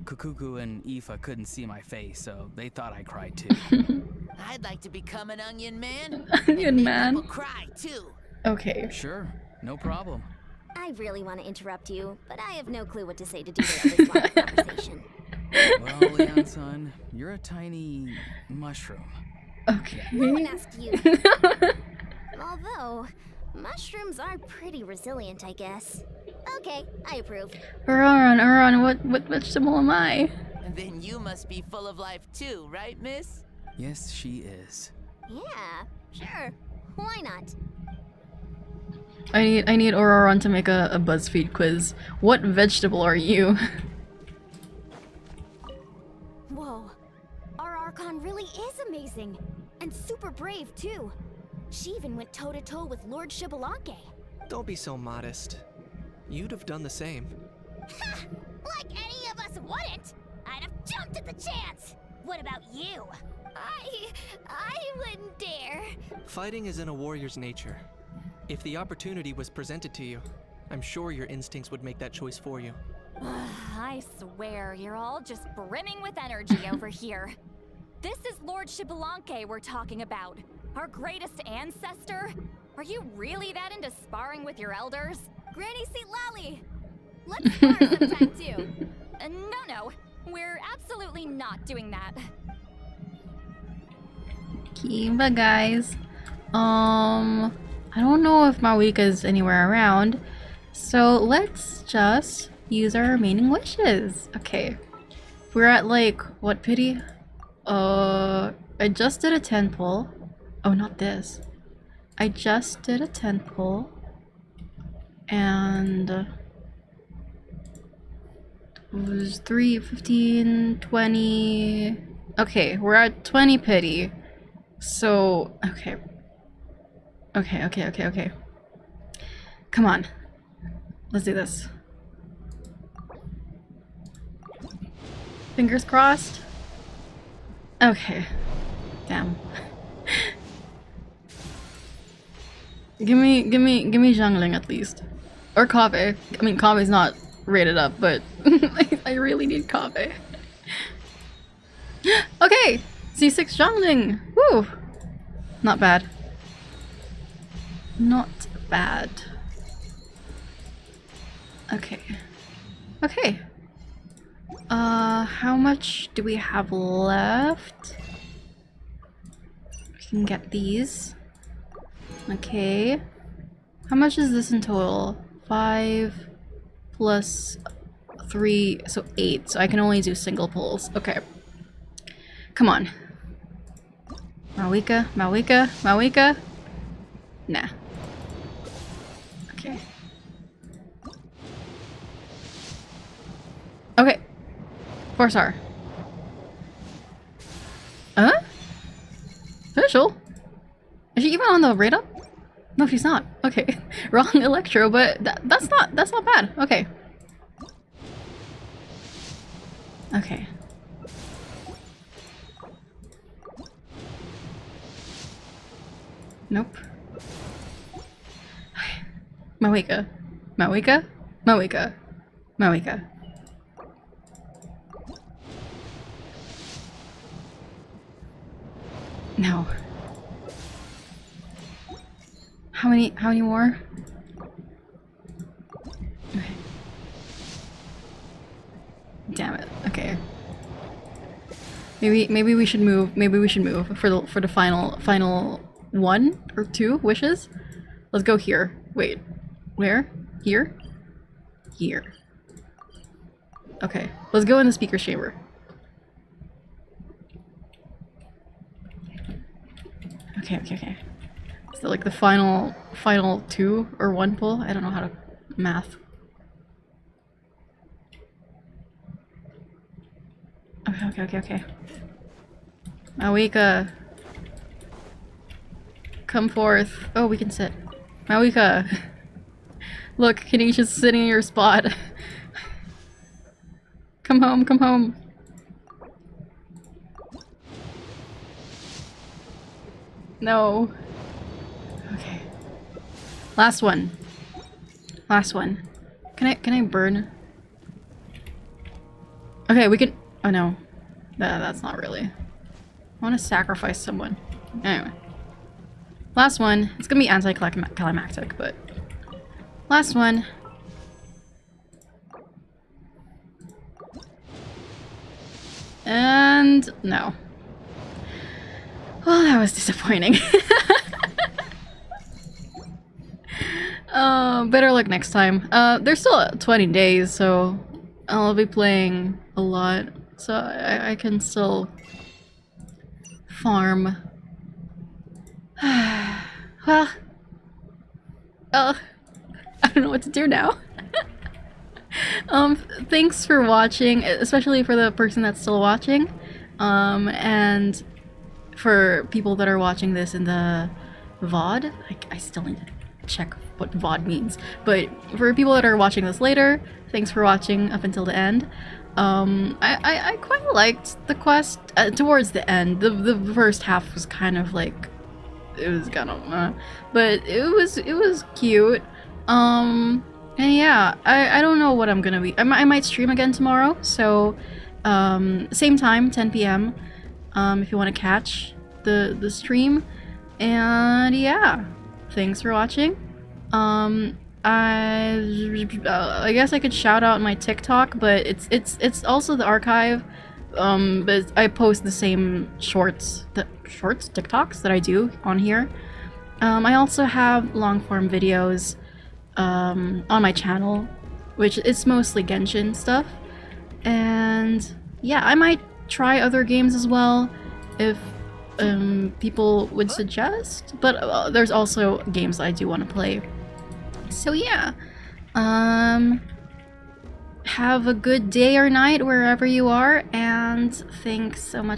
Kukuku and Aoife couldn't see my face, so they thought I cried too. I'd like to become an onion man. Onion man? People cry too. Okay. Sure, no problem. I really want to interrupt you, but I have no clue what to say to derail this line of conversation. Well, Leon-san, you're a tiny mushroom. Okay. No one asked you. Although, mushrooms are pretty resilient, I guess. Okay, I approve. Auroran, what vegetable am I? And then you must be full of life too, right, miss? Yes, she is. Yeah, sure. Why not? I need Auroron to make a BuzzFeed quiz. What vegetable are you? Whoa. Our Archon really is amazing. And super brave, too. She even went toe-to-toe with Lord Shibalanke. Don't be so modest. You'd have done the same. Ha! Like any of us wouldn't! I'd have jumped at the chance! What about you? I wouldn't dare. Fighting is in a warrior's nature. If the opportunity was presented to you, I'm sure your instincts would make that choice for you. I swear, you're all just brimming with energy over here. This is Lord Shibalanke we're talking about. Our greatest ancestor? Are you really that into sparring with your elders? Granny St. Lally! Let's spar sometime, too. No. We're absolutely not doing that. Kiva, guys. I don't know if Mavuika is anywhere around, so let's just use our remaining wishes. Okay. We're at, like, what pity? I just did a 10 pull. Oh, not this. I just did a 10 pull. And it was 3, 15, 20. Okay, we're at 20 pity. So, okay. Okay. Come on. Let's do this. Fingers crossed. Okay. Damn. give me Zhangling at least. Or Kave. I mean, Kave's not rated up, but I really need Kave. Okay! C6 Zhangling! Woo! Not bad. Not bad. Okay. Okay. How much do we have left? We can get these. Okay. How much is this in total? 5 plus 3, so 8. So I can only do single pulls. Okay. Come on. Mavuika? Nah. Okay. Okay. 4-star. Official? Is she even on the rate up? No, she's not. Okay. Wrong Electro, but that's not bad. Okay. Okay. Nope. Mavuika. No. How many more? Okay. Damn it. Okay. Maybe we should move. Maybe we should move for the final 1 or 2 wishes. Let's go here. Wait. Where? Here? Here. Okay. Let's go in the speaker's chamber. Okay. So like the final 2 or 1 pull? I don't know how to math. Okay. Mavuika. Come forth. Oh, we can sit. Mavuika. Look, Kanisha's sitting in your spot. Come home. No. Okay. Last one. Can I burn? Okay, we can. Oh no. That's not really. I want to sacrifice someone. Anyway. Last one. It's gonna be anticlimactic, but last one. And no. Well, that was disappointing. Better luck next time. There's still 20 days, so I'll be playing a lot, so I can still farm. Well, I don't know what to do now. Thanks for watching, especially for the person that's still watching, and for people that are watching this in the VOD. I still need to check what VOD means, but for people that are watching this later, thanks for watching up until the end. I quite liked the quest towards the end. The first half was kind of like, it was kind of but it was cute. And yeah, I don't know what I'm gonna be. I might stream again tomorrow, so same time, 10 p.m. If you want to catch the stream. And yeah, thanks for watching. I guess I could shout out my TikTok, but it's also the archive. But I post the same shorts TikToks that I do on here. I also have long form videos on my channel, which it's mostly Genshin stuff. And yeah, I might try other games as well if people would suggest, but there's also games that I do want to play. So yeah, have a good day or night wherever you are, and thanks so much